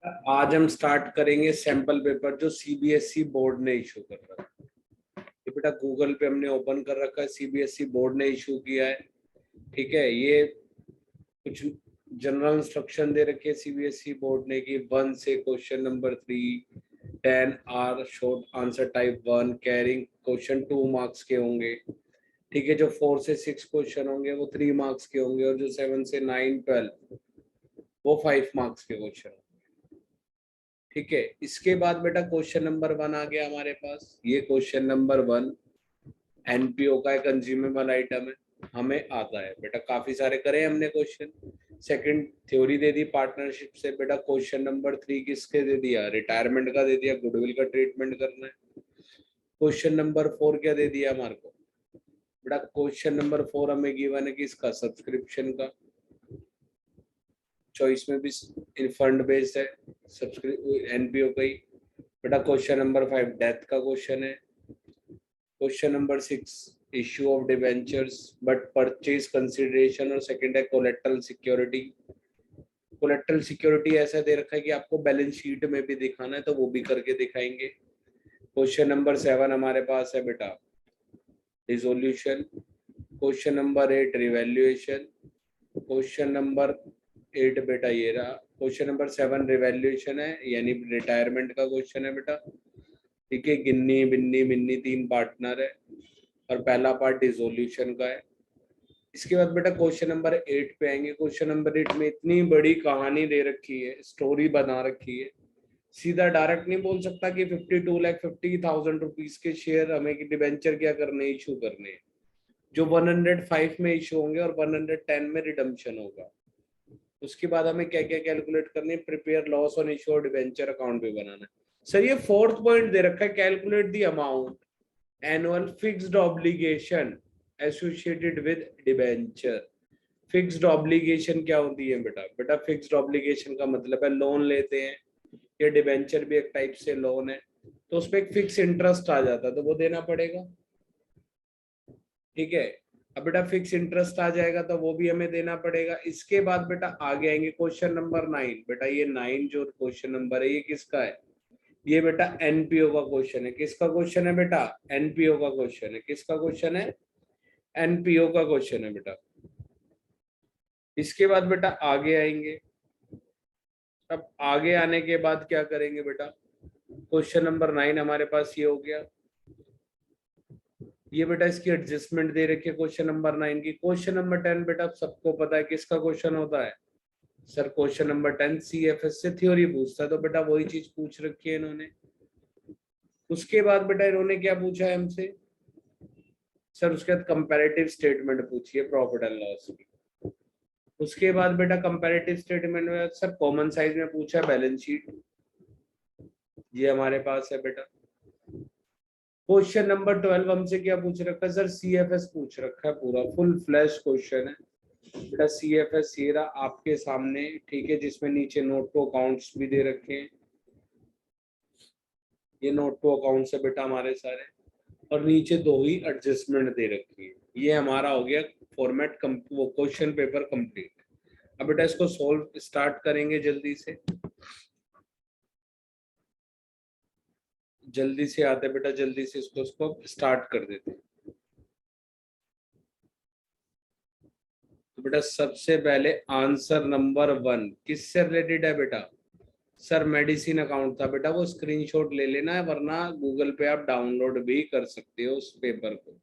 आज हम स्टार्ट करेंगे सैंपल पेपर जो सीबीएसई बोर्ड ने इशू कर रखा है। ये बेटा गूगल पे हमने ओपन कर रखा है, सीबीएसई बोर्ड ने इशू किया है। ठीक है, ये कुछ जनरल इंस्ट्रक्शन दे रखे सीबीएसई बोर्ड ने कि 1 से question number 3 10 are short answer type 1 carrying question 2 marks के होंगे। ठीक है, जो 4 से 6 क्वेश्चन होंगे वो 3 मार्क्स के होंगे और जो 7 से 9 12 वो 5 मार्क्स के क्वेश्चन। ठीक है, इसके बाद बेटा क्वेश्चन नंबर 1 आ गया हमारे पास। ये क्वेश्चन नंबर 1 एनपीओ का कंज्यूमेबल आइटम है, हमें आता है बेटा। काफी सारे करे हमने क्वेश्चन। सेकंड थ्योरी दे दी पार्टनरशिप से बेटा। क्वेश्चन नंबर 3 किसके दे दिया? रिटायरमेंट का दे दिया, गुडविल का ट्रीटमेंट करना है। क्वेश्चन नंबर 4 क्या दे दिया हमारे को बेटा? क्वेश्चन नंबर 4 हमें गिवन है किसका? सब्सक्रिप्शन का। चॉइस में भी फंड बेस्ड है, एनपीओ का ही बेटा। क्वेश्चन नंबर 5 डेथ का क्वेश्चन है। Question number 6 issue of debentures but purchase consideration, और सेकंड है कोलेट्रल सिक्योरिटी। कोलेट्रल सिक्योरिटी ऐसा दे रखा है कि आपको बैलेंस शीट में भी दिखाना है तो वो भी करके दिखाएंगे। क्वेश्चन नंबर 7 हमारे पास है बेटा resolution. Question number 8 revaluation. Question number 8 बेटा ये रहा। क्वेश्चन नंबर 7 रिवैल्यूएशन है, यानी रिटायरमेंट का क्वेश्चन है बेटा। ठीक है, गिन्नी बिन्नी मिन्नी 3 पार्टनर है और पहला पार्ट डिसोल्यूशन का है। इसके बाद बेटा क्वेश्चन नंबर 8 पे आएंगे। क्वेश्चन नंबर 8 में इतनी बड़ी कहानी दे रखी है, स्टोरी बना रखी है। सीधा डायरेक्ट नहीं बोल सकता कि 52,50,000 रुपीज के शेयर हमें डिबेंचर क्या करने, इशू करने हैं, जो 105 में इशू होंगे और 110 में रिडम्पशन होगा। उसके बाद हमें क्या क्या कैलकुलेट करनी है? प्रिपेयर लॉस ऑन इशू और डिबेंचर अकाउंट भी बनाना है। सर ये 4th पॉइंट दे रखा है, calculate the amount annual fixed obligation associated with debenture. Fixed obligation क्या होती है बेटा? बेटा फिक्स्ड ऑब्लिगेशन का मतलब है लोन लेते हैं, ये डिबेंचर भी एक टाइप से लोन है, तो उसपे एक फिक्स इंटरेस्ट आ जाता है तो वो देना पड़ेगा। ठीक है, अब बेटा फिक्स इंटरेस्ट आ जाएगा तो वो भी हमें देना पड़ेगा। इसके बाद बेटा आगे आएंगे क्वेश्चन नंबर 9। बेटा ये 9 जो क्वेश्चन नंबर है ये किसका है? ये बेटा एनपीओ का क्वेश्चन है। किसका क्वेश्चन है बेटा? एनपीओ का क्वेश्चन है। किसका क्वेश्चन है? एनपीओ का क्वेश्चन है बेटा। इसके बाद बेटा आगे आएंगे। अब आगे आने के बाद क्या करेंगे बेटा? क्वेश्चन नंबर 9 हमारे पास ये हो गया। ये बेटा इसकी एडजस्टमेंट दे रखी है क्वेश्चन नंबर 9 की। क्वेश्चन नंबर 10 बेटा सबको पता है किसका क्वेश्चन होता है? सर क्वेश्चन नंबर 10 सीएफएस से थ्योरी पूछता है, तो बेटा वही चीज पूछ रखी है इन्होंने। उसके बाद बेटा इन्होंने क्या पूछा है हमसे? सर उसके बाद कंपैरेटिव स्टेटमेंट पूछी है प्रॉफिट एंड लॉस की। उसके बाद बेटा कंपैरेटिव स्टेटमेंट में सर कॉमन साइज में पूछा है बैलेंस शीट, ये हमारे पास है बेटा। क्वेश्चन नंबर 12 हमसे क्या पूछ रखा है? सर सीएफएस पूछ रखा है, पूरा फुल फ्लैश क्वेश्चन है बेटा। सीएफएस ये रहा आपके सामने, ठीक है, जिसमें नीचे नोट टू अकाउंट्स भी दे रखे हैं। ये नोट टू अकाउंट्स है बेटा हमारे सारे, और नीचे 2 ही एडजस्टमेंट दे रखी है। ये हमारा हो गया फॉर्मेट वो क्वेश्चन पेपर कंप्लीट। अब बेटा इसको सॉल्व स्टार्ट करेंगे जल्दी से। जल्दी से आते बेटा, जल्दी से इसको स्टार्ट कर देते हैं। तो बेटा सबसे पहले आंसर नंबर 1 किससे रिलेटेड है बेटा? सर मेडिसिन अकाउंट था बेटा, वो स्क्रीनशॉट ले लेना है, वरना गूगल पे आप डाउनलोड भी कर सकते हो उस पेपर को।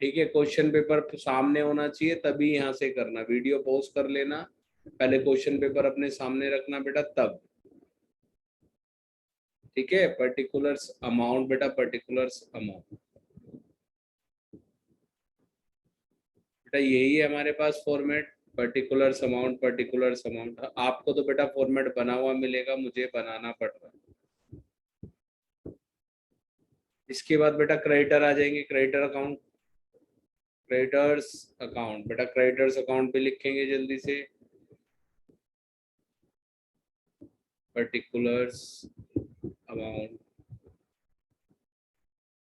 ठीक है, क्वेश्चन पेपर सामने होना चाहिए तभी यहाँ से करना। वीडियो पॉज कर लेना, पहले क्वेश्चन पेपर अपने सामने रखना बेटा, तब। ठीक है, पर्टिकुलर्स अमाउंट बेटा, पर्टिकुलर्स अमाउंट बेटा यही है हमारे पास format. Particulars amount, particulars amount. आपको तो बेटा फॉर्मेट बना हुआ मिलेगा, मुझे बनाना पड़ रहा है। इसके बाद बेटा क्रेडिटर आ जाएंगे, क्रेडिटर अकाउंट। क्रेडिटर्स अकाउंट बेटा, क्रेडिटर्स अकाउंट पे लिखेंगे जल्दी से पर्टिकुलर्स अमाउंट,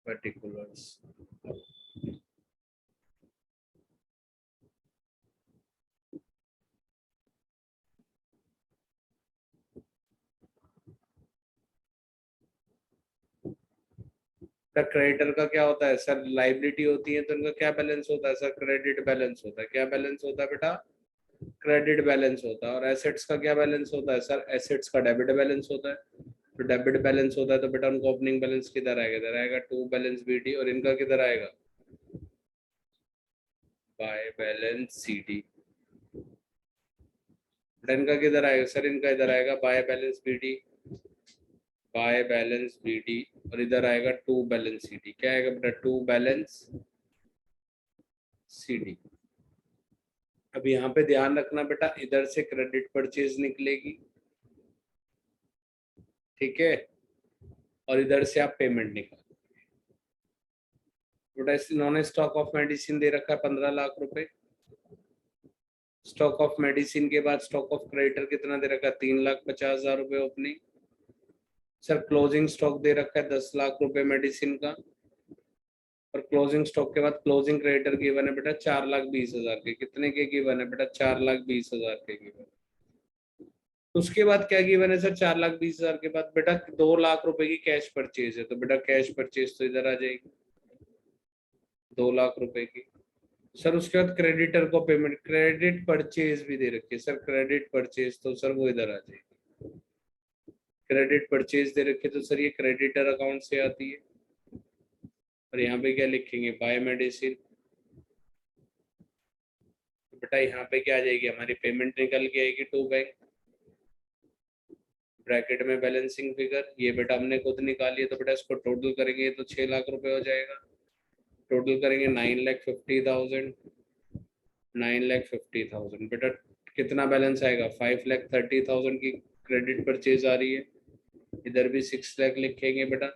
पर्टिकुलर्स। क्रेडिटर का क्या होता है सर, लाइबिलिटी होती है, तो इनका क्या बैलेंस होता है सर, क्रेडिट बैलेंस होता है। क्या बैलेंस होता है बेटा, क्रेडिट बैलेंस होता है। और एसेट्स का क्या बैलेंस होता है सर, एसेट्स का डेबिट बैलेंस होता है। तो डेबिट बैलेंस होता है तो बेटा उनका ओपनिंग बैलेंस किधर आएगा, इधर आएगा टू बैलेंस बीडी, और इनका किधर आएगा, बाय बैलेंस सीडी। इनका किधर आएगा सर, इनका इधर आएगा by balance BD, by balance BD, और इधर आएगा टू बैलेंस सीडी। क्या आएगा बेटा, टू बैलेंस सीडी। अब यहाँ पे ध्यान रखना बेटा, इधर से क्रेडिट परचेज निकलेगी, ठीक है, और इधर से आप पेमेंट निकाल। बेटा इन्होंने स्टॉक ऑफ मेडिसिन दे रखा है 15 लाख रुपए। स्टॉक ऑफ मेडिसिन के बाद स्टॉक ऑफ क्रेडिटर कितना दे रखा है, 3,50,000 रुपए ओपनिंग। सर क्लोजिंग स्टॉक दे रखा है 10 लाख रुपए मेडिसिन का, और क्लोजिंग स्टॉक के बाद क्लोजिंग क्रेडिटर गिवन है बेटा 4,20,000 के। कितने के गिवन है बेटा, 4,20,000 के गिवन। उसके बाद क्या गिवन है सर, 4,20,000 के बाद बेटा 2 लाख रुपए की कैश परचेज है, तो बेटा कैश परचेज तो इधर आ जाएगी 2 लाख रुपए की। सर उसके बाद क्रेडिटर को पेमेंट, क्रेडिट परचेज भी दे रखी है सर, क्रेडिट परचेज तो सर वो इधर आ जाएगी। क्रेडिट परचेज दे रखी है तो सर ये क्रेडिटर अकाउंट से आती है। और यहाँ पे क्या लिखेंगे, बाय मेडिसिन। बेटा यहाँ पे क्या आ जाएगी, हमारी पेमेंट निकल के आएगी टू बैंक, ब्रैकेट में बैलेंसिंग फिगर। ये बेटा हमने खुद निकाली है, तो बेटा इसको टोटल करेंगे तो 6 लाख रुपए हो जाएगा। टोटल करेंगे 9,50,000, 9,50,000। बेटा कितना बैलेंस आएगा, 5,30,000 की क्रेडिट परचेज आ रही है। इधर भी 6 लाख लिखेंगे बेटा,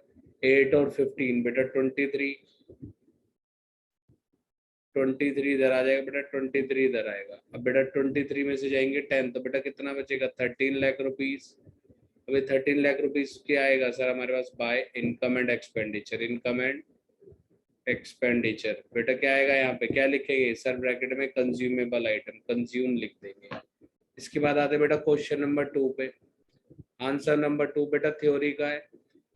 8 और 15 बेटा 23, 23 इधर आ जाएगा बेटा, 23 इधर आएगा। अब बेटा 23 में से जाएंगे 10, तो बेटा कितना बचेगा, 13 लाख रुपीज। अभी 13 लाख रुपीज क्या आएगा सर हमारे पास, by income and expenditure, income and expenditure. बेटा क्या आएगा, यहाँ पे क्या लिखेंगे सर, ब्रैकेट में कंज्यूमेबल आइटम, कंज्यूम लिख देंगे। इसके बाद आते बेटा क्वेश्चन नंबर 2 पे। आंसर नंबर 2 बेटा थ्योरी का है,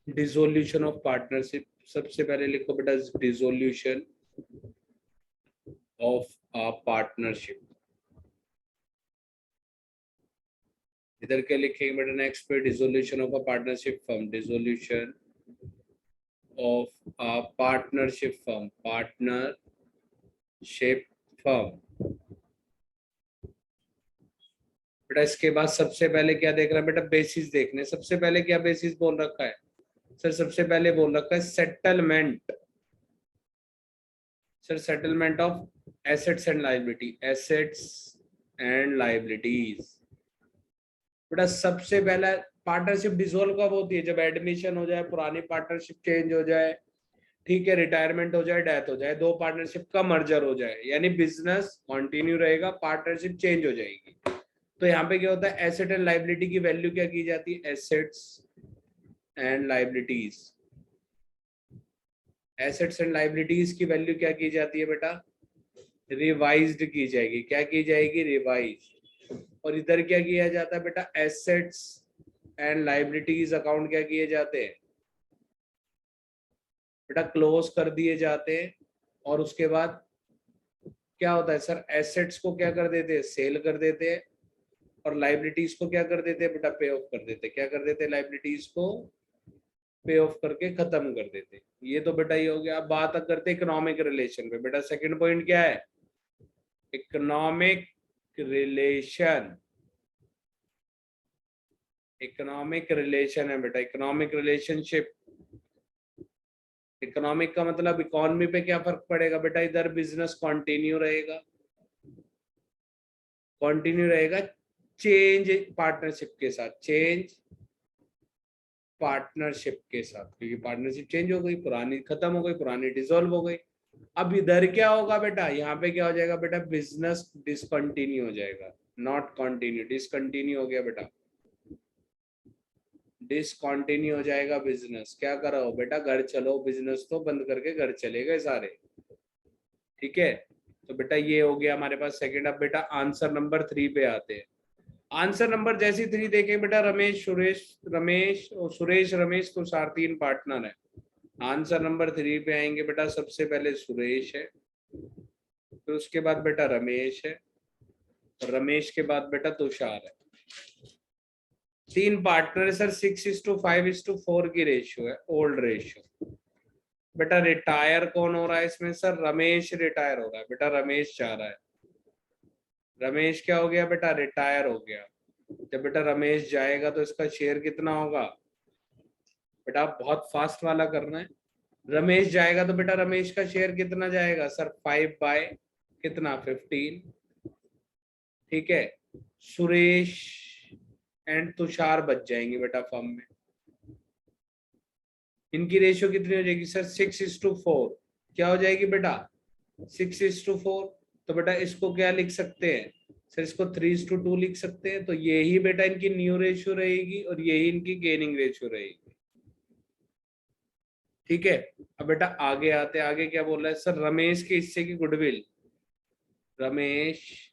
डिसोल्यूशन ऑफ पार्टनरशिप। सबसे पहले लिखो बेटा, डिसोल्यूशन ऑफ अ पार्टनरशिप। इधर क्या लिखेंगे बेटा नेक्स्ट पे, dissolution of a partnership firm, dissolution of a partnership firm, partnership firm. बेटा इसके बाद सबसे पहले क्या देख रहा है बेटा, बेसिस देखने। सबसे पहले क्या बेसिस बोल रखा है सर, सबसे पहले बोल रखा है settlement. Sir settlement of assets and liability, assets and liabilities. बेटा सबसे पहला पार्टनरशिप डिसॉल्व कब होती है, जब एडमिशन हो जाए, पुरानी पार्टनरशिप चेंज हो जाए, ठीक है, रिटायरमेंट हो जाए, डेथ हो जाए, दो पार्टनरशिप का मर्जर हो जाए, यानी बिजनेस कंटिन्यू रहेगा, पार्टनरशिप चेंज हो जाएगी। तो यहाँ पे क्या होता है, एसेट एंड लायबिलिटी की वैल्यू क्या की जाती है, assets and liabilities. Assets and liabilities की वैल्यू क्या की जाती है बेटा, रिवाइज्ड की जाएगी। क्या की जाएगी, रिवाइज। और इधर क्या किया जाता है बेटा, एसेट्स एंड लायबिलिटीज अकाउंट क्या किए जाते हैं बेटा, क्लोज कर दिए जाते हैं। और उसके बाद क्या होता है सर, एसेट्स को क्या कर देते हैं, सेल कर देते हैं, और लाइबिलिटीज को क्या कर देते हैं बेटा, पे ऑफ कर देते हैं। क्या कर देते हैं, लाइबिलिटीज को पे ऑफ करके खत्म कर देते हैं। ये तो बेटा ये हो गया। अब बात करते हैं इकोनॉमिक रिलेशन पे। बेटा सेकंड पॉइंट क्या है, इकोनॉमिक रिलेशन। इकोनॉमिक रिलेशन है बेटा, इकोनॉमिक रिलेशनशिप। इकोनॉमिक का मतलब इकोनॉमी पे क्या फर्क पड़ेगा बेटा, इधर बिजनेस कंटिन्यू रहेगा, कंटिन्यू रहेगा चेंज पार्टनरशिप के साथ, चेंज पार्टनरशिप के साथ, क्योंकि पार्टनरशिप चेंज हो गई, पुरानी खत्म हो गई, पुरानी डिसॉल्व हो गई। अब इधर क्या होगा बेटा, यहाँ पे क्या हो जाएगा बेटा, बिजनेस डिसकंटिन्यू हो जाएगा, नॉट कंटिन्यू, डिसकंटिन्यू हो गया बेटा, डिसकंटिन्यू हो जाएगा बिजनेस। क्या करो बेटा, घर चलो, बिजनेस तो बंद करके घर चले गए सारे, ठीक है। तो बेटा ये हो गया हमारे पास सेकंड। अब बेटा आंसर नंबर 3 पे आते हैं। आंसर नंबर जैसी 3 देखें बेटा, रमेश सुरेश, रमेश और सुरेश रमेश तो 4 3 पार्टनर है। आंसर नंबर 3 पे आएंगे बेटा, सबसे पहले सुरेश है, फिर उसके बाद बेटा रमेश है, रमेश के बाद बेटा तुषार है। 3 पार्टनर है सर, 6:5:4 की रेशियो है, ओल्ड रेशियो। बेटा रिटायर कौन हो रहा है इसमें सर? रमेश रिटायर हो रहा है बेटा, रमेश जा रहा है। रमेश क्या हो गया बेटा? रिटायर हो गया। जब बेटा रमेश जाएगा तो इसका शेयर कितना होगा बेटा? आप बहुत फास्ट वाला करना है। रमेश जाएगा तो बेटा रमेश का शेयर कितना जाएगा सर? 5 बाय कितना? 15। ठीक है, सुरेश एंड तुषार बच जाएंगे बेटा फर्म में। इनकी रेशियो कितनी हो जाएगी सर? 6:4। क्या हो जाएगी बेटा? 6:4। तो बेटा इसको क्या लिख सकते हैं सर? इसको 3:2 लिख सकते हैं। तो यही बेटा इनकी न्यू रेशियो रहेगी और यही इनकी गेनिंग रेशियो रहेगी। ठीक है, अब बेटा आगे आते, आगे क्या बोल रहा है सर? रमेश के हिस्से की goodwill, Ramesh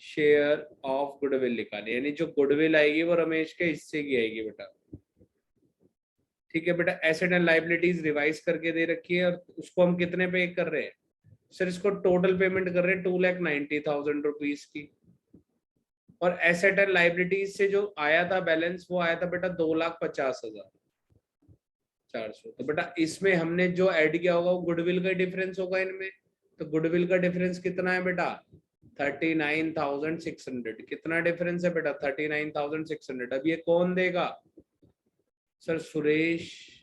share of goodwill निकाले, यानी जो गुडविल आएगी वो रमेश के हिस्से की आएगी बेटा। ठीक है बेटा, एसेट एंड लाइबिलिटीज रिवाइज करके दे रखी है और उसको हम कितने पे कर रहे हैं सर? इसको टोटल पेमेंट कर रहे हैं 2,90,000 रुपीज की। और एसेट एंड लाइबिलिटीज से जो आया था बैलेंस, वो आया था बेटा 2,50,400। तो बेटा इसमें हमने जो ऐड किया होगा वो गुडविल का डिफरेंस होगा इनमें। तो गुडविल का डिफरेंस कितना है बेटा? 39,600। कितना डिफरेंस है बेटा? 39,600। अब ये कौन देगा सर? सुरेश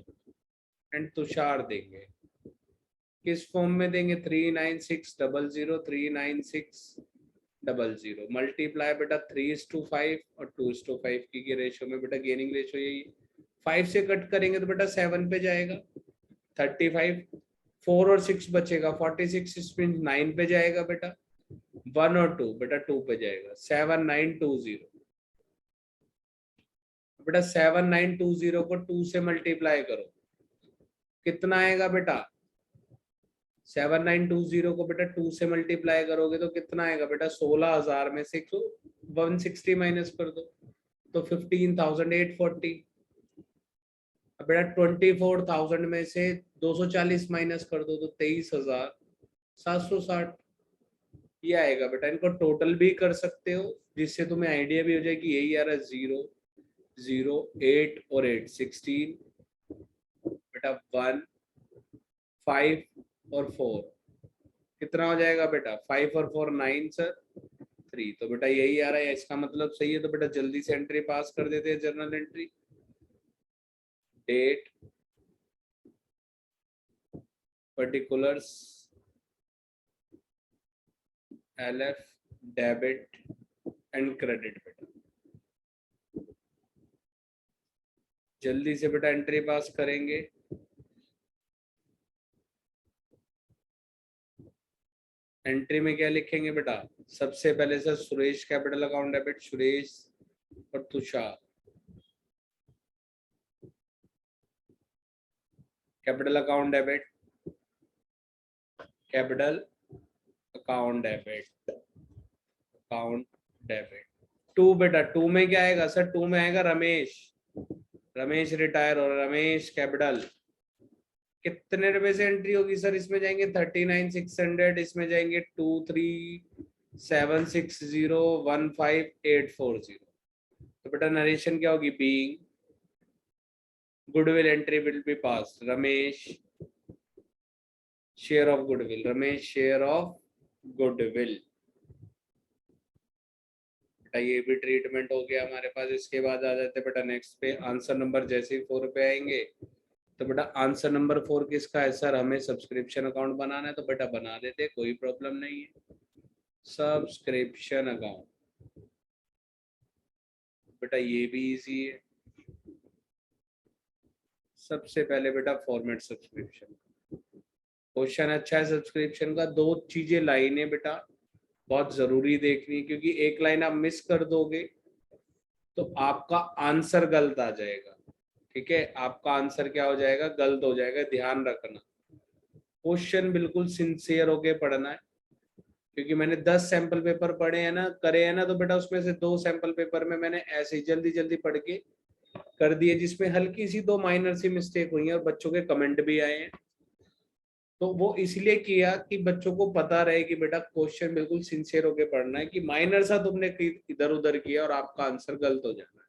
एंड तुषार देंगे। किस फॉर्म में देंगे? 39600, 39600 मल्टीप्लाई बेटा 3:5 और 2:5 की रेशियो में बेटा गेनिंग रेशियो यही। 5 से कट करेंगे तो बेटा 7 पे जाएगा। 35, 4 और 6 बचेगा, 46 इसमें 9 पे जाएगा बेटा। 1 और 2 बेटा 2 पे जाएगा। 7920 बेटा 7920 को 2 से मल्टीप्लाई करो, कितना आएगा बेटा? 7920 को बेटा 2 से मल्टीप्लाई करोगे तो कितना आएगा बेटा? 16,000 में से 160 माइनस कर दो तो 15,840। अब बेटा 24,000 में से 240 माइनस कर दो तो 23,760 ये आएगा बेटा। इनको टोटल भी कर सकते हो जिससे तुम्हें आइडिया भी हो जाए कि यही आ रहा है। 0, 0, 8 और 8 16 बेटा 1, 5 और 4 कितना हो जाएगा बेटा? 5 और 4 9 सर 3। तो बेटा यही आ रहा है, इसका मतलब सही है। तो बेटा जल्दी से एंट्री पास कर देते हैं। Journal entry, date, particulars, LF, debit and credit. बेटा जल्दी से बेटा एंट्री पास करेंगे। एंट्री में क्या लिखेंगे बेटा? सबसे पहले sir Suresh capital account debit, Suresh और Tushar capital account debit, capital account debit, account debit. 2 बेटा 2 में क्या आएगा सर? 2 में आएगा रमेश, रमेश रिटायर और रमेश कैपिटल। कितने रुपए से एंट्री होगी सर? इसमें जाएंगे 39,600, इसमें जाएंगे 23,760,15,840। तो बेटा नरेशन क्या होगी? Being goodwill entry will be pass, Ramesh share of goodwill, Ramesh share of goodwill. बेटा ये भी ट्रीटमेंट हो गया हमारे पास। इसके बाद आ जाते बेटा नेक्स्ट पे। आंसर नंबर जैसे ही 4 पे आएंगे तो बेटा आंसर नंबर 4 किसका है सर? हमें सब्सक्रिप्शन अकाउंट बनाना है तो बेटा बना देते, कोई प्रॉब्लम नहीं है। सब्सक्रिप्शन अकाउंट बेटा ये भी इजी है। सबसे पहले बेटा फॉर्मेट सब्सक्रिप्शन। क्वेश्चन अच्छा है सब्सक्रिप्शन का। 2 चीजें लाइनें बेटा बहुत जरूरी देखनी है, क्योंकि एक लाइन आप मिस कर दोगे तो आपका आंसर गलत आ जाएगा। ठीक है, आपका आंसर क्या हो जाएगा? गलत हो जाएगा। ध्यान रखना, क्वेश्चन बिल्कुल सिंसियर होके पढ़ना है। क्योंकि मैंने 10 सैंपल पेपर पढ़े हैं ना, करे हैं ना, तो बेटा उसमें से 2 सैंपल पेपर में मैंने ऐसे ही जल्दी जल्दी पढ़ के कर दिए, जिसमें हल्की सी 2 माइनर सी मिस्टेक हुई है और बच्चों के कमेंट भी आए हैं। तो वो इसलिए किया कि बच्चों को पता रहे कि बेटा क्वेश्चन बिल्कुल सिंसियर होके पढ़ना है, कि माइनर सा तुमने इधर उधर किया और आपका आंसर गलत हो जाना है।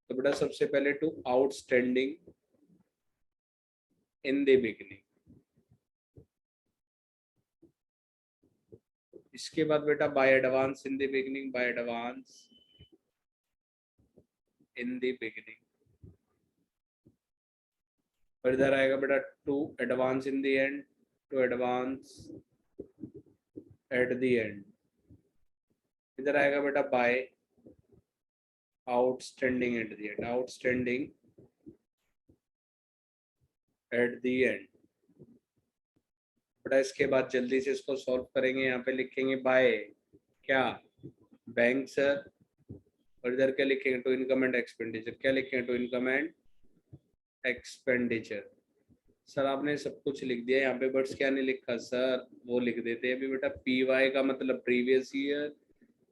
तो बेटा सबसे पहले to outstanding in the beginning, इसके बाद बेटा by advance in the beginning, by advance in the beginning, और इधर आएगा बेटा to advance in the end, to advance at the end, इधर आएगा बेटा by outstanding at the end, outstanding at the end. बेटा इसके बाद जल्दी से इसको सॉल्व करेंगे, यहाँ पे लिखेंगे बाय क्या, बैंक सर, और इधर क्या लिखेंगे, टू इनकम एंड एक्सपेंडिचर, क्या लिखेंगे, to income and expenditure. Sir आपने सब कुछ लिख दिया यहाँ पे, बट्स क्या नहीं लिखा सर, वो लिख देते हैं अभी बेटा। पी वाई का मतलब प्रीवियस ईयर,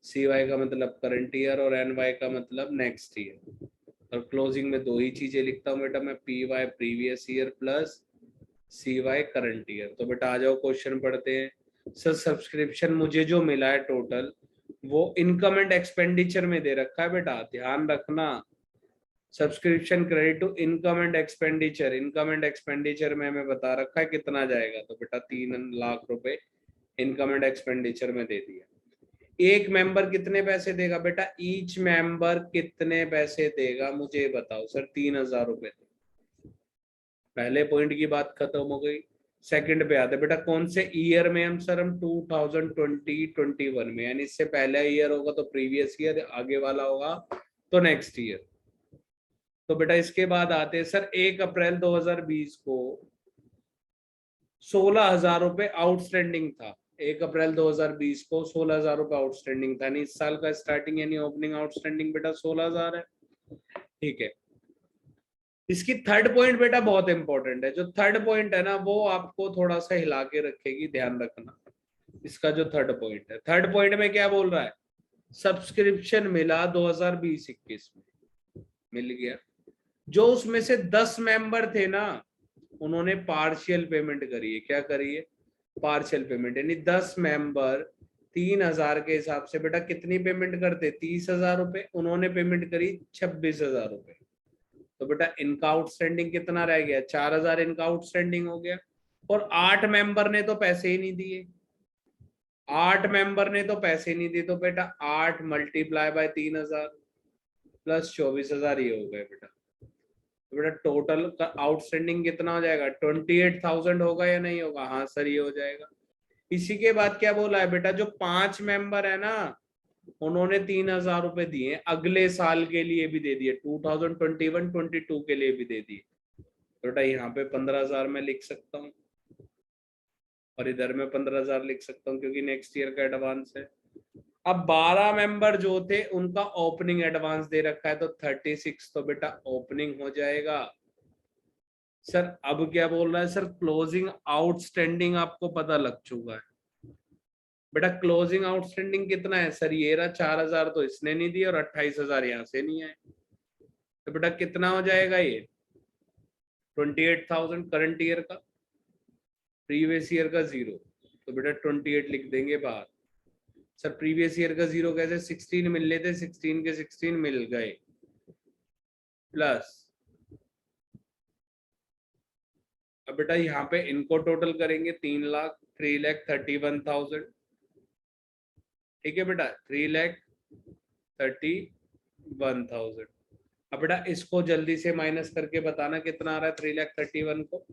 सी वाई का मतलब करंट ईयर, और एन वाई का मतलब नेक्स्ट ईयर। और क्लोजिंग में दो ही चीजें लिखता हूँ बेटा मैं, P Y previous year plus C Y current year. तो बेटा आ जाओ क्वेश्चन पढ़ते हैं। सर सब्सक्रिप्शन मुझे जो मिला है टोटल, वो इनकम एंड एक्सपेंडिचर में दे रखा है बेटा, ध्यान रखना। Subscription credit to income and expenditure, income and expenditure में हमें बता रखा है कितना जाएगा, तो बेटा 3 लाख रुपए इनकम एंड एक्सपेंडिचर में दे दिया। एक मेंबर कितने पैसे देगा बेटा, ईच मेंबर कितने पैसे देगा मुझे बताओ सर, 3,000 रुपए। पहले पॉइंट की बात खत्म हो गई। सेकंड पे आते बेटा, कौन से ईयर में हम, सर हम 2020-21 में, यानी इससे पहला ईयर होगा तो प्रीवियस ईयर, आगे वाला होगा तो नेक्स्ट ईयर। तो बेटा इसके बाद आते हैं सर, 1 अप्रैल 2020 को 16,000 रुपए आउटस्टैंडिंग था। 1 अप्रैल 2020 को 16,000 रुपए आउटस्टैंडिंग था, यानी इस साल का स्टार्टिंग यानी ओपनिंग आउटस्टैंडिंग बेटा 16,000 है। ठीक है, इसकी थर्ड पॉइंट बेटा बहुत इंपॉर्टेंट है। जो थर्ड पॉइंट है ना, वो आपको थोड़ा सा हिला के रखेगी, ध्यान रखना। इसका जो थर्ड पॉइंट है, थर्ड पॉइंट में क्या बोल रहा है, सब्सक्रिप्शन मिला 2020-21 में, मिल गया। जो उसमें से 10 मेंबर थे ना, उन्होंने पार्शियल पेमेंट करी है। क्या करी है, पार्शियल पेमेंट, यानी 10 मेंबर 3,000 के हिसाब से बेटा कितनी पेमेंट करते, 30,000 रुपए, उन्होंने पेमेंट करी 26,000 रुपए। तो बेटा इनका आउटस्टैंडिंग कितना रह गया, 4,000 इनका आउटस्टैंडिंग हो गया। और 8 मेंबर ने तो पैसे ही नहीं दिए, 8 मेंबर ने तो पैसे नहीं दिए, तो बेटा 8 मल्टीप्लाई बाय 3,000 प्लस 24,000 ये हो गए बेटा। तो बेटा टोटल का आउटस्टैंडिंग कितना हो जाएगा, 28,000 होगा या नहीं होगा, हाँ सर ये हो जाएगा। इसी के बाद क्या बोला है बेटा, जो 5 मेंबर है ना, उन्होंने 3,000 रुपए दिए, अगले साल के लिए भी दे दिए, 2021-22 के लिए भी दे दिए। तो बेटा यहाँ पे 15,000 में लिख सकता हूँ, और इधर में 15,000 लिख सकता हूँ, क्योंकि नेक्स्ट ईयर का एडवांस है। अब 12 मेंबर जो थे उनका ओपनिंग एडवांस दे रखा है, तो 36 तो बेटा ओपनिंग हो जाएगा। सर अब क्या बोल रहा है सर, क्लोजिंग आउटस्टैंडिंग आपको पता लग चुका है बेटा। क्लोजिंग आउटस्टैंडिंग कितना है सर, ये रहा 4,000 तो इसने नहीं दिया, और 28,000 यहाँ से नहीं आए। तो बेटा कितना हो जाएगा ये, 28,000 करंट ईयर का, प्रीवियस ईयर का 0, तो बेटा 28 लिख देंगे बाहर। सर प्रीवियस ईयर का 0 कैसे, 16 मिल लेते, 16 के 16 मिल गए, प्लस अब बेटा यहाँ पे इनको टोटल करेंगे 3,31,000। ठीक है बेटा, 3,31,000। अब बेटा इसको जल्दी से माइनस करके बताना कितना आ रहा है 3,31,000 को,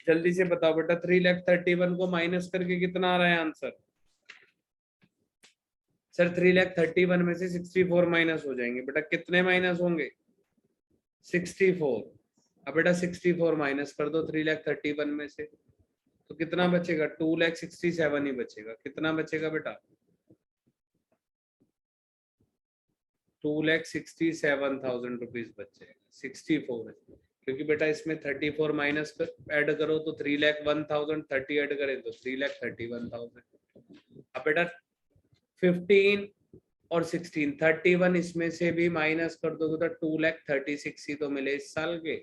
जल्दी से बताओ बेटा, 3,31,000 को माइनस करके कितना आ रहा है आंसर। सर 3,31,000 में से 64 माइनस हो जाएंगे बेटा, कितने माइनस होंगे, 64। अब बेटा 64 माइनस कर दो 3,31,000 में से, तो कितना बचेगा, 2,67,000 ही बचेगा। कितना बचेगा बेटा, 2,67,000 रुपीज बच जाएगा, 64 है। क्योंकि बेटा इसमें 34 माइनस ऐड करो तो 3,01,000, 30 ऐड करें तो 3,31,000। अब बेटा 15 और 16, 31 इसमें से भी माइनस कर दोगे तो 2,36,000 ही तो मिले इस साल के।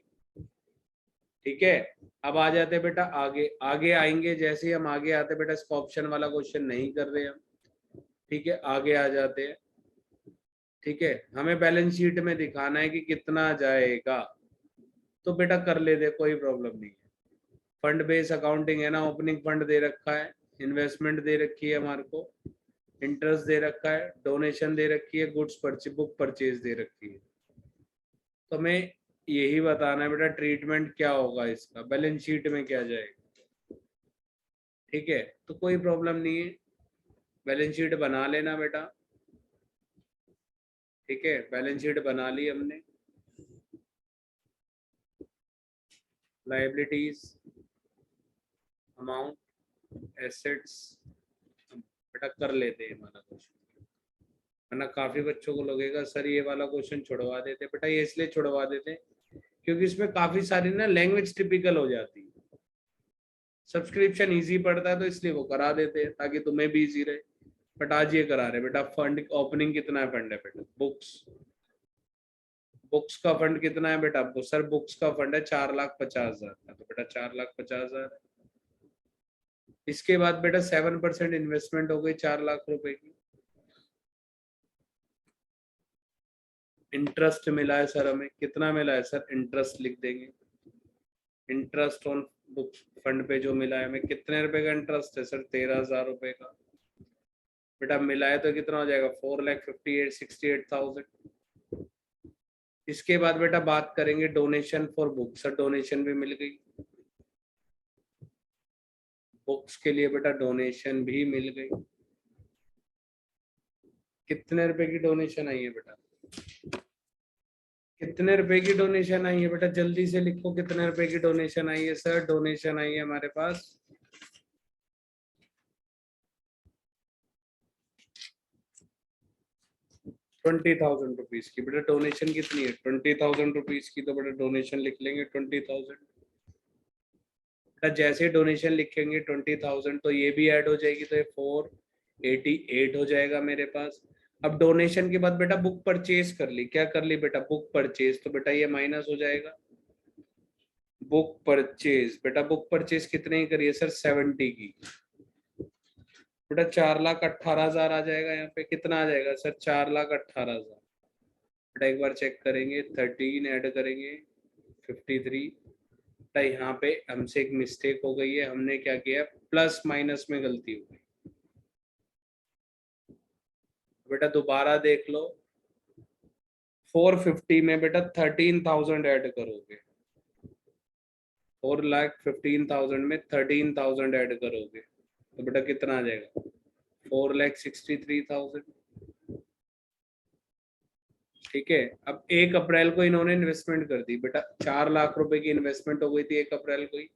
ठीक है, अब आ जाते हैं बेटा आगे, आगे आएंगे, जैसे ही हम आगे आते बेटा इसका ऑप्शन वाला क्वेश्चन नहीं कर रहे हम। ठीक है, आगे आ जाते हैं। ठीक है, हमें बैलेंस शीट में दिखाना है कि कितना जाएगा, तो बेटा कर लेते, कोई प्रॉब्लम नहीं है। फंड बेस अकाउंटिंग है ना, ओपनिंग फंड दे रखा है, इन्वेस्टमेंट दे रखी है हमारे को, इंटरेस्ट दे रखा है, डोनेशन दे रखी है, गुड्स परचेज, बुक परचेज दे रखी है। तो हमें यही बताना है बेटा ट्रीटमेंट क्या होगा इसका, बैलेंस शीट में क्या जाएगा। ठीक है, तो कोई प्रॉब्लम नहीं है, बैलेंस शीट बना लेना बेटा। ठीक है, बैलेंस शीट बना ली हमने। लायबिलिटीज, अमाउंट, एसेट्स, बेटा कर लेते हैं हमारा क्वेश्चन। वरना काफी बच्चों को लगेगा सर ये वाला क्वेश्चन छुड़वा देते, बेटा ये इसलिए छुड़वा देते क्योंकि इसमें काफी सारी ना लैंग्वेज टिपिकल हो जाती है। सब्सक्रिप्शन इजी पड़ता है तो इसलिए वो करा देते हैं ताकि तुम्हें भी इजी रहे। बट आज ये करा रहे बेटा, फंड ओपनिंग कितना है, फंड है बेटा, बुक्स, बुक्स का फंड कितना है बेटा, सर बुक्स का फंड है 4,50,000 का, तो बेटा 4,50,000। इसके बाद बेटा 7% इन्वेस्टमेंट हो गई 4,00,000 रुपए की। इंटरेस्ट मिला है सर हमें, कितना मिला है सर, इंटरेस्ट लिख देंगे, इंटरेस्ट ऑन बुक फंड पे जो मिला है हमें, कितने रुपए का इंटरेस्ट है सर, 13,000 रुपए का। बेटा मिला है तो कितना हो जाएगा, 4,58,68,000। इसके बाद बेटा बात करेंगे donation for book, sir donation भी मिल गई, बुक्स के लिए बेटा डोनेशन भी मिल गई। कितने रुपए की डोनेशन आई है बेटा, कितने रुपए की डोनेशन आई है बेटा, जल्दी से लिखो, कितने रुपए की डोनेशन आई है सर, डोनेशन आई है हमारे पास 20,000 रुपीज की। बेटा डोनेशन कितनी है, 20,000 रुपीज की, तो बेटा डोनेशन लिख लेंगे 20,000। बेटा जैसे डोनेशन लिखेंगे 20,000 तो ये भी ऐड हो जाएगी, तो ये 488 हो जाएगा मेरे पास। अब डोनेशन के बाद बेटा बुक परचेज कर ली, क्या कर ली बेटा, बुक परचेज, तो बेटा ये माइनस हो जाएगा। बुक परचेज, बेटा बुक परचेज कितने की करिए सर, 70 की। बेटा 4,18,000 आ जाएगा, यहाँ पे कितना आ जाएगा सर, 4,18,000। बेटा एक बार चेक करेंगे, 13 ऐड करेंगे 53। बेटा यहाँ पे हमसे एक मिस्टेक हो गई है, हमने क्या किया, प्लस माइनस में गलती हो गई। बेटा दोबारा देख लो, 450 में बेटा 13,000 ऐड करोगे, 4,15,000 में 13,000 ऐड करोगे तो बेटा कितना आ जाएगा, 4,63,000। ठीक है, अब 1 अप्रैल को इन्होंने इन्वेस्टमेंट कर दी बेटा, 4,00,000 रुपए की इन्वेस्टमेंट हो गई थी 1 अप्रैल को ही।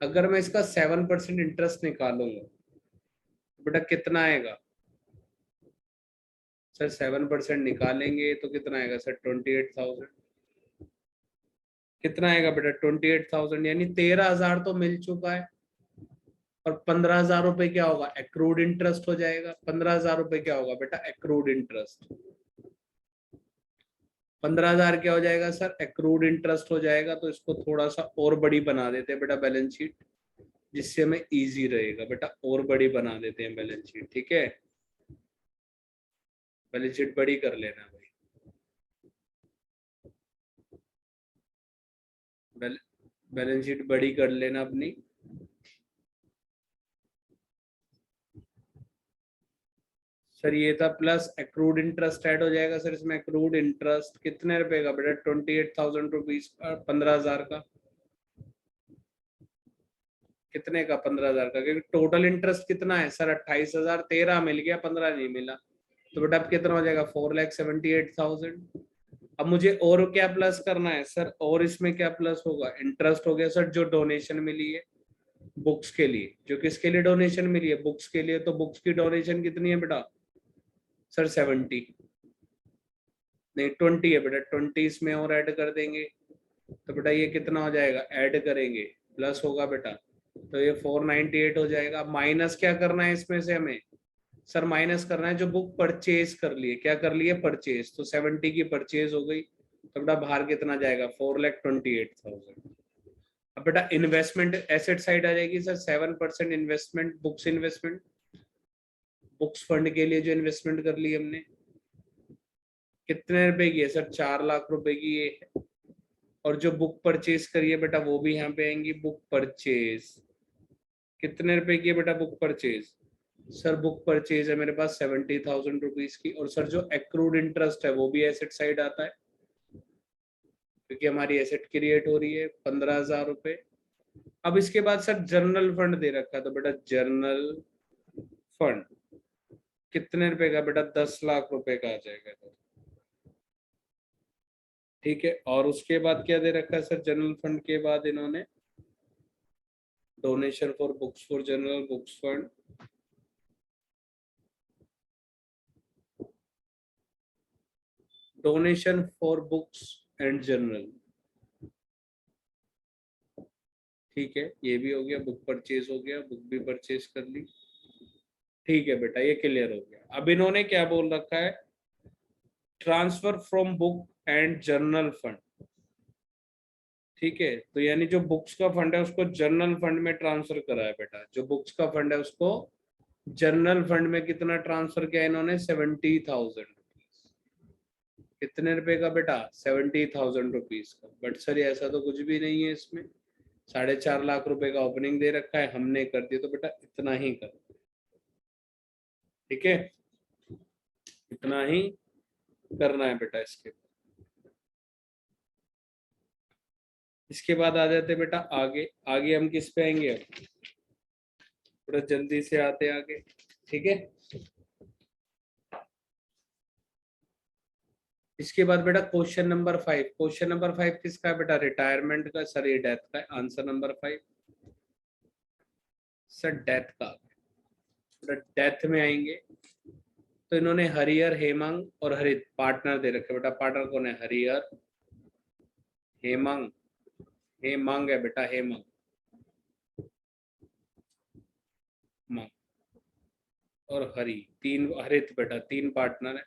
अगर मैं इसका 7% इंटरेस्ट निकालूंगा बेटा कितना आएगा सर, 7% निकालेंगे तो कितना आएगा सर, 28,000। कितना आएगा बेटा, 28,000, यानी 13,000 तो मिल चुका है। और 15,000 रुपए क्या होगा, एक्रूड इंटरेस्ट हो जाएगा। 15,000 रुपए क्या होगा बेटा, एक्रूड इंटरेस्ट। 15,000 क्या हो जाएगा सर, एक्रूड इंटरेस्ट हो जाएगा। तो इसको थोड़ा सा और बड़ी बना देते हैं बेटा बैलेंस शीट, जिससे हमें इजी रहेगा बेटा, और बड़ी बना देते हैं बैलेंस शीट। ठीक है, बैलेंस शीट बड़ी कर लेना भाई, बैलेंस शीट बड़ी कर लेना अपनी। सर ये था प्लस एक्रूड इंटरेस्ट ऐड हो जाएगा सर इसमें, एक्रूड इंटरेस्ट कितने रुपए का बेटा, 28,000 रुपीज, 15,000 का, कितने का, 15,000 का, क्योंकि टोटल इंटरेस्ट कितना है सर, 28,000, 13 मिल गया, 15 नहीं मिला, तो बेटा अब कितना हो जाएगा, 4,78,000। अब मुझे और क्या प्लस करना है सर, और इसमें क्या प्लस होगा, इंटरेस्ट हो गया सर जो डोनेशन मिली है बुक्स के लिए, जो किसके लिए डोनेशन मिली है, बुक्स के लिए, तो बुक्स की डोनेशन कितनी है बेटा सर, 70 नहीं 20 है बेटा, 20 इसमें और ऐड कर देंगे, तो बेटा ये कितना हो जाएगा, ऐड करेंगे प्लस होगा बेटा, तो ये 498 हो जाएगा। माइनस क्या करना है इसमें से हमें, सर माइनस करना है जो बुक परचेज कर लिए, क्या कर लिए, परचेज, तो 70 की परचेज हो गई, तो बेटा बाहर कितना जाएगा, 4,28,000। अब बेटा इन्वेस्टमेंट एसेट साइड आ जाएगी sir, 7% investment, books investment, books fund के लिए जो इन्वेस्टमेंट कर ली हमने, कितने रुपए की है सर, 4 लाख रुपए की ये है। और जो बुक परचेज करिए बेटा वो भी यहाँ पे आएंगी, बुक परचेज कितने रुपए की है बेटा, book purchase, sir book purchase है मेरे पास 70,000 रुपीज की। और सर जो एक्रूड इंटरेस्ट है वो भी एसेट साइड आता है, क्योंकि हमारी एसेट क्रिएट हो रही है 15,000 रुपए। अब इसके बाद सर जर्नल फंड दे रखा है, तो बेटा जर्नल फंड कितने रुपए का बेटा, 10 लाख रुपए का आ जाएगा। ठीक है, और उसके बाद क्या दे रखा है सर, जनरल फंड के बाद इन्होंने donation for books for general books fund, donation for books and journal, ठीक है, ये भी हो गया, बुक परचेज हो गया, बुक भी परचेज कर ली। ठीक है बेटा, ये क्लियर हो गया। अब इन्होंने क्या बोल रखा है, transfer from book and journal fund. ठीक है, तो यानी जो बुक्स का फंड है उसको जर्नल फंड में ट्रांसफर करा है बेटा, जो बुक्स का फंड है उसको जर्नल फंड में कितना ट्रांसफर किया इन्होंने, 70,000। कितने रुपए का बेटा, 70,000 रुपीज का। बट सर ऐसा तो कुछ भी नहीं है इसमें, 4.5 लाख रुपए का ओपनिंग दे रखा है, हमने कर दिया, तो बेटा इतना ही कर, ठीक है, इतना ही करना है बेटा। इसके बाद आ जाते बेटा आगे, आगे हम किस पे आएंगे, अब थोड़ा जल्दी से आते आगे, ठीक है। इसके बाद बेटा क्वेश्चन नंबर 5, क्वेश्चन नंबर 5 किसका है बेटा, रिटायरमेंट का, सर ये डेथ का है, आंसर नंबर 5 सर डेथ का। डेथ में आएंगे तो इन्होंने हरिहर, हेमंग और हरित पार्टनर दे रखे बेटा, पार्टनर कौन है, हरिहर, हेमंग, हेमंग है बेटा, हेमंग मंग और हरि, तीन, हरित बेटा, तीन पार्टनर है।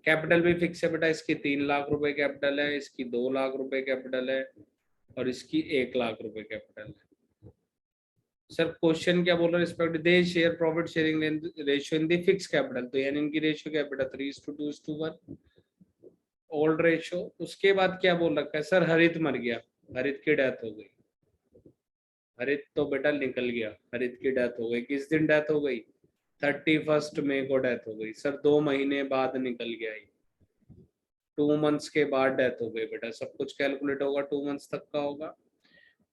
कैपिटल भी फिक्स है बेटा, इसकी 3 लाख रुपए कैपिटल है, इसकी 2 लाख रुपए कैपिटल है, और इसकी 1 लाख रुपए कैपिटल है। सर क्वेश्चन क्या बोल रहा है, respect they share profit sharing ratio in the fix capital, तो यानी इनकी रेशियो क्या है बेटा, 3:2:1 ओल्ड रेशियो। उसके बाद क्या बोल रखा है सर, हरित मर गया, हरित की डेथ हो गई, हरित तो बेटा निकल गया, हरित की डेथ हो गई, किस दिन डेथ हो गई, 31 मई को डेथ हो गई, सर 2 महीने बाद निकल गया, 2 मंथ्स के बाद डेथ हो गई बेटा, सब कुछ कैलकुलेट होगा 2 मंथ्स तक का होगा।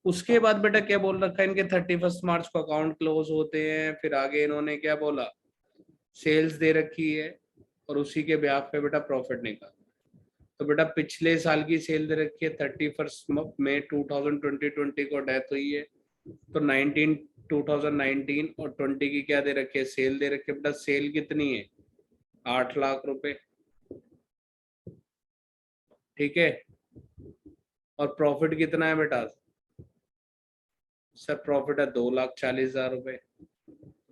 उसके बाद बेटा क्या बोल रखा है इनके, 31 मार्च को अकाउंट क्लोज होते हैं, फिर आगे इन्होंने क्या बोला, सेल्स दे रखी है, और उसी के ब्याज पे बेटा प्रॉफिट निकाल। तो बेटा पिछले साल की सेल दे रखी है, 31 मई 2020 को डेथ हुई है, तो 2019 और 20 की क्या दे रखी है, सेल दे रखी है बेटा, सेल कितनी है, 8 लाख रुपए, ठीक है। और प्रॉफिट कितना है बेटा, सर प्रॉफिट है 2,40,000 रुपए।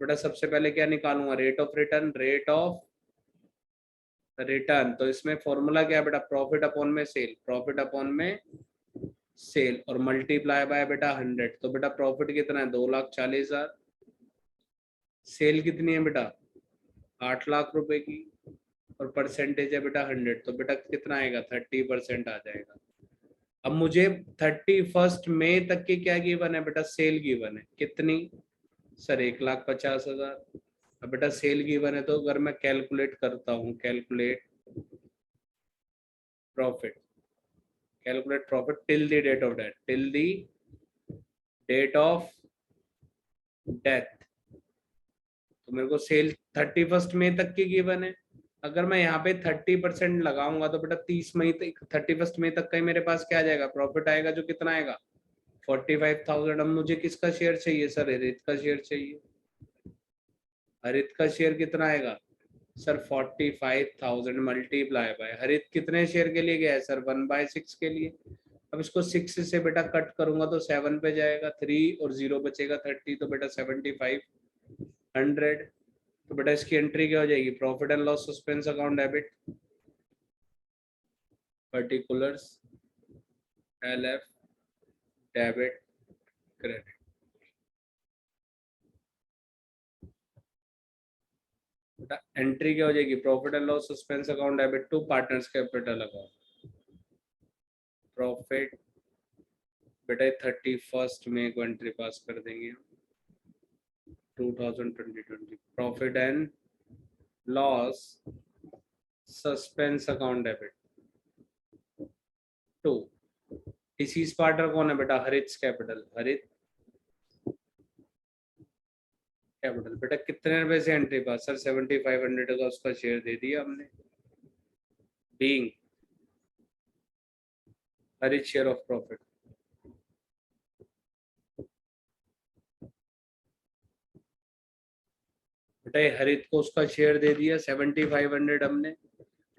बेटा सबसे पहले क्या निकालूंगा, rate of return, rate of return, तो इसमें फॉर्मूला क्या है बेटा, प्रॉफिट अपॉन में सेल, प्रॉफिट अपॉन में सेल, और मल्टीप्लाई बाय बेटा 100, तो बेटा प्रॉफिट कितना है, 2,40,000, सेल कितनी है बेटा, 8 लाख रुपए की, और परसेंटेज है बेटा 100, तो बेटा कितना आएगा, 30% आ जाएगा। अब मुझे 31 मई तक की क्या गिवन है बेटा, सेल गिवन है, कितनी, सर 1,50,000। अब बेटा सेल गिवन है, तो अगर मैं कैलकुलेट करता हूँ, calculate profit, calculate profit till the date of death, till the date of death, तो मेरे को सेल 31 मई तक की गिवन है। अगर मैं यहाँ पे 30% लगाऊंगा तो बेटा 30 मई तक, 31 मई तक का ही मेरे पास क्या आ जाएगा, प्रॉफिट आएगा, जो कितना आएगा, 45,000। अब मुझे किसका शेयर चाहिए, सर हरित का शेयर चाहिए, हरित का शेयर कितना आएगा, सर 45,000 मल्टीप्लाई बाय, हरित कितने शेयर के लिए गया है सर, 1/6 के लिए। अब इसको 6 से बेटा कट करूंगा तो 7 पे जाएगा, 3 और 0 बचेगा 30, तो बेटा 75, 100, तो बेटा इसकी एंट्री क्या हो जाएगी, profit and loss suspense account debit, particulars, LF, debit, credit. बेटा एंट्री क्या हो जाएगी, profit and loss suspense account debit to partners capital account, profit बेटा 31 मई को एंट्री पास कर देंगे 2020, profit and loss suspense account debit to, deceased partner कौन है बेटा, हरित कैपिटल, हरित कैपिटल। बेटा कितने रुपए से एंट्री पास, सर 7500 का उसका शेयर दे दिया हमने, बीइंग हरित शेयर ऑफ प्रॉफिट। बेटा ये हरित को उसका शेयर दे दिया 7500 हमने,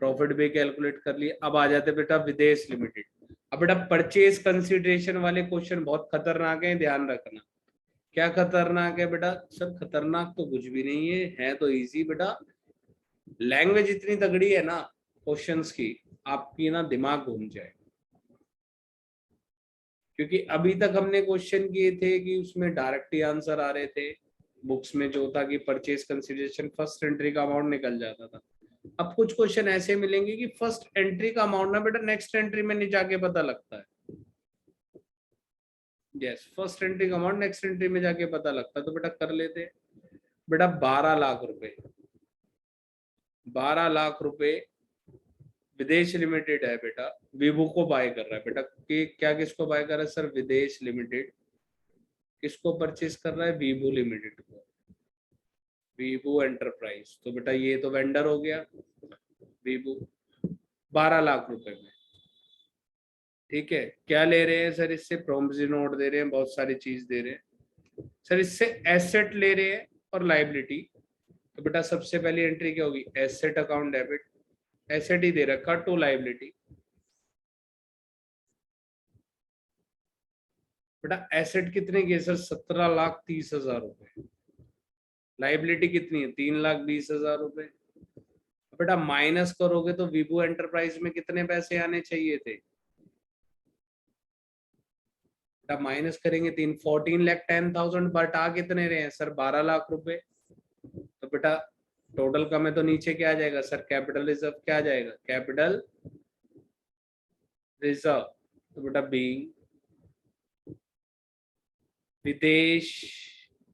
प्रॉफिट भी कैलकुलेट कर लिया। अब आ जाते बेटा विदेश लिमिटेड। अब बेटा परचेज कंसिडरेशन वाले क्वेश्चन बहुत खतरनाक है, ध्यान रखना। क्या खतरनाक है बेटा, सर खतरनाक तो कुछ भी नहीं है तो इजी बेटा। लैंग्वेज इतनी तगड़ी है ना क्वेश्चंस की, आपकी ना दिमाग घूम जाए। क्योंकि अभी तक हमने क्वेश्चन किए थे कि उसमें डायरेक्ट ही आंसर आ रहे थे, बुक्स में जो था कि परचेज कंसिडरेशन फर्स्ट एंट्री का अमाउंट निकल जाता था। अब कुछ क्वेश्चन ऐसे मिलेंगे कि फर्स्ट एंट्री का अमाउंट ना बेटा नेक्स्ट एंट्री में नहीं जाके पता लगता है। यस, फर्स्ट एंट्री का अमाउंट नेक्स्ट एंट्री में जाके पता लगता है। तो बेटा कर लेते। बेटा 12 लाख रुपए, 12 लाख रुपए विदेश लिमिटेड है बेटा, विवो को बाय कर रहा है बेटा। कि क्या किसको बाय कर रहा है सर, विदेश लिमिटेड किसको परचेज कर रहा है, विवो लिमिटेड को, विवो एंटरप्राइज। तो बेटा ये तो वेंडर हो गया विवो, 12 लाख रुपए में। ठीक है, क्या ले रहे हैं सर इससे, प्रोमिसरी नोट दे रहे हैं, बहुत सारी चीज दे रहे हैं सर। इससे एसेट ले रहे हैं और लाइबिलिटी। तो बेटा सबसे पहली एंट्री क्या होगी, एसेट अकाउंट डेबिट, एसेट ही दे रखा टू लाइबिलिटी। बेटा एसेट कितने की है सर, 17,30,000 रुपए। लाइबिलिटी कितनी है, 3,20,000 रुपए। बेटा माइनस करोगे तो विवो एंटरप्राइज में कितने पैसे आने चाहिए थे, बेटा माइनस करेंगे 14,10,000, बट आ कितने रहे हैं सर, 12 लाख रुपए। तो बेटा टोटल कम है तो नीचे क्या आ जाएगा सर, कैपिटल रिजर्व क्या आ जाएगा, कैपिटल रिजर्व। तो बेटा बीइंग विदेश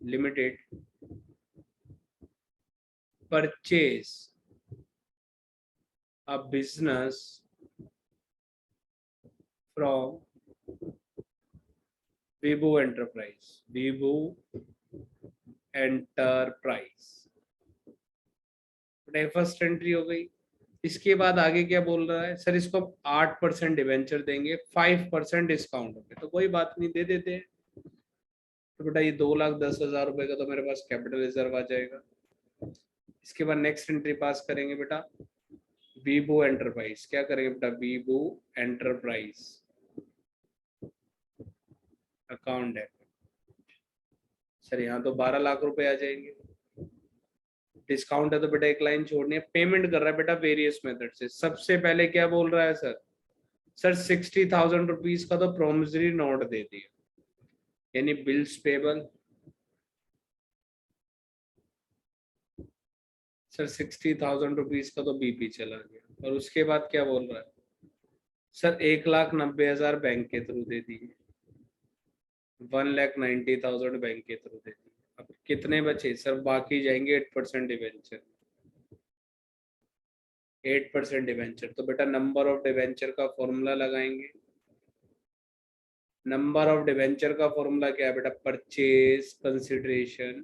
limited purchase a business from Vivo Enterprise, Vivo Enterprise। First entry हो गई। इसके बाद आगे क्या बोल रहा है सर, इसको 8% डिवेंचर देंगे, 5% डिस्काउंट होगा, तो कोई बात नहीं दे देते हैं। तो बेटा ये 2,10,000 रुपए का तो मेरे पास कैपिटल रिजर्व आ जाएगा। इसके बाद नेक्स्ट एंट्री पास करेंगे बेटा, वीवो एंटरप्राइज। क्या करेंगे बेटा, वीवो एंटरप्राइज अकाउंट है सर, यहाँ तो 12 लाख रुपए आ जाएंगे। डिस्काउंट है तो बेटा एक लाइन छोड़नी है। पेमेंट कर रहा है बेटा वेरियस मेथड से। सबसे पहले क्या बोल रहा है सर, सर 60,000 रुपीज का तो प्रोमिसरी नोट दे दिया, यानी बिल्स पेबल। सर 60,000 रुपीज का तो बीपी चला गया। और उसके बाद क्या बोल रहा है सर, 1,90,000 बैंक के थ्रू दे दिए, 1,90,000 बैंक के थ्रू दे दिए। अब कितने बचे सर, बाकी जाएंगे 8% डिवेंचर, 8% डिवेंचर। तो बेटा नंबर ऑफ डिवेंचर का फॉर्मूला लगाएंगे। नंबर ऑफ डिवेंचर का फॉर्मूला क्या है बेटा, परचेज कंसिडरेशन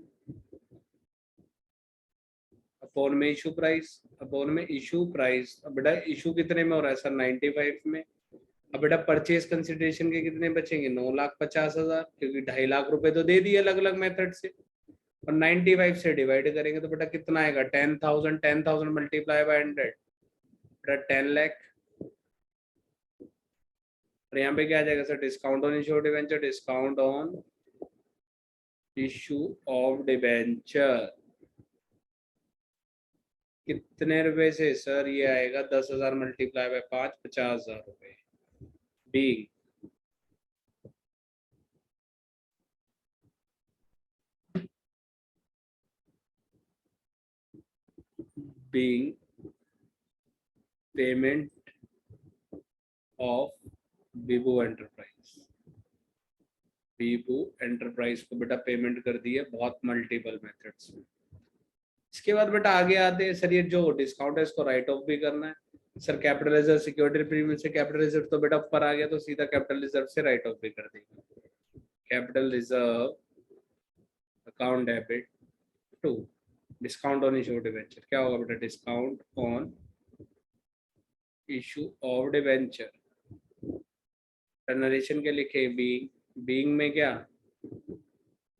अपॉन में इशू प्राइस, अपॉन में इशू प्राइस। अब बेटा इशू कितने में हो रहा है सर, 95 में। अब बेटा परचेज कंसिडरेशन के कितने बचेंगे, 9,50,000, क्योंकि 2.5 लाख रुपए तो दे दिए अलग अलग मेथड से। और 95 से डिवाइड करेंगे तो बेटा कितना आएगा, 10,000, 10,000 मल्टीप्लाई बाय 100, बेटा 10 लाख। और यहाँ पे क्या आ जाएगा sir, discount on issue of debenture, discount on issue of debenture कितने रुपए से सर? ये आएगा 10,000 मल्टीप्लाई बाय 5, 50,000 रुपए। Being being payment of Bibu enterprise. Bibu enterprise को बेटा पेमेंट कर दी है बहुत मल्टीपल मेथड्स में। इसके बाद बेटा आगे आते हैं सर, ये जो डिस्काउंट है इसको राइट ऑफ भी करना है sir. Capital reserve security premium से कैपिटल रिजर्व तो बेटा ऊपर आ गया, तो सीधा कैपिटल रिजर्व से राइट ऑफ भी कर देगा। Capital reserve account debit to discount on issue debenture. क्या होगा बेटा? Discount on issue of debenture. Narration के लिखे बीइंग में क्या?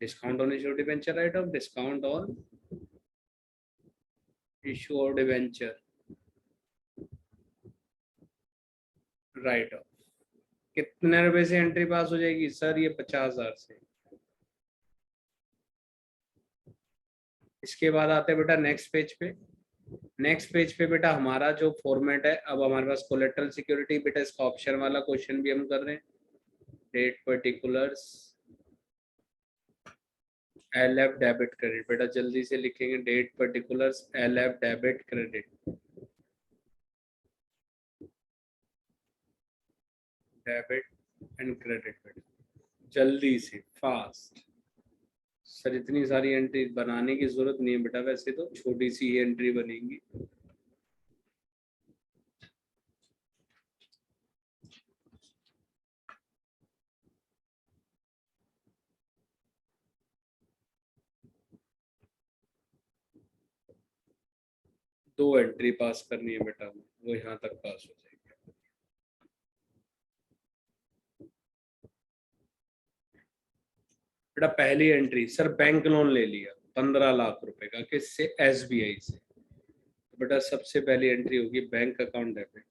Discount on issue debenture write off, discount on issue of debenture write off. कितने रुपए से एंट्री पास हो जाएगी सर? ये 50,000 से। इसके बाद आते हैं बेटा नेक्स्ट पेज पे। नेक्स्ट पेज पे बेटा हमारा जो फॉर्मेट है, अब हमारे पास कोलेटरल सिक्योरिटी बेटा, इसका ऑप्शन वाला क्वेश्चन भी हम कर रहे हैं। Date particulars LF debit credit. बेटा जल्दी से लिखेंगे, date particulars LF debit credit. Debit and credit बेटा जल्दी से फास्ट। सर इतनी सारी एंट्री बनाने की जरूरत नहीं है बेटा, वैसे तो छोटी सी ही एंट्री बनेगी। दो एंट्री पास करनी है बेटा, वो यहाँ तक पास हो जाएगी। बेटा पहली एंट्री सर, बैंक लोन ले लिया 15 लाख रुपए का, किससे? SBI से। तो बेटा सबसे पहली एंट्री होगी bank account debit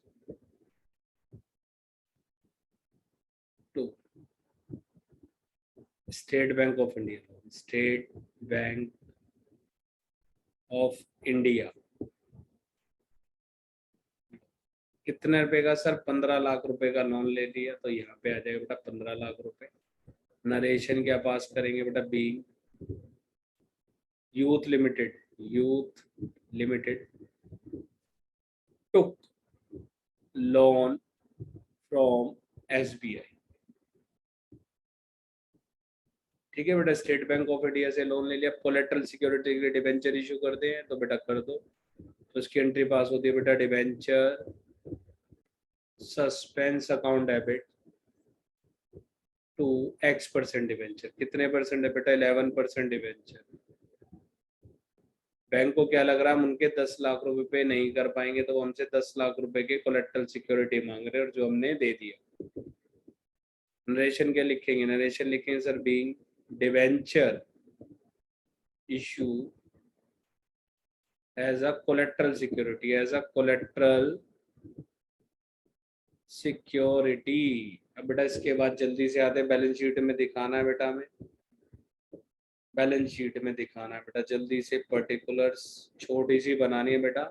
to State Bank of India. State Bank of India कितने रुपए का सर? 15 लाख रुपए का लोन ले लिया, तो यहाँ पे आ जाएगा बेटा 15 लाख रुपए। नरेशन क्या पास करेंगे बेटा? Being youth limited, youth limited took loan from SBI। ठीक है बेटा, स्टेट बैंक ऑफ इंडिया से लोन ले लिया, कोलेटरल सिक्योरिटी के लिए डिबेंचर इशू करते हैं, तो बेटा कर दो। तो उसकी एंट्री पास होती है बेटा, debenture suspense account debit to X% debenture. कितने परसेंट है बेटा? 11% डिबेंचर। बैंक को क्या लग रहा है हम उनके 10 लाख रुपए पे नहीं कर पाएंगे, तो वो हमसे 10 लाख रुपए के कोलेटरल सिक्योरिटी मांग रहे हैं, और जो हमने दे दिया। नरेशन क्या लिखेंगे? नरेशन लिखेंगे sir, being debenture issue as a collateral security, as a collateral security. अब बेटा इसके बाद जल्दी से आते हैं, बैलेंस शीट में दिखाना है बेटा हमें, बैलेंस शीट में दिखाना है बेटा जल्दी से। पर्टिकुलर्स छोटी सी बनानी है बेटा,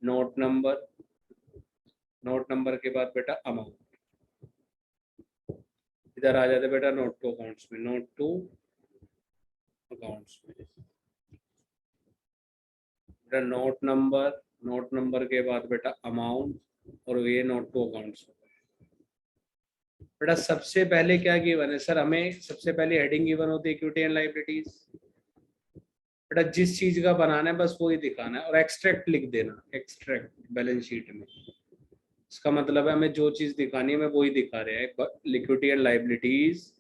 नोट नंबर, नोट नंबर के बाद बेटा अमाउंट। इधर आ जाते बेटा नोट टू अकाउंट्स में, नोट टू अकाउंट्स में बेटा नोट नंबर, नोट नंबर के बाद बेटा अमाउंट, और ये नोट टू अकाउंट्स। बेटा सबसे पहले क्या गिवन है सर? हमें सबसे पहले हेडिंग गिवन होती है इक्विटी एंड लायबिलिटीज। बेटा जिस चीज का बनाना है बस वही दिखाना है, और एक्सट्रैक्ट लिख देना, एक्सट्रैक्ट बैलेंस शीट में। इसका मतलब है हमें जो चीज दिखानी है हमें वही दिखा रहे हैं। इक्विटी एंड लायबिलिटीज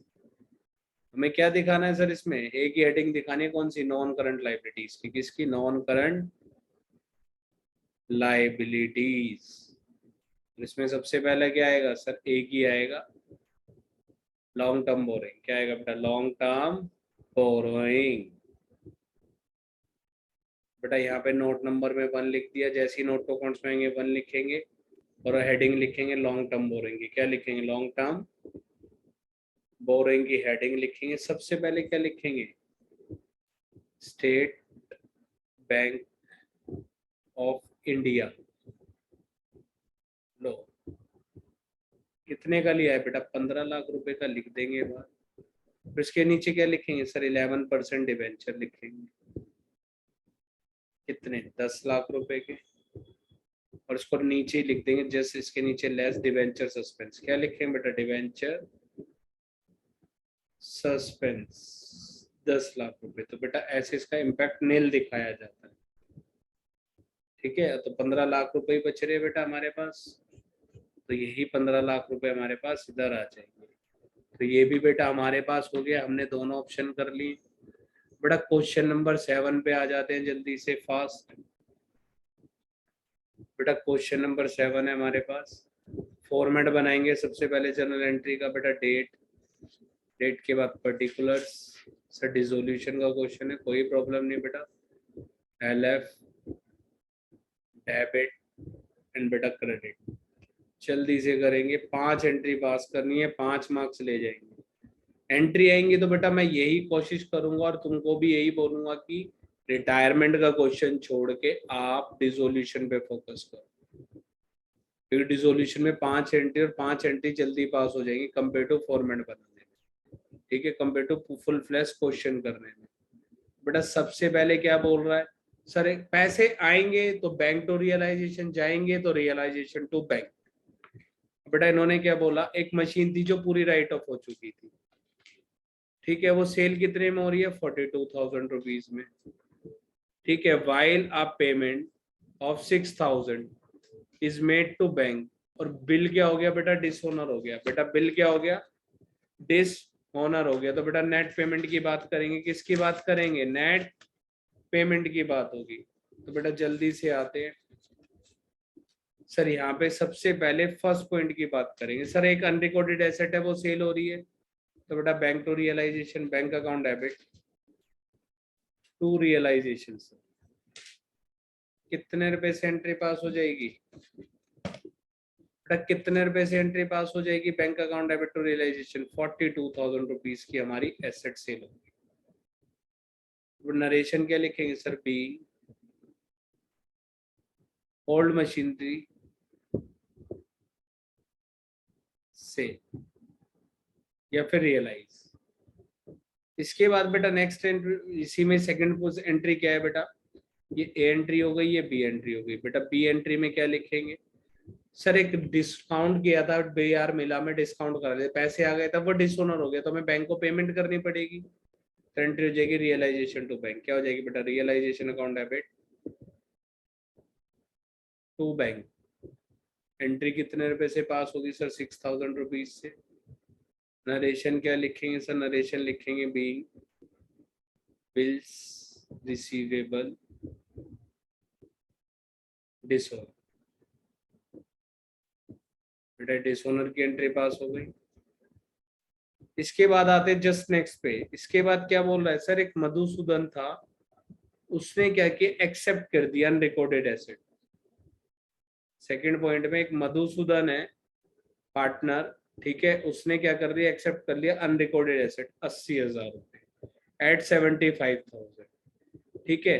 हमें क्या दिखाना है सर? इसमें एक ही हेडिंग दिखानी है, कौन सी? नॉन करंट लायबिलिटीज की। किसकी? Non current liabilities. इसमें सबसे पहले क्या आएगा सर? एक ही आएगा, लॉन्ग टर्म बोरोइंग। क्या आएगा बेटा? Long term borrowing. बेटा यहाँ पे नोट नंबर में 1 लिख दिया, जैसे ही नोट टू अकाउंट्स में आएंगे 1 लिखेंगे, और हेडिंग लिखेंगे लॉन्ग टर्म बोरोइंग की। क्या लिखेंगे? लॉन्ग टर्म बोरोइंग की हेडिंग लिखेंगे। सबसे पहले क्या लिखेंगे? State Bank of India. लो, कितने का लिया है बेटा? 15 लाख रुपए का लिख देंगे बाहर। फिर इसके नीचे क्या लिखेंगे सर? 11% डिवेंचर लिखेंगे। कितने? 10 लाख रुपए के। और इसको नीचे ही लिख देंगे जस्ट इसके नीचे लेस डिवेंचर सस्पेंस। क्या लिखेंगे बेटा? डिवेंचर सस्पेंस 10 लाख रुपए। तो बेटा ऐसे इसका इम्पैक्ट नील दिखाया जाता है। ठीक है, तो 15 लाख रुपए ही बच रहे हैं बेटा हमारे पास। तो यही 15 लाख रुपए हमारे पास इधर आ जाएंगे। तो ये भी बेटा हमारे पास हो गया, हमने दोनों ऑप्शन कर ली। बेटा क्वेश्चन नंबर 7 पे आ जाते हैं जल्दी से फास्ट। बेटा क्वेश्चन नंबर 7 है हमारे पास। फॉर्मेट बनाएंगे सबसे पहले जर्नल एंट्री का बेटा। डेट, डेट के बाद पर्टिकुलर्स। सर डिसोल्यूशन का क्वेश्चन है, कोई प्रॉब्लम नहीं बेटा। LF, डेबिट एंड बेटा क्रेडिट। जल्दी से करेंगे, 5 एंट्री पास करनी है, 5 मार्क्स ले जाएंगे। एंट्री आएंगी तो बेटा मैं यही कोशिश करूंगा और तुमको भी यही बोलूंगा कि रिटायरमेंट का क्वेश्चन छोड़ के आप डिसोल्यूशन पे फोकस करो, क्योंकि डिसोल्यूशन में 5 एंट्री और 5 एंट्री जल्दी पास हो जाएंगी कंपेयर टू फॉर्मेट बनाने में। ठीक है, compare to full flash question करने में। बेटा सबसे पहले क्या बोल रहा है सर? पैसे आएंगे तो बैंक टू रियलाइजेशन, जाएंगे तो रियलाइजेशन टू बैंक। बेटा इन्होंने क्या बोला? एक मशीन थी जो पूरी राइट ऑफ हो चुकी थी। ठीक है, वो सेल कितने में हो रही है? 42,000 रुपीज में। ठीक है, वाइल आप payment of 6,000 is made to bank. और बिल क्या हो गया बेटा? डिसऑनर हो गया। बेटा बिल क्या हो गया? डिसऑनर हो गया। तो बेटा नेट पेमेंट की बात करेंगे। किसकी बात करेंगे? नेट पेमेंट की बात होगी। तो बेटा जल्दी से आते हैं सर, यहाँ पे सबसे पहले फर्स्ट पॉइंट की बात करेंगे। सर एक अनरिकॉर्डेड एसेट है, वो सेल हो रही है, तो बेटा bank to realisation, bank account debit to realisation. Sir कितने रुपए से एंट्री पास हो जाएगी बेटा? कितने रुपए से एंट्री पास हो जाएगी bank account debit to realisation? 42,000 rupees की हमारी एसेट सेल होगी। नरेशन क्या लिखेंगे सर? बी ओल्ड मशीनरी से या फिर रियलाइज। इसके बाद बेटा नेक्स्ट एंट्री, इसी में सेकंड एंट्री क्या है बेटा? ये ए एंट्री हो गई, ये बी एंट्री हो गई। बेटा बी एंट्री में क्या लिखेंगे? सर एक डिस्काउंट किया था बे यार, मिला में डिस्काउंट कर दिया, पैसे आ गए, तब वो डिसऑनर हो गया, तो हमें बैंक को पेमेंट करनी पड़ेगी। तो एंट्री हो जाएगी रियलाइजेशन टू बैंक। क्या हो जाएगी बेटा? Realisation account debit to bank. Entry कितने रुपए से पास होगी सर? 6,000 रुपीज से। नरेशन क्या लिखेंगे सर? नरेशन लिखेंगे बी बिल्स रिसीवेबल डिसऑनर। बेटा डिसऑनर की एंट्री पास हो गई। इसके बाद आते जस्ट नेक्स्ट पे। इसके बाद क्या बोल रहा है सर? एक मधुसूदन था, उसने क्या किया? एक्सेप्ट कर दिया अनरिकॉर्डेड एसेट। सेकंड पॉइंट में एक मधुसूदन है पार्टनर, ठीक है, उसने क्या कर दिया? एक्सेप्ट कर लिया अनरिकॉर्डेड एसेट 80,000 रुपए एट 75,000। ठीक है,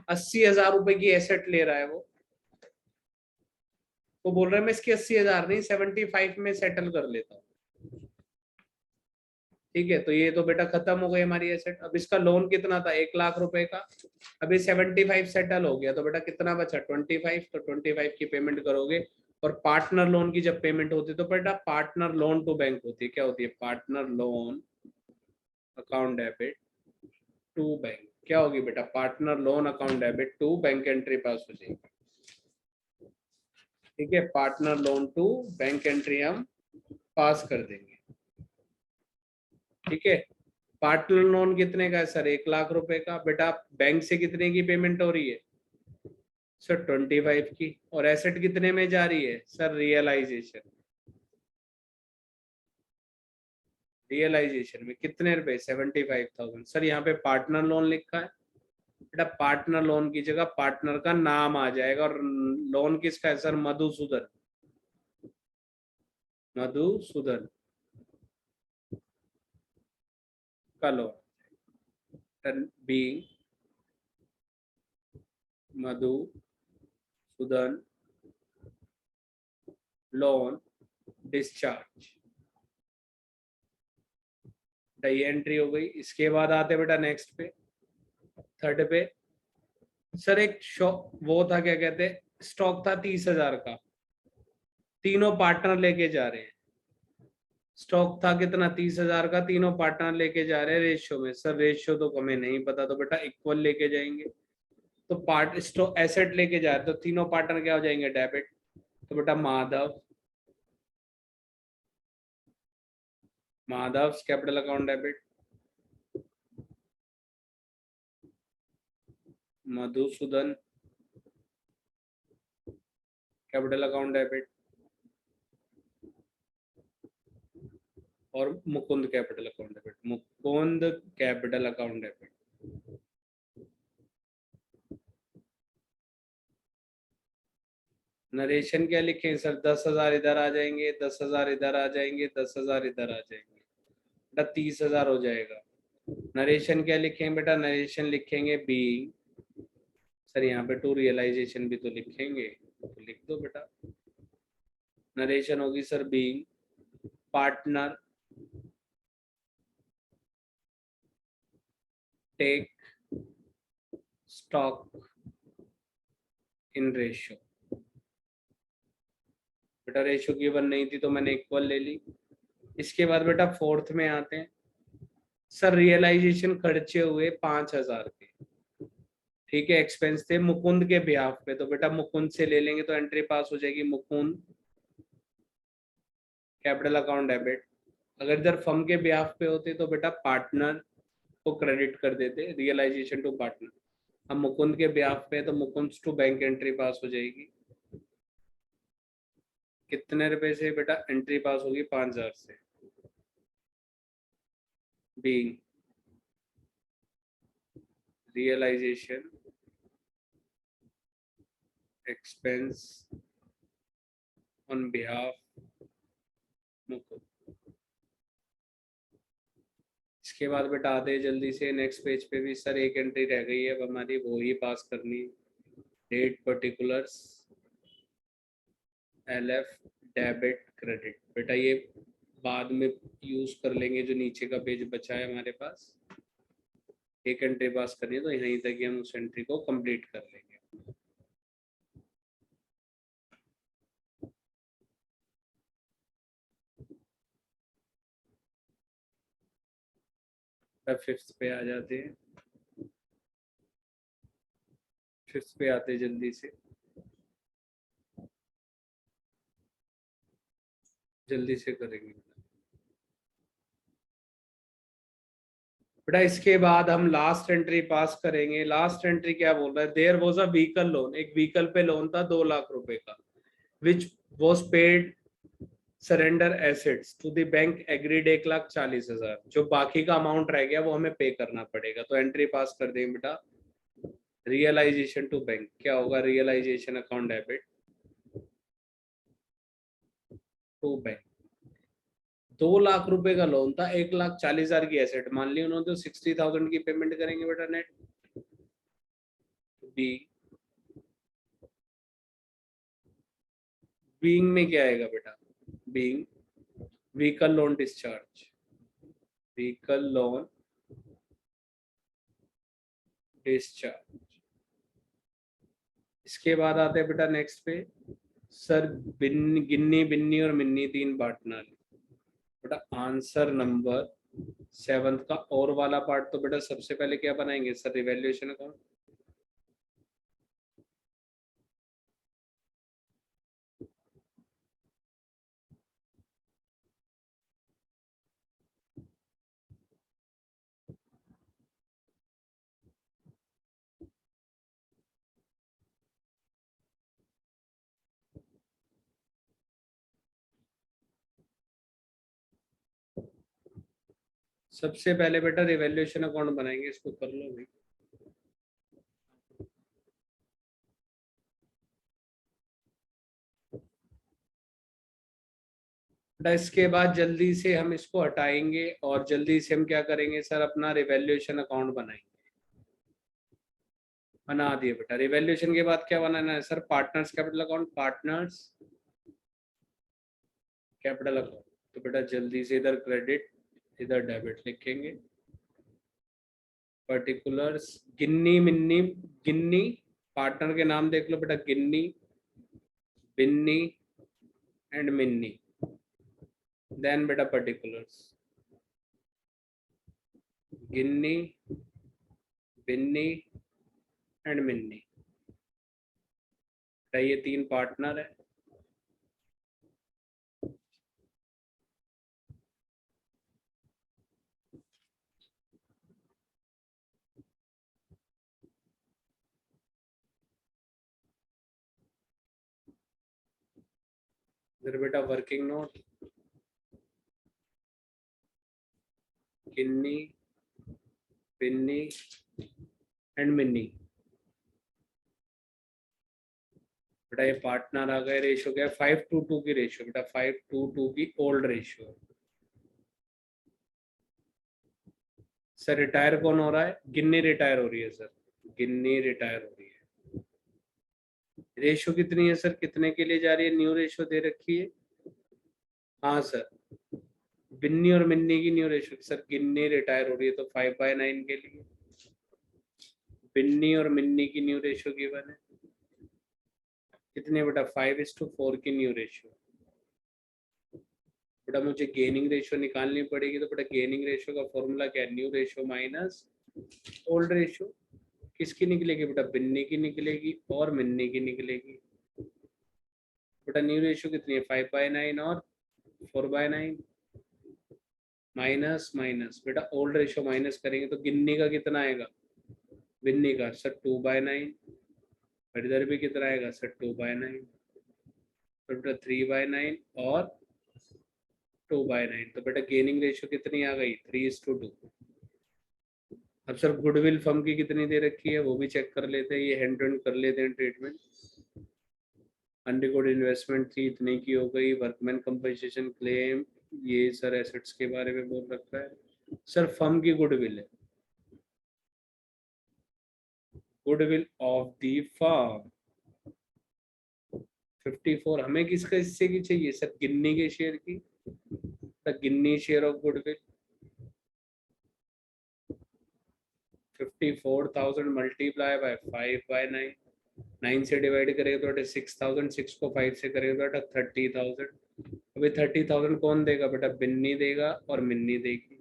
80,000 रुपए की एसेट ले रहा है वो बोल रहा है मैं इसकी 80,000 नहीं 75 में सेटल कर लेता हूँ। ठीक है, तो ये तो बेटा खत्म हो गई हमारी एसेट। अब इसका लोन कितना था? 1 लाख रुपए का। अभी 75 सेटल हो गया, तो बेटा कितना बचा? 25। तो 25 की पेमेंट करोगे। और पार्टनर लोन की जब पेमेंट होती है तो बेटा पार्टनर लोन टू बैंक होती है। क्या होती है? Partner loan account debit to bank. क्या होगी बेटा? Partner loan account debit to bank, entry pass हो जाएगी। ठीक है, partner loan to bank entry हम पास कर देंगे। ठीक है, पार्टनर लोन कितने का है सर? 1 लाख रुपए का। बेटा बैंक से कितने की पेमेंट हो रही है सर? 25 की। और एसेट कितने में जा रही है सर? रियलाइजेशन। रियलाइजेशन में कितने रुपए? 75,000। सर यहाँ पे पार्टनर लोन लिखा है, बेटा पार्टनर लोन की जगह पार्टनर का नाम आ जाएगा। और लोन किसका है सर? मधुसूदन। मधुसूदन का लोन, बी मधु मधुसूदन लोन डिस्चार्ज, ये एंट्री हो गई। इसके बाद आते बेटा नेक्स्ट पे, थर्ड पे। सर एक शॉप वो था, क्या कहते हैं, स्टॉक था 30,000 का, तीनों पार्टनर लेके जा रहे हैं। स्टॉक था कितना, 30,000 का, तीनों पार्टनर लेके जा रहे हैं रेशियो में। सर रेशियो तो हमें नहीं पता, तो बेटा इक्वल लेके जाएंगे। तो पार्ट स्टॉक एसेट लेके जा रहे, तो तीनों पार्टनर क्या हो जाएंगे, डेबिट। तो बेटा Madhav capital account debit, Madhusudan capital account debit, और Mukund capital account debit, Mukund capital account debit. Narration क्या लिखें सर, 10,000 इधर आ जाएंगे, 10,000 इधर आ जाएंगे, 10,000 इधर आ जाएंगे, बेटा 30,000 हो जाएगा। नरेशन क्या लिखेंगे बेटा, नरेशन लिखेंगे बी। सर यहाँ पे टू रियलाइजेशन भी तो लिखेंगे, तो लिख दो बेटा। नरेशन होगी sir be, partner take stock in ratio. बेटा रेशियो गिवन नहीं थी तो मैंने इक्वल ले ली। इसके बाद बेटा फोर्थ में आते हैं। सर रियलाइजेशन खर्चे हुए 5,000 के, ठीक है, एक्सपेंस थे मुकुंद के ब्याह पे, तो बेटा मुकुंद से ले लेंगे, तो एंट्री पास हो जाएगी मुकुंद कैपिटल अकाउंट डेबिट। अगर इधर फर्म के ब्याह पे होते तो बेटा पार्टनर को क्रेडिट कर देते, रियलाइजेशन टू पार्टनर। हम मुकुंद के ब्याह पे, तो Mukund to bank entry pass हो जाएगी। कितने रुपए से बेटा, एंट्री पास होगी 5,000 से। Being realisation expense on behalf Mukund. इसके बाद बेटा आते हैं जल्दी से नेक्स्ट पेज पे भी। सर एक एंट्री रह गई है अब हमारी, वो ही पास करनी, date particulars LF debit credit. बेटा ये बाद में यूज कर लेंगे, जो नीचे का पेज बचा है हमारे पास। एक एंट्री पास करनी है तो यहीं तक ही हम उस एंट्री को कंप्लीट कर लेंगे। अब फिफ्थ पे आ जाते हैं, फिफ्थ पे आते हैं जल्दी से, जल्दी से करेंगे बेटा। इसके बाद हम लास्ट एंट्री पास करेंगे। लास्ट एंट्री क्या बोल रहा है, there was a vehicle loan, एक व्हीकल पे लोन था 2 लाख रुपए का, which was paid surrender assets to the bank agreed 1,40,000। जो बाकी का अमाउंट रह गया वो हमें पे करना पड़ेगा, तो एंट्री पास कर देंगे बेटा। रियलाइजेशन टू बैंक क्या होगा, realisation account debit to bank. 2 lakh रुपए का लोन था, 1,40,000 की एसेट मान ली उन्होंने, तो 60,000 की पेमेंट करेंगे बेटा नेट। बी बीइंग में क्या आएगा बेटा, being vehicle loan discharge, vehicle loan discharge. इसके बाद आते हैं बेटा नेक्स्ट पे। सर गिन्नी बिन्नी और मिन्नी 3 पार्टनर। बेटा आंसर नंबर 7 का और वाला पार्ट, तो बेटा सबसे पहले क्या बनाएंगे सर, रिवैल्यूएशन अकाउंट। सबसे पहले बेटा रिवैल्यूएशन अकाउंट बनाएंगे, इसको कर लो भाई। बेटा इसके बाद जल्दी से हम इसको हटाएंगे और जल्दी से हम क्या करेंगे सर, अपना रिवैल्यूएशन अकाउंट बनाएंगे। बना दिए बेटा। रिवैल्यूएशन के बाद क्या बनाना है sir? Partners capital account, partners capital account. तो बेटा जल्दी से इधर क्रेडिट इधर डेबिट लिखेंगे। पर्टिकुलर्स गिन्नी मिन्नी, गिन्नी पार्टनर के नाम देख लो बेटा, गिन्नी, बिन्नी एंड मिन्नी। देन बेटा पर्टिकुलर्स गिन्नी, बिन्नी एंड मिन्नी। बेटा ये 3 पार्टनर है। इधर बेटा working note Ginni, Binni and Minni. बेटा ये पार्टनर आ गए। रेशियो क्या है? 5:2 की रेशियो बेटा, 5:2 की ओल्ड रेशियो। सर रिटायर कौन हो रहा है? गिन्नी रिटायर हो रही है सर, गिन्नी रिटायर हो रही है। रेशियो कितनी है सर? कितने के लिए जा रही है? न्यू रेशियो दे रखी है। हाँ सर, बिन्नी और मिन्नी की न्यू रेशियो। सर गिन्नी रिटायर हो रही है तो 5/9 के लिए। बिन्नी और मिन्नी की न्यू रेशियो गिवन है कितने बेटा? 5:4 की न्यू रेशियो। बेटा मुझे गेनिंग रेशियो निकालनी पड़ेगी, तो बेटा गेनिंग रेशियो का फॉर्मूला क्या है? New ratio minus old ratio. किसकी निकलेगी बेटा? बिन्नी की निकलेगी और मिन्नी की निकलेगी। बेटा न्यू रेशियो कितनी है? 5/9 और 4/9। माइनस माइनस बेटा ओल्ड रेशियो माइनस करेंगे तो गिन्नी का कितना आएगा? बिन्नी का सर 2/9। और इधर भी कितना आएगा सर? 2/9। तो बेटा 3/9 और 2/9। तो बेटा गेनिंग रेशियो कितनी आ गई? 3:2। अब सर गुडविल फर्म की कितनी दे रखी है वो भी चेक कर लेते हैं। ये हैंड टू हैंड कर लेते हैं ट्रीटमेंट। अनरिकॉर्ड इन्वेस्टमेंट थी इतने की हो गई। वर्कमैन कंपनसेशन क्लेम ये सर एसेट्स के बारे में बोल रखा है। सर फर्म की गुडविल है, गुडविल ऑफ द फर्म 54। हमें किसका हिस्से की चाहिए सर? गिन्नी के शेयर की। The Ginni share of goodwill 54,000 multiply by 5/9। 9 से डिवाइड करेगा तो बेटा 6,000। 6 को 5 से करेगा तो बेटा 30,000। अभी 30,000 कौन देगा बेटा? बिन्नी देगा और मिन्नी देगी।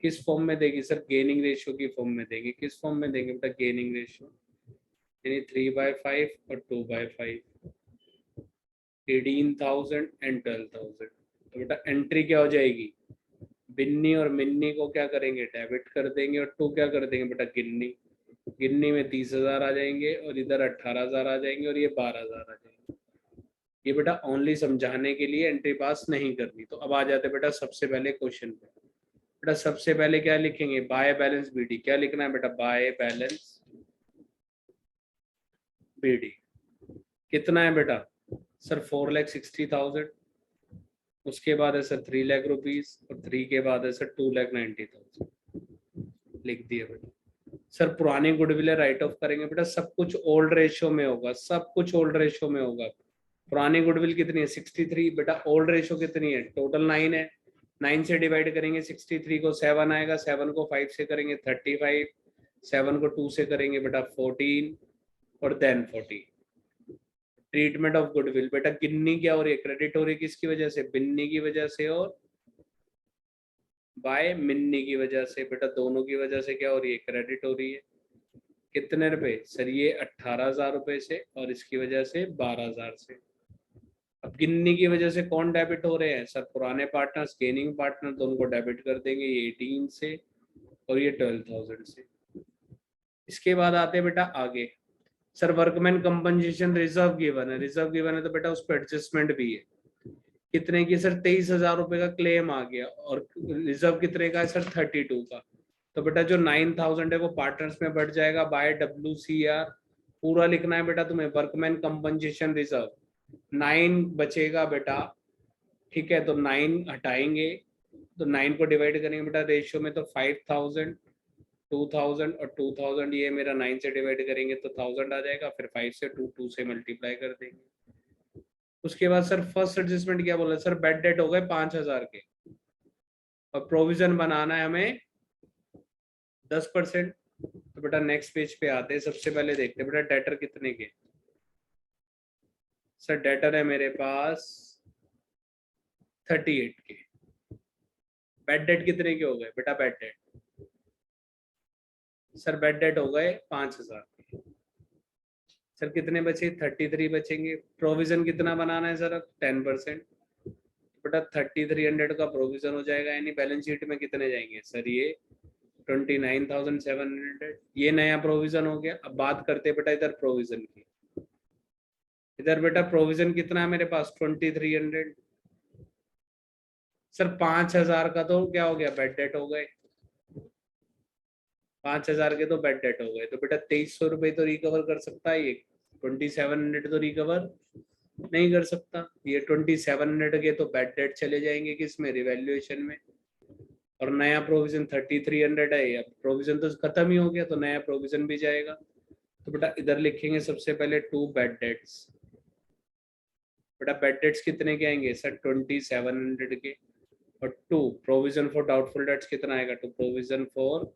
किस फॉर्म में देगी सर? गेनिंग रेशियो की फॉर्म में देगी। किस फॉर्म में देंगे बेटा? गेनिंग रेशियो, यानी 3/5 और 2/5। 18,000 एंड 12,000। तो बेटा एंट्री क्या हो जाएगी? बिन्नी और मिन्नी को क्या करेंगे? डेबिट कर देंगे। और 2 क्या कर देंगे बेटा? गिन्नी। गिन्नी में 30,000 आ जाएंगे और इधर 18,000 आ जाएंगे और ये 12,000 आ जाएंगे। ये बेटा ओनली समझाने के लिए, एंट्री पास नहीं करनी। तो अब आ जाते बेटा सबसे पहले क्वेश्चन पे। बेटा सबसे पहले क्या लिखेंगे? By balance BD. क्या लिखना है बेटा? By balance BD. कितना है बेटा? सर 4,60,000। उसके बाद है सर 3 लाख रुपीज और 3 के बाद है सर 2,90,000। लिख दिया बेटा। सर पुराने गुडविल राइट ऑफ करेंगे बेटा, सब कुछ ओल्ड रेशियो में होगा, सब कुछ ओल्ड रेशियो में होगा। पुरानी गुडविल कितनी है? 63 बेटा। ओल्ड रेशियो कितनी है? टोटल 9 है। 9 से डिवाइड करेंगे 63 को, 7 आएगा। 7 को 5 से करेंगे 35। 7 को 2 से करेंगे बेटा 14 और देन 40। ट्रीटमेंट ऑफ गुडविल बेटा गिन्नी क्या हो रही है? क्रेडिट हो रही है। किसकी वजह से? बिन्नी की वजह से और बाय मिन्नी की वजह से। बेटा दोनों की वजह से क्या हो रही है? क्रेडिट हो रही है। कितने रुपए सर? ये 18,000 रुपए से और इसकी वजह से 12,000 से। अब गिन्नी की वजह से कौन डेबिट हो रहे हैं सर? पुराने पार्टनर्स, गेनिंग पार्टनर, तो उनको डेबिट कर देंगे। ये 18 से और ये 12,000 से। इसके बाद आते हैं बेटा आगे। Sir workman compensation reserve given है। रिजर्व गिवन है तो बेटा उस पर एडजस्टमेंट भी है। कितने की सर? 23,000 रुपए का क्लेम आ गया। और रिजर्व कितने का है सर? 32 का। तो बेटा जो 9,000 है वो पार्टनर्स में बढ़ जाएगा बाय WCR। पूरा लिखना है बेटा तुम्हें। वर्कमैन कंपनसेशन रिजर्व 9 बचेगा बेटा, ठीक है। तो 9 हटाएंगे तो 9 को डिवाइड करेंगे बेटा रेशियो में, तो 5,000 2000 और 2000 ये मेरा 9 से डिवाइड करेंगे तो 1000 आ जाएगा, फिर 5 से 2 से मल्टीप्लाई कर देंगे। उसके बाद सर फर्स्ट एडजस्टमेंट क्या बोला सर, बेड डेट हो गए 5000 के और प्रोविजन बनाना है हमें 10%। तो बेटा नेक्स्ट पेज पे आते हैं, सबसे पहले देखते हैं बेटा डेटर कितने के। सर डेटर है मेरे पास 38 के। बेड डेट कितने के हो गए बेटा, bed date sir bed date हो गए 5000 के। सर कितने बचे, 33 बचेंगे। प्रोविजन कितना बनाना है सर, 10%। बेटा 3300 का प्रोविजन हो जाएगा, यानी बैलेंस शीट में कितने जाएंगे सर, ये 29,700। ये नया प्रोविजन हो गया। अब बात करते हैं बेटा इधर प्रोविजन की। इधर बेटा प्रोविजन कितना है मेरे पास, 2300। सर 5000 का तो क्या हो गया, बेड डेट हो गए। 5000 के तो बेड डेट हो गए, तो बेटा 2300 रुपये तो रिकवर कर सकता है ये, 2700 तो रिकवर नहीं कर सकता। ये 2700 के तो बेड डेट चले जाएंगे किसमें, रिवैल्यूएशन में। और नया प्रोविजन 3300 है, अब प्रोविजन तो खत्म ही हो गया, तो नया प्रोविजन भी जाएगा। तो बेटा इधर लिखेंगे सबसे पहले 2 बेड डेट्स। बेटा बेड डेट्स कितने के आएंगे सर, 2700 के। और 2 प्रोविजन फॉर डाउटफुल डेट्स कितना आएगा, 2 प्रोविजन फॉर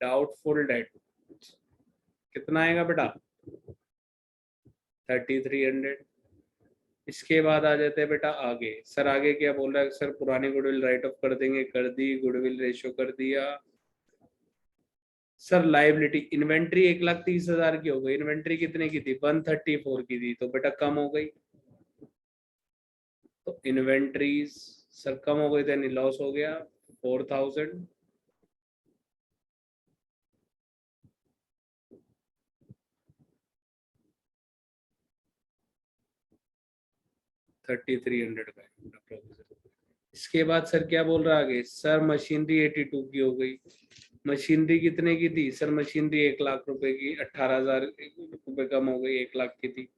डाउटफुल डेट कितना आएगा बेटा, 3300। इसके बाद आ जाते हैं बेटा आगे। सर आगे क्या बोल रहा है सर, पुरानी गुडविल राइट ऑफ कर देंगे, कर दी। गुडविल रेशियो कर दिया। सर लाइबिलिटी इन्वेंट्री 1,30,000 की हो गई। इन्वेंट्री कितने की थी, 134 की थी, तो बेटा कम हो गई। तो इन्वेंट्रीज सर कम हो गई, तो लॉस हो गया 4000। $3,300 का प्रोविजन। इसके बाद सर क्या बोल रहा है आगे, सर मशीनरी 82 की हो गई। मशीनरी कितने की थी सर, मशीनरी 1,00,000 रुपए की, 18,000 रुपए कम हो गई, 1,00,000 की थी।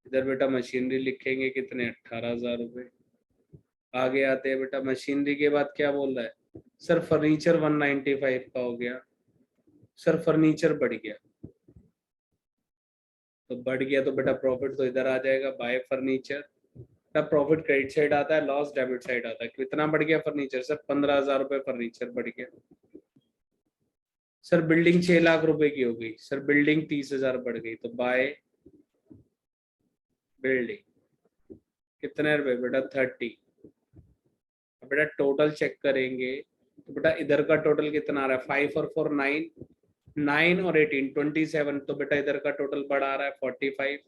इधर बेटा मशीनरी लिखेंगे कितने, 18,000 रुपए। आगे आते हैं बेटा, मशीनरी के बाद क्या बोल रहा है सर, फर्नीचर 195 का हो गया। सर फर्नीचर बढ़ गया, तो बढ़ गया तो बेटा प्रॉफिट तो इधर आ जाएगा, बाय फर्नीचर। तब प्रॉफिट क्रेडिट साइड आता है, लॉस डेबिट साइड आता है। कितना बढ़ गया फर्नीचर सर, 15,000 रुपए फर्नीचर बढ़ गया। सर बिल्डिंग 6,00,000 रुपए की हो गई। सर बिल्डिंग 30,000 बढ़ गई, तो बाय बिल्डिंग कितने रुपए बेटा, 30। बेटा टोटल चेक करेंगे तो बेटा इधर का टोटल कितना आ रहा है, 5 और 4 9, 9 और 18 27। तो बेटा इधर का टोटल बढ़ा आ रहा है 45।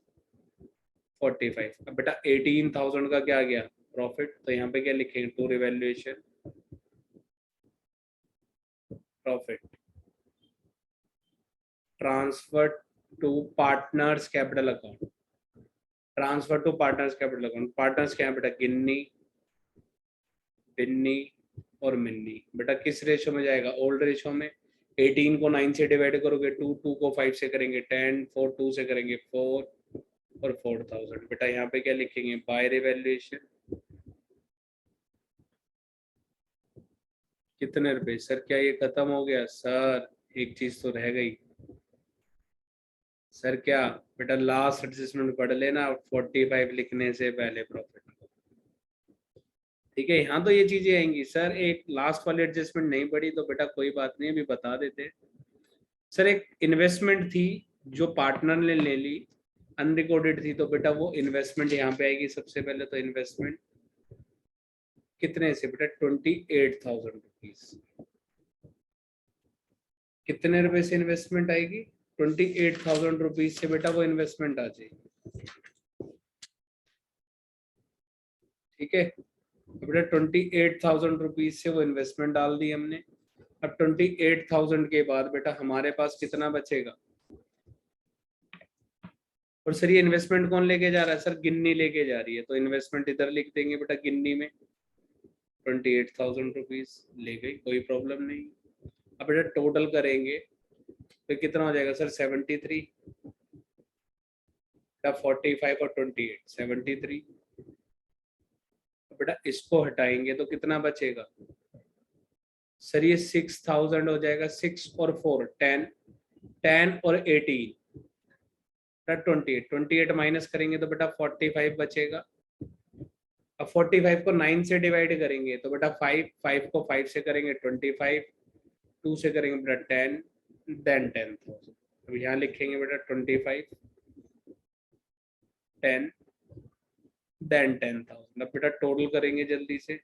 अब बेटा 18,000 का क्या गया प्रॉफिट, तो यहाँ पे क्या लिखेंगे, to revaluation profit transfer to partners capital account. Transfer to partners capital account. Partners क्या है बेटा, गिन्नी, बिन्नी और मिन्नी। बेटा किस रेशो में जाएगा, ओल्ड रेशो में। 18 को 9 से डिवाइड करोगे, 2 2 को 5 से करेंगे 10, 4 2 से करेंगे 4 और 4,000। बेटा यहाँ पे क्या लिखेंगे, बाय रिवैल्यूएशन कितने रुपए। सर क्या ये खत्म हो गया सर, एक चीज तो रह गई। सर क्या बेटा, लास्ट एडजस्टमेंट पढ़ लेना 45 लिखने से पहले प्रॉफिट। ठीक है, यहाँ तो ये चीजें आएंगी। सर एक लास्ट वाली एडजस्टमेंट नहीं पड़ी तो बेटा कोई बात नहीं, अभी बता देते हैं। सर एक इन्वेस्टमेंट थी जो पार्टनर ने ले ली, अनरिकॉर्डेड थी, तो बेटा वो इन्वेस्टमेंट यहाँ पे आएगी। सबसे पहले तो इन्वेस्टमेंट कितने से बेटा, 28,000 रुपीज। कितने रुपए से इन्वेस्टमेंट आएगी, 28,000 रुपीज से बेटा वो इन्वेस्टमेंट आ जाएगी। ठीक है, बेटा 28,000 रुपीज से वो इन्वेस्टमेंट डाल दी हमने। अब 28,000 के बाद बेटा हमारे पास कितना बचेगा। और सर ये इन्वेस्टमेंट कौन लेके जा रहा है, सर गिन्नी लेके जा रही है, तो इन्वेस्टमेंट इधर लिख देंगे बेटा गिन्नी में। 28,000 रुपीज ले गई, कोई प्रॉब्लम नहीं। अब बेटा टोटल करेंगे तो कितना हो जाएगा सर, 73 का 45 और 28 73। बेटा इसको हटाएंगे तो कितना बचेगा, सर ये 6,000 हो जाएगा, 6 और 4 10, 10 और 18 28, 28 माइनस करेंगे तो बेटा 45 बचेगा। अब 45 को 9 से डिवाइड करेंगे तो बेटा 5 को 5 से करेंगे 25, 2 से करेंगे बेटा 10, देन 10,000। अब यहाँ लिखेंगे बेटा 25, 10, देन 10,000। अब बेटा टोटल करेंगे जल्दी से।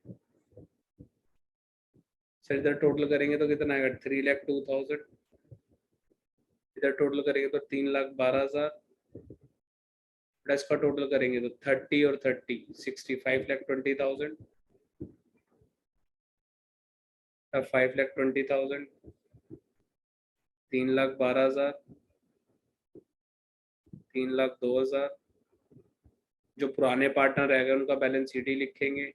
सर इधर टोटल करेंगे तो कितना आएगा, 3,02,000। इधर टोटल करेंगे तो 3,12,000। प्लस का टोटल करेंगे तो 30 और 30 65,20,000। अब 5,20,000, 3,12,000, 3,02,000। जो पुराने पार्टनर रहेगा उनका बैलेंस शीट ही लिखेंगे,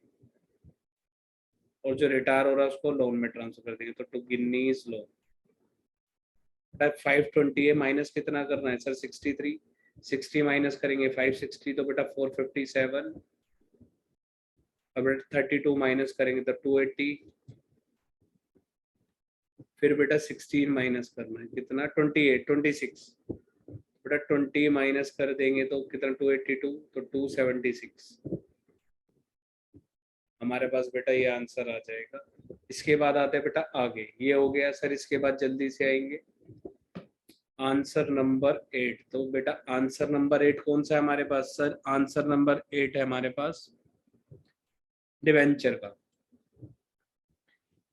और जो रिटायर हो रहा है उसको लोन में ट्रांसफर कर देंगे। तो टू गिन्नीज लोन 520 है, माइनस कितना करना है सर 63, 60 माइनस करेंगे 560 तो बेटा 457। अब 32 माइनस करेंगे तो 280, फिर बेटा 16 माइनस करना है कितना 28, 26 बेटा 20 माइनस कर देंगे तो कितना 282 तो 276। हमारे पास बेटा ये आंसर आ जाएगा। इसके बाद आते हैं बेटा आगे, ये हो गया सर। इसके बाद जल्दी से आएंगे आंसर नंबर 8। तो बेटा आंसर नंबर 8 कौन सा है हमारे पास सर, आंसर नंबर 8 है हमारे पास डिवेंचर का।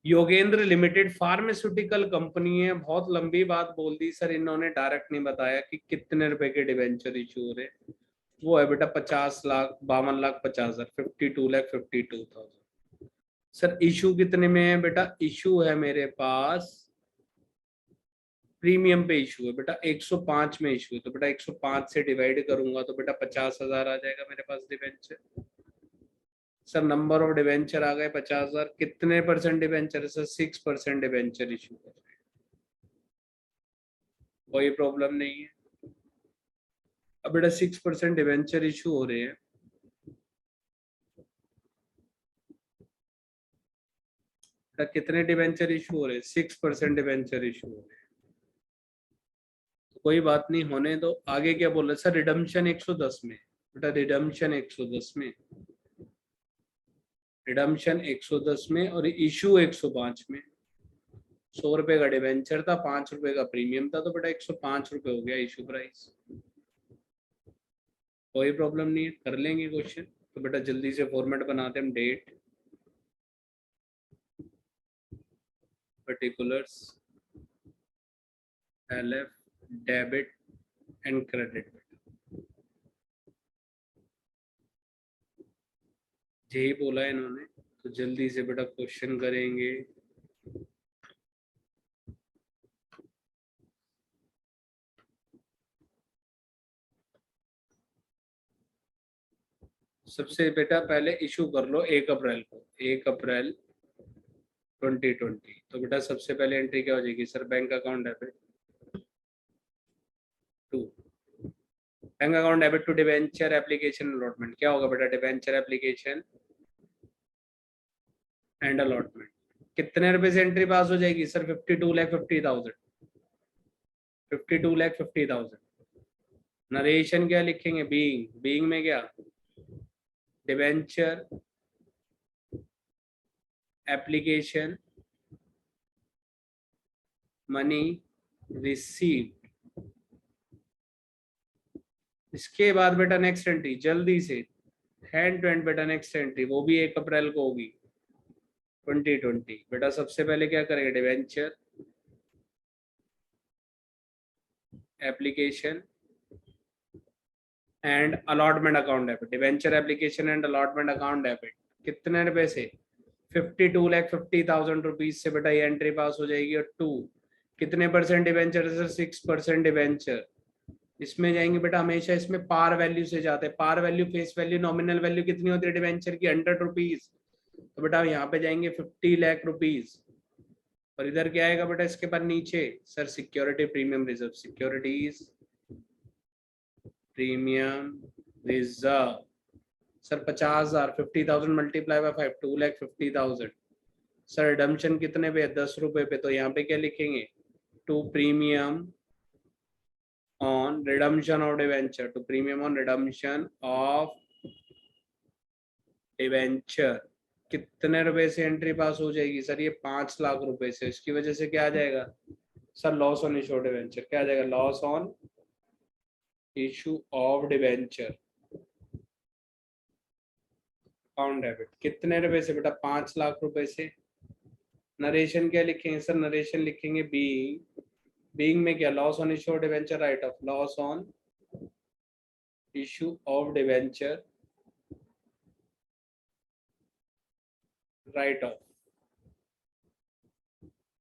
योगेंद्र लिमिटेड फार्मास्यूटिकल कंपनी है। बहुत लंबी बात बोल दी सर इन्होंने, डायरेक्ट नहीं बताया कि कितने रुपए के डिवेंचर इशू हो रहे। वो है बेटा 50,52,50,000, 52,52,000। सर इशू कितने में है बेटा, इशू है मेरे पास प्रीमियम पे इशू है बेटा 105 में इशू है। तो बेटा 105 से डिवाइड करूंगा तो बेटा 50,000 आ जाएगा मेरे पास debenture. Sir number of debenture आ गए 50,000। कितने परसेंट डिवेंचर है सर, 6% डिवेंचर इशू कर रहे हैं, कोई प्रॉब्लम नहीं है। अब बेटा 6% डिवेंचर इशू हो रहे हैं, बेटा कितने डिवेंचर इशू हो रहे हैं, 6% डिवेंचर इशू हो रहे हैं। तो कोई बात नहीं, होने दो। आगे क्या बोल रहे सर, रिडम्पशन 110 में बेटा, रिडम्पशन 110 में, रिडम्पशन 110 में और इशू 105 में। 100 रुपए का डिवेंचर था, 5 रुपए का प्रीमियम था, तो बेटा 105 रुपए हो गया इशू प्राइस। कोई प्रॉब्लम नहीं है, कर लेंगे क्वेश्चन। तो बेटा जल्दी से फॉर्मेट बनाते हैं हम। Date, particulars, LF, debit and credit. यही बोला है इन्होंने, तो जल्दी से बेटा क्वेश्चन करेंगे। सबसे बेटा पहले इशू कर लो 1 अप्रैल को, 1 अप्रैल 2020। तो बेटा सबसे पहले एंट्री क्या हो जाएगी sir, bank account debit to, bank account debit to debenture application allotment. क्या होगा बेटा, डिवेंचर एप्लीकेशन एंड अलॉटमेंट। कितने रुपए से एंट्री पास हो जाएगी सर, 52,50,000, 52,50,000। नरेशन क्या लिखेंगे, बीइंग, बीइंग में क्या, डिवेंचर एप्लीकेशन मनी रिसीव। इसके बाद बेटा नेक्स्ट एंट्री जल्दी से, हैंड टू हैंड बेटा नेक्स्ट एंट्री, वो भी 1 अप्रैल को होगी 2020। बेटा सबसे पहले क्या करेंगे, debenture application and allotment account debit, debenture application and allotment account debit. कितने रुपए से, 52,50,000 रुपीज से बेटा ये एंट्री पास हो जाएगी। और टू, कितने परसेंट डिवेंचर है सर, 6% डिवेंचर। इसमें जाएंगे बेटा हमेशा इसमें पार वैल्यू से जाते हैं। Par value, face value, nominal value कितनी होती है डिवेंचर की, 100 रुपीज। तो बेटा यहाँ पे जाएंगे 50 लाख रुपीज। और इधर क्या आएगा बेटा इसके बाद नीचे sir, security premium reserve, securities premium reserve. Sir 50,000, 50,000 multiply by 5, 2,50,000। Sir redemption कितने पे? 10 रुपए पे। तो यहाँ पे क्या लिखेंगे? To premium on redemption of debenture, to premium on redemption of debenture. कितने रुपए से एंट्री पास हो जाएगी? सर ये 5 लाख रुपए से। इसकी वजह से क्या आ जाएगा sir? Loss on issue of debenture. क्या आ जाएगा? Loss on issue of debenture account debit. कितने रुपए से बेटा? 5 लाख रुपए से। नरेशन क्या लिखेंगे सर? नरेशन लिखेंगे बीइंग। बीइंग में क्या? Loss on issue of debenture write of, loss on issue of debenture write of.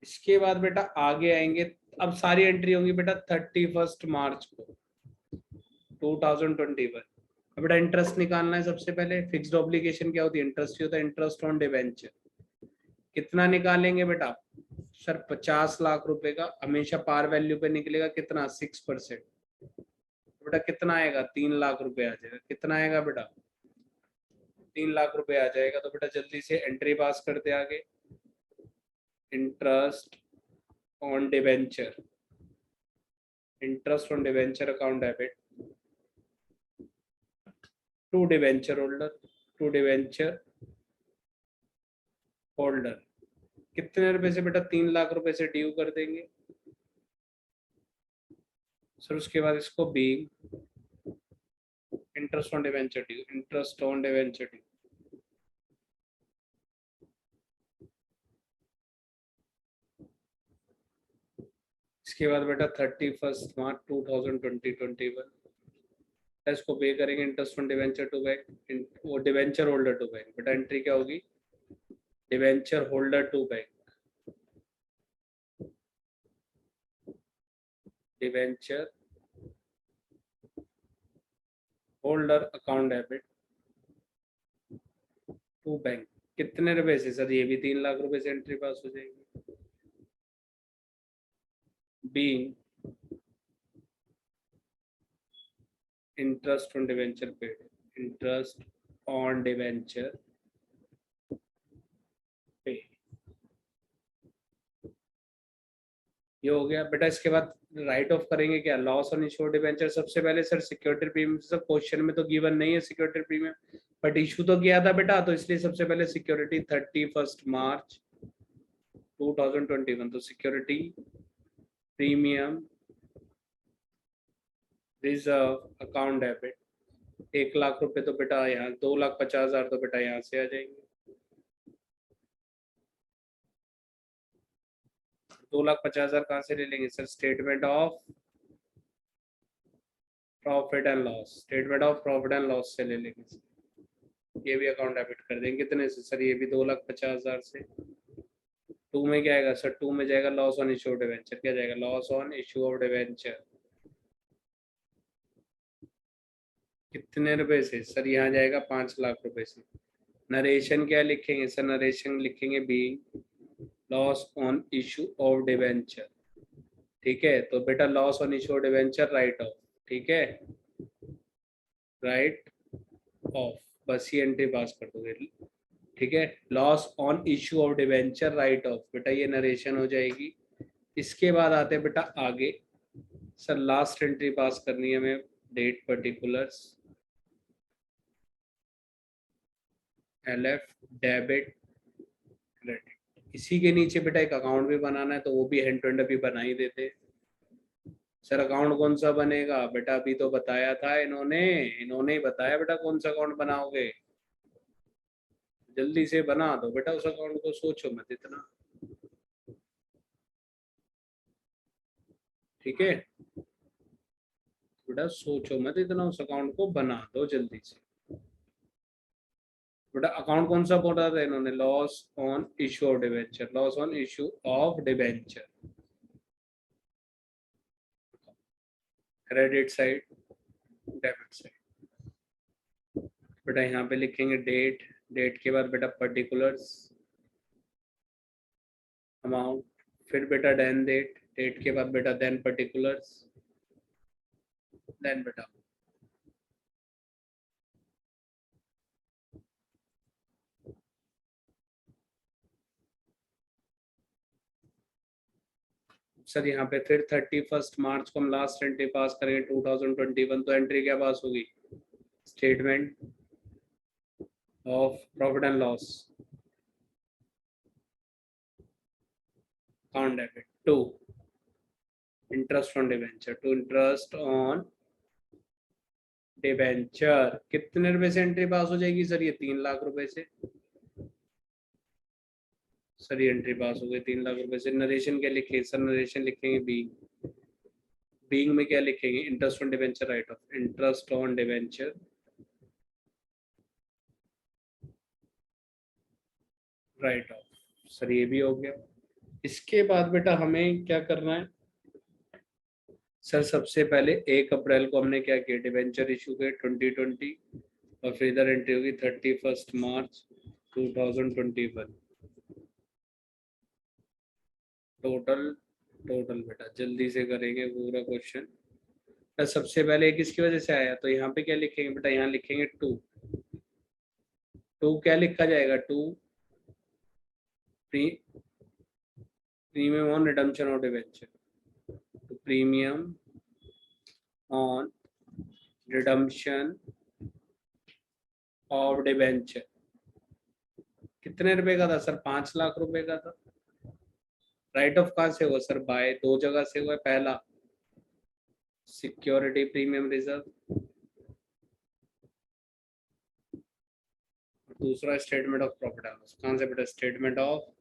इसके बाद बेटा आगे आएंगे। अब सारी एंट्री होंगी बेटा 31 मार्च को 2021। अब बेटा इंटरेस्ट निकालना है सबसे पहले। फिक्स्ड ऑब्लिगेशन क्या होती है? इंटरेस्ट ही होता है, इंटरेस्ट ऑन डिवेंचर। कितना निकालेंगे बेटा? सर 50 लाख रुपए का हमेशा पार वैल्यू पे निकलेगा। कितना? 6%। बेटा कितना आएगा? 3 लाख रुपए आ जाएगा। कितना आएगा बेटा? 3 लाख रुपए आ जाएगा। तो बेटा जल्दी से एंट्री पास करते आगे। Interest on debenture, interest on debenture account debit to debenture holder, to debenture holder. कितने रुपए से बेटा? 3 लाख रुपए से ड्यू कर देंगे सर। उसके बाद इसको be interest on debenture due, interest on debenture due. इसके बाद बेटा 31 मार्च 2021 इसको पे करेंगे। Interest on debenture to bank, वो डिवेंचर होल्डर टू बैंक। बेटा एंट्री क्या होगी? Debenture holder to bank, debenture holder account debit to bank. कितने रुपए से सर? ये भी 3 लाख रुपए से एंट्री पास हो जाएगी। Be interest on debenture paid, interest on debenture pay. ये हो गया बेटा। इसके बाद राइट ऑफ करेंगे क्या? Loss on issue debenture. सबसे पहले sir security premium, sir question में तो गिवन नहीं है सिक्योरिटी प्रीमियम, बट इशू तो किया था बेटा, तो इसलिए सबसे पहले सिक्योरिटी 31 मार्च 2021। तो security premium reserve account debit 1 lakh रुपए। तो बेटा यहाँ 2,50,000 तो बेटा यहाँ से आ जाएंगे। 2,50,000 कहाँ से ले लेंगे sir? Statement of profit and loss, statement of profit and loss से ले लेंगे। ये भी अकाउंट डेबिट कर देंगे। कितने से सर? ये भी 2,50,000 से। टू में क्या आएगा सर? टू में जाएगा loss on issue of debenture. क्या जाएगा? Loss on issue of debenture. कितने रुपए से सर? यहाँ जाएगा 5 लाख रुपए से। नरेशन क्या लिखेंगे सर? नरेशन लिखेंगे be loss on issue of debenture. ठीक है, तो बेटा loss on issue of debenture write off. ठीक है, राइट ऑफ, बस ये एंट्री पास कर दोगे। ठीक है, loss on issue of debenture write of. बेटा ये नरेशन हो जाएगी। इसके बाद आते हैं बेटा आगे। सर लास्ट एंट्री पास करनी है हमें, date particulars, LF debit credit. इसी के नीचे बेटा एक अकाउंट भी बनाना है, तो वो भी हैंड टू हैंड अभी बना ही देते। सर अकाउंट कौन सा बनेगा? बेटा अभी तो बताया था इन्होंने, इन्होंने ही बताया बेटा कौन सा अकाउंट बनाओगे। जल्दी से बना दो बेटा उस अकाउंट को, सोचो मत इतना। ठीक है बेटा, सोचो मत इतना, उस अकाउंट को बना दो जल्दी से। बेटा अकाउंट कौन सा बोला था इन्होंने? Loss on issue of debenture, loss on issue of debenture, credit side debit side. बेटा यहाँ पे लिखेंगे डेट, डेट के बाद बेटा पर्टिकुलर्स, अमाउंट, फिर बेटा देन डेट, डेट के बाद बेटा देन पर्टिकुलर्स, देन बेटा सर यहाँ पे फिर 31 मार्च को हम लास्ट एंट्री पास करेंगे 2021, तो एंट्री क्या पास होगी? Statement of profit and loss account debit to interest on debenture, to interest on debenture. कितने रुपए से एंट्री पास हो जाएगी सर? ये 3 लाख रुपए से। सर ये एंट्री पास हो गई 3 लाख रुपए से। नरेशन क्या लिखेंगे सर? नरेशन लिखेंगे बीइंग। बीइंग में क्या लिखेंगे? Interest on debenture write of, interest on debenture write of. Sir ये भी हो गया। इसके बाद बेटा हमें क्या करना है सर? सबसे पहले 1 अप्रैल को हमने क्या किया? डिवेंचर इशू के 2020, और फिर इधर एंट्री होगी 31 मार्च 2021। टोटल टोटल बेटा जल्दी से करेंगे पूरा क्वेश्चन। सबसे पहले किसकी वजह से आया, तो यहाँ पे क्या लिखेंगे बेटा? यहाँ लिखेंगे 2। क्या लिखा जाएगा? 2 premium on redemption of debenture, तो premium on redemption of debenture कितने रुपए का था सर? 5 लाख रुपए का था। राइट ऑफ कहाँ से हुआ सर? बाय 2 जगह से हुआ है। पहला सिक्योरिटी प्रीमियम रिजर्व, दूसरा statement of profit and loss. कहाँ से बेटा? Statement of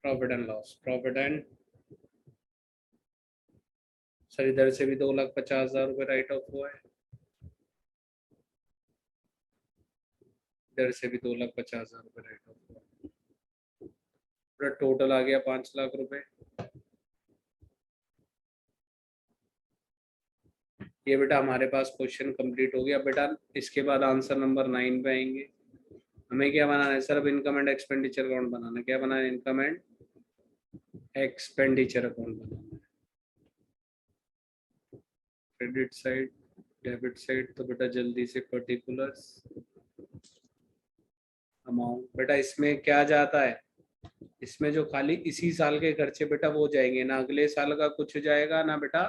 profit and loss, profit and. Sir इधर से भी 2,50,000 रुपए राइट ऑफ हुआ है, इधर से भी 2,50,000 रुपए राइट ऑफ हुआ है। पूरा टोटल आ गया 5 लाख रुपए। ये बेटा हमारे पास क्वेश्चन कंप्लीट हो गया। बेटा इसके बाद आंसर नंबर 9 पे आएंगे। हमें क्या बनाना है सर? अब इनकम एंड एक्सपेंडिचर अकाउंट बनाना है। क्या बनाना है? इनकम एंड एक्सपेंडिचर अकाउंट बनाना है। क्रेडिट साइड, डेबिट साइड, तो बेटा जल्दी से पर्टिकुलर्स अमाउंट। बेटा इसमें क्या जाता है? इसमें जो खाली इसी साल के खर्चे बेटा वो जाएंगे, ना अगले साल का कुछ जाएगा, ना बेटा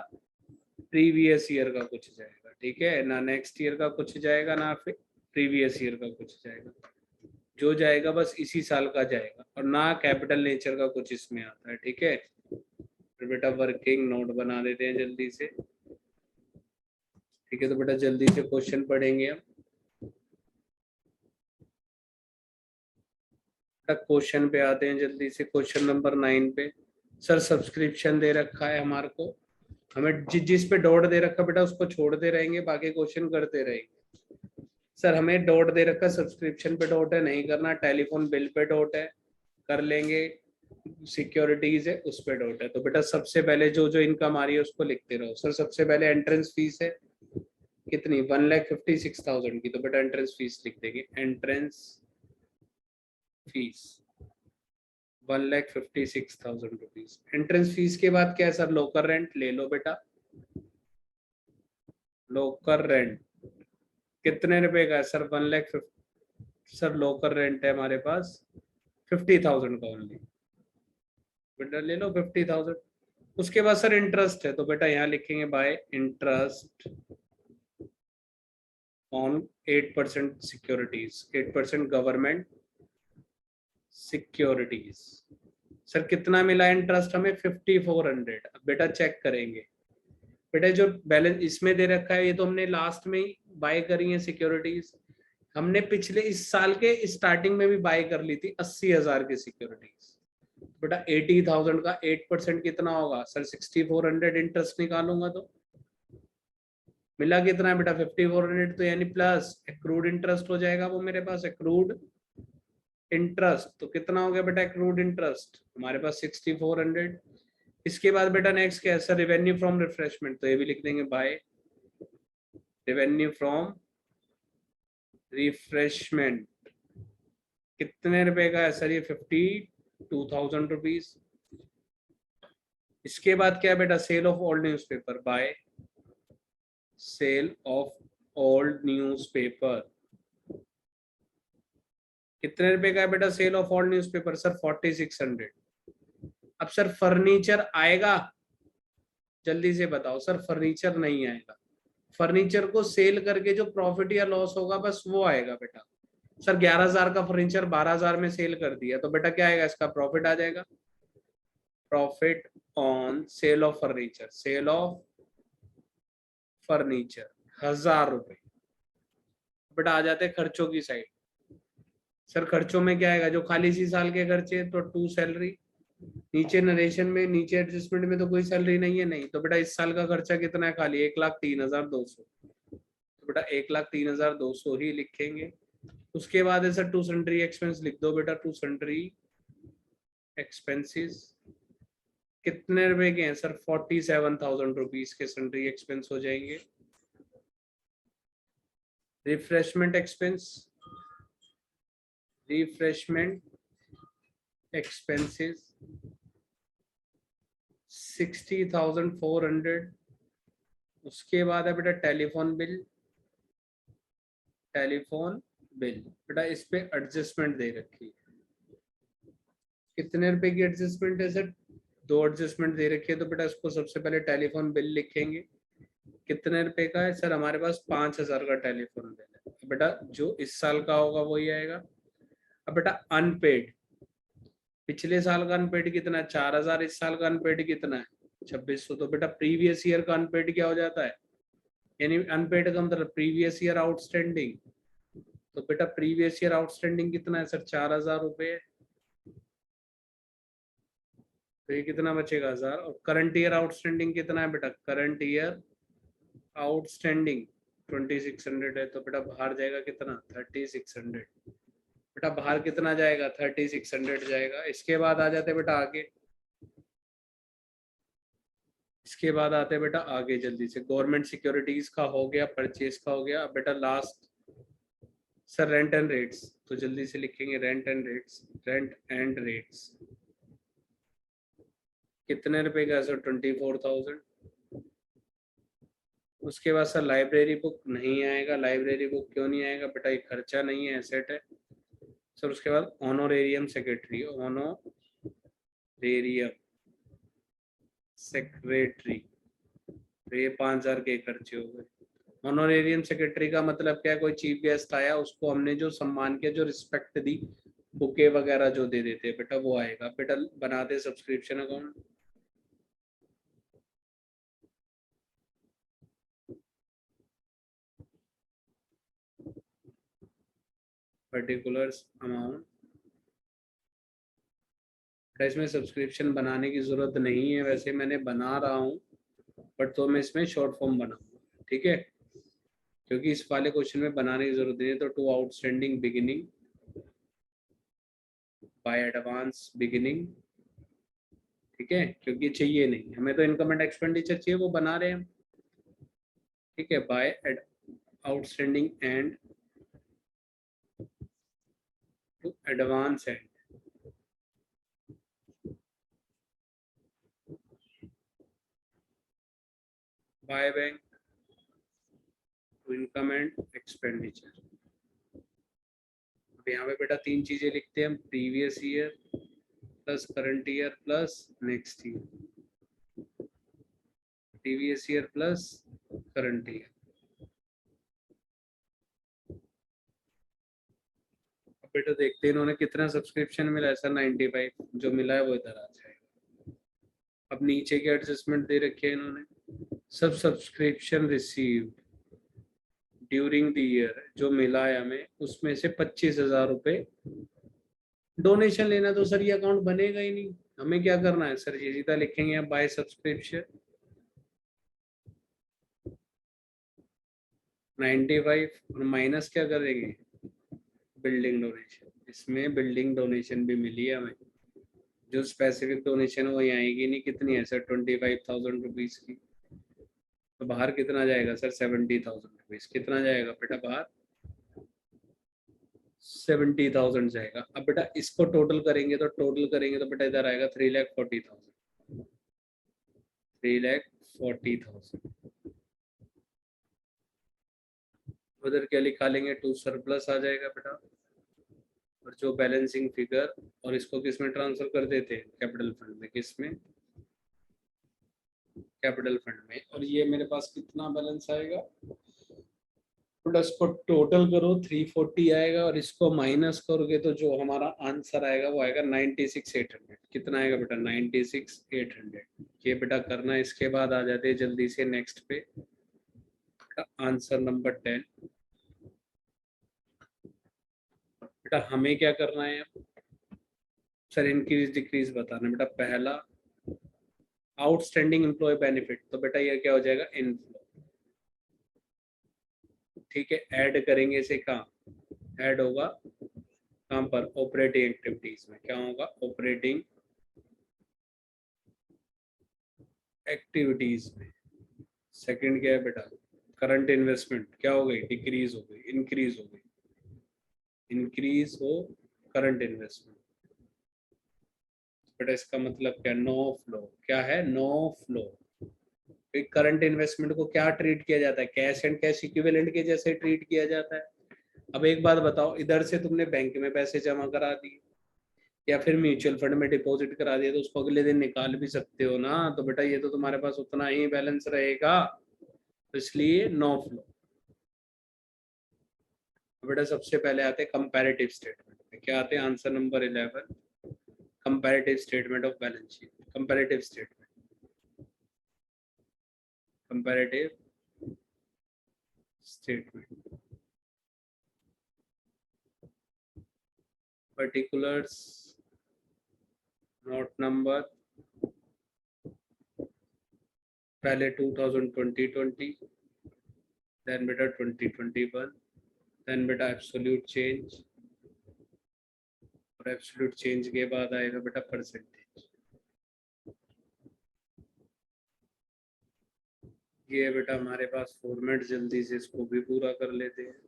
प्रीवियस ईयर का कुछ जाएगा। ठीक है, ना नेक्स्ट ईयर का कुछ जाएगा, ना फिर प्रीवियस ईयर का कुछ जाएगा। जो जाएगा बस इसी साल का जाएगा, और ना कैपिटल नेचर का कुछ इसमें आता है। ठीक है, तो बेटा वर्किंग नोट बना देते हैं जल्दी से। ठीक है, तो बेटा जल्दी से क्वेश्चन पढ़ेंगे हम। क्वेश्चन पे आते हैं जल्दी से। क्वेश्चन नंबर 9 पे सर सब्सक्रिप्शन दे रखा है हमारे को, हमें जिस पे डॉट दे रखा बेटा उसको छोड़ते रहेंगे, बाकी क्वेश्चन करते रहेंगे। सर हमें डॉट दे रखा, सब्सक्रिप्शन पे डॉट है, नहीं करना। टेलीफोन बिल पे डॉट है, कर लेंगे। सिक्योरिटीज है, उस पे डॉट है। तो बेटा सबसे पहले जो जो इनकम आ रही है उसको लिखते रहो। सर सबसे पहले एंट्रेंस फीस है कितनी? 1,56,000 की, तो बेटा एंट्रेंस फीस लिख देंगे। Entrance fees 1,56,000 rupees. Entrance fees के बाद क्या है सर? लोकर रेंट ले लो बेटा। लोकर रेंट कितने रुपए का है सर? 1,50,000। सर लोकर रेंट है हमारे पास 50,000 का ओनली, बेटा ले लो 50,000। उसके बाद सर इंटरेस्ट है, तो बेटा यहाँ लिखेंगे bye interest on 8% securities, 8% government securities. Sir कितना मिला इंटरेस्ट हमें? 5,400। अब बेटा चेक करेंगे। बेटा जो बैलेंस इसमें दे रखा है ये तो हमने लास्ट में ही बाय करी है सिक्योरिटीज। हमने पिछले इस साल के स्टार्टिंग में भी बाय कर ली थी 80,000 की सिक्योरिटीज। बेटा 80,000 का 8% कितना होगा सर? 6,400। इंटरेस्ट निकालूंगा तो मिला कितना है बेटा? 5,400। तो यानी प्लस एक्रूड इंटरेस्ट हो जाएगा वो मेरे पास। एक्रूड इंटरेस्ट तो कितना हो गया बेटा? एक्रूड इंटरेस्ट हमारे पास 6,400। इसके बाद बेटा नेक्स्ट क्या है सर? रेवेन्यू फ्रॉम रिफ्रेशमेंट, तो ये भी लिख देंगे बाय रेवेन्यू फ्रॉम रिफ्रेशमेंट। कितने रुपए का है सर? ये 52,000 रुपीज। इसके बाद क्या है बेटा? Sale of old newspaper, by sale of old newspaper. कितने रुपए का है बेटा sale of old newspaper? Sir 4,600। अब सर फर्नीचर आएगा, जल्दी से बताओ सर। फर्नीचर नहीं आएगा, फर्नीचर को सेल करके जो प्रॉफिट या लॉस होगा बस वो आएगा बेटा। सर 11,000 का फर्नीचर 12,000 में सेल कर दिया तो बेटा क्या आएगा, इसका प्रॉफिट आ जाएगा। Profit on sale of furniture, sale of furniture 1,000 रुपए। बेटा आ जाते हैं खर्चों की साइड। सर खर्चों में क्या आएगा, जो खाली इसी साल के खर्चे तो 2 सैलरी। नीचे नरेशन में, नीचे एडजस्टमेंट में तो कोई सैलरी नहीं है, नहीं तो बेटा इस साल का खर्चा कितना है खाली, 1,03,200। तो बेटा 1,03,200 ही लिखेंगे। उसके बाद है सर टू सन्ड्री एक्सपेंस लिख दो बेटा। टू सन्ड्री एक्सपेंसेस कितने रुपए के हैं सर, 47,000 रुपीज के सन्ड्री एक्सपेंस हो जाएंगे। Refreshment expense, refreshment expenses 60,400। उसके बाद है बेटा टेलीफोन बिल, टेलीफोन बिल बेटा इस पे एडजस्टमेंट दे रखी है। कितने रुपए की एडजस्टमेंट है सर, 2 एडजस्टमेंट दे रखी है। तो बेटा इसको सबसे पहले टेलीफोन बिल लिखेंगे। कितने रुपए का है सर, हमारे पास 5,000 का टेलीफोन बिल है। बेटा जो इस साल का होगा वही आएगा। अब बेटा अनपेड, पिछले साल का अनपेड कितना है 4,000, इस साल का अनपेड कितना है 2,600। तो बेटा प्रीवियस ईयर का अनपेड क्या हो जाता है, यानी अनपेड का मतलब प्रीवियस ईयर आउटस्टैंडिंग। तो बेटा प्रीवियस ईयर आउटस्टैंडिंग कितना है सर, 4,000 रुपए। तो ये कितना बचेगा 1,000। और करंट ईयर आउटस्टैंडिंग कितना है बेटा, करंट ईयर आउटस्टैंडिंग 2,600 है। तो बेटा बाहर जाएगा कितना, 3,600। बेटा बाहर कितना जाएगा, 3,600 जाएगा। इसके बाद आ जाते बेटा आगे, इसके बाद आते बेटा आगे जल्दी से। गवर्नमेंट सिक्योरिटीज का हो गया, परचेज का हो गया। अब बेटा last sir rent and rates, तो जल्दी से लिखेंगे rent and rates. Rent and rates कितने रुपए का सर, 24,000। उसके बाद सर लाइब्रेरी बुक नहीं आएगा। लाइब्रेरी बुक क्यों नहीं आएगा बेटा, ये खर्चा नहीं है, एसेट है सर। उसके बाद ऑनोरेरियम सेक्रेटरी, ऑनोरेरियम सेक्रेटरी, तो ये 5,000 के खर्चे हो गए। ऑनोरेरियम सेक्रेटरी का मतलब क्या है, कोई चीफ गेस्ट आया उसको हमने जो सम्मान किया, जो रिस्पेक्ट दी, बुके वगैरह जो दे देते हैं बेटा वो आएगा। बेटा बनाते सब्सक्रिप्शन अकाउंट। पर्टिकुलर्स अमाउंट, इसमें सब्सक्रिप्शन बनाने की जरूरत नहीं है, वैसे मैंने बना रहा हूँ बट तो मैं इसमें शॉर्ट फॉर्म बनाऊंगा, ठीक है, क्योंकि इस वाले क्वेश्चन में बनाने की जरूरत नहीं है। तो to outstanding beginning by advance beginning, ठीक है, क्योंकि चाहिए नहीं हमें, तो इनकम एंड एक्सपेंडिचर चाहिए, वो बना रहे हैं हम, ठीक है। By outstanding end to advance end, by bank to income and expenditure. अब यहाँ पे बेटा 3 चीजें लिखते हैं हम, previous year plus current year plus next year, previous year plus current year. अब बेटा देखते हैं इन्होंने कितना सब्सक्रिप्शन मिला है सर, 95 जो मिला है वो इधर आ जाएगा। अब नीचे के एडजस्टमेंट दे रखे हैं इन्होंने, सब subscription received during the year जो मिला है हमें, उसमें से 25,000 रुपए डोनेशन लेना। तो सर ये अकाउंट बनेगा ही नहीं, हमें क्या करना है सर, ये सीधा लिखेंगे बाय सब्सक्रिप्शन 95 और माइनस क्या करेंगे, बिल्डिंग डोनेशन। इसमें बिल्डिंग डोनेशन भी मिली है हमें, जो स्पेसिफिक डोनेशन है वो आएगी नहीं। कितनी है सर, 25,000 रुपीज की। तो बाहर कितना जाएगा सर, 70,000 रुपीज। कितना जाएगा बेटा बाहर, 70,000 जाएगा। अब बेटा इसको टोटल करेंगे, तो टोटल करेंगे तो बेटा इधर आएगा 3,40,000, 3,40,000। उधर क्या लिखा लेंगे, टू सरप्लस आ जाएगा बेटा, और और जो बैलेंसिंग फिगर, और इसको किस में ट्रांसफर कर देते हैं, कैपिटल फंड में। किस में, कैपिटल फंड में। और ये मेरे पास कितना बैलेंस आएगा, तो इसको टोटल करो 340 आएगा, और इसको माइनस करोगे तो जो हमारा आंसर आएगा वो आएगा 96,800। कितना आएगा बेटा, 96,800। ये बेटा करना, इसके बाद आ जाते हैं जल्दी से नेक्स्ट पे, आंसर नंबर 10। बेटा हमें क्या करना है सर, इंक्रीज डिक्रीज बताना बेटा। पहला आउटस्टैंडिंग एम्प्लॉय बेनिफिट, तो बेटा ये क्या हो जाएगा, इनफ्लो। ठीक है, ऐड करेंगे इसे कहाँ, ऐड होगा कहाँ पर, ऑपरेटिंग एक्टिविटीज में। क्या होगा, ऑपरेटिंग एक्टिविटीज में। सेकंड क्या है बेटा, करंट इन्वेस्टमेंट क्या हो गई, डिक्रीज हो गई, इंक्रीज हो गई, इंक्रीज हो करंट इन्वेस्टमेंट। बेटा इसका मतलब क्या, नो फ्लो। क्या है, नो फ्लो। करंट इन्वेस्टमेंट को क्या ट्रीट किया जाता है, कैश एंड कैश इक्विवेलेंट के जैसे ट्रीट किया जाता है। अब एक बात बताओ, इधर से तुमने बैंक में पैसे जमा करा दिए या फिर म्यूचुअल फंड में डिपॉजिट करा दिया, तो उसको अगले दिन निकाल भी सकते हो ना। तो बेटा ये तो तुम्हारे पास उतना ही बैलेंस रहेगा, तो इसलिए नो फ्लो। बेटा सबसे पहले आते हैं कंपैरेटिव स्टेटमेंट में। क्या आते हैं, answer number 11, comparative statement of balance sheet. Comparative statement, comparative statement, particulars, note number, पहले 2020, देन बेटा 2021, देन बेटा एब्सोल्यूट चेंज, और एब्सोल्यूट चेंज के बाद आएगा बेटा परसेंटेज। ये बेटा हमारे पास फॉर्मेट, जल्दी से इसको भी पूरा कर लेते हैं।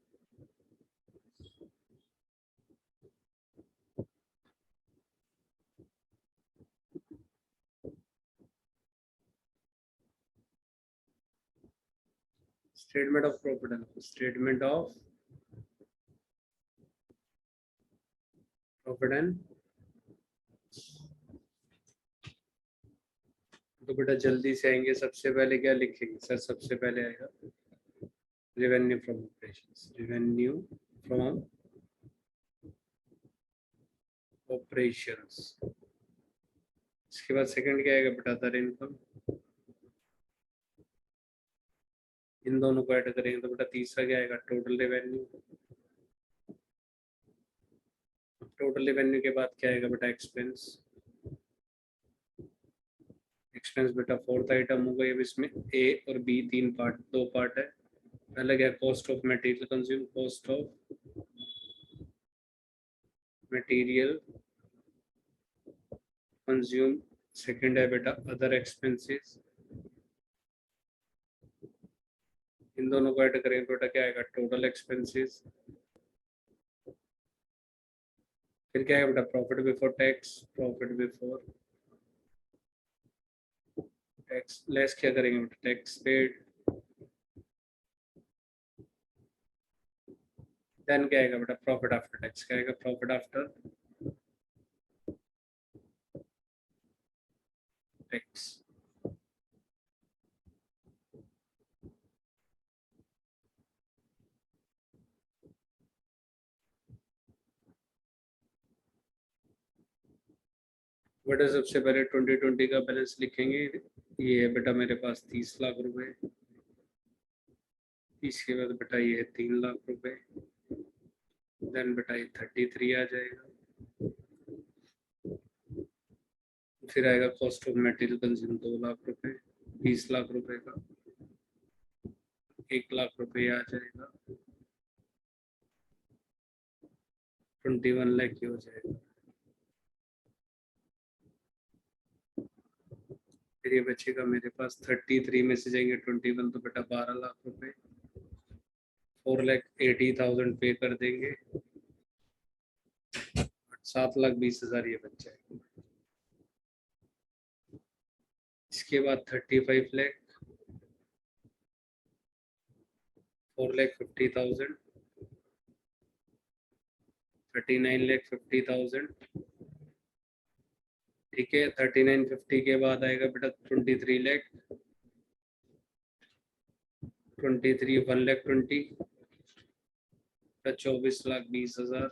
Statement of profit and loss, statement of profit and, तो बेटा जल्दी से आएंगे। सबसे पहले क्या लिखेंगे सर, सबसे पहले आएगा revenue from operations, revenue from operations. इसके बाद सेकंड क्या आएगा बेटा, अदर इनकम। इन दोनों को ऐड करेंगे तो बेटा तीसरा क्या आएगा, टोटल रेवेन्यू। टोटल रेवेन्यू के बाद क्या आएगा बेटा, एक्सपेंस। एक्सपेंस बेटा फोर्थ आइटम होगा। ये इसमें ए और बी तीन पार्ट, दो पार्ट है। पहला क्या, cost of material consume, cost of material consume. Second है बेटा अदर एक्सपेंसेस। इन दोनों को ऐड करेंगे बेटा क्या आएगा, टोटल एक्सपेंसेस। फिर क्या है बेटा, profit before tax, profit before tax less क्या करेंगे बेटा, टैक्स पेड। देन क्या आएगा बेटा, प्रॉफिट आफ्टर टैक्स। क्या आएगा, प्रॉफिट आफ्टर टैक्स। बेटा सबसे पहले 2020 का बैलेंस लिखेंगे। ये है बेटा मेरे पास 30 लाख रुपए। इसके बाद बेटा ये है 3 लाख रुपए। देन बेटा ये 33 आ जाएगा। फिर आएगा cost of material consume 2 lakh रुपए, 20 लाख रुपए का 1 लाख रुपए आ जाएगा, 21 लाख हो जाएगा। फिर ये बचेगा मेरे पास 33 में से जाएंगे 21, तो बेटा 12 लाख रुपए, 4,80,000 पे कर देंगे, 7,20,000 ये बच जाएगा। इसके बाद 35 लाख, 4,50,000, 39,50,000, ठीक है। 3950 के बाद आएगा बेटा 23 लाख, 23 1,20,000, 24,20,000,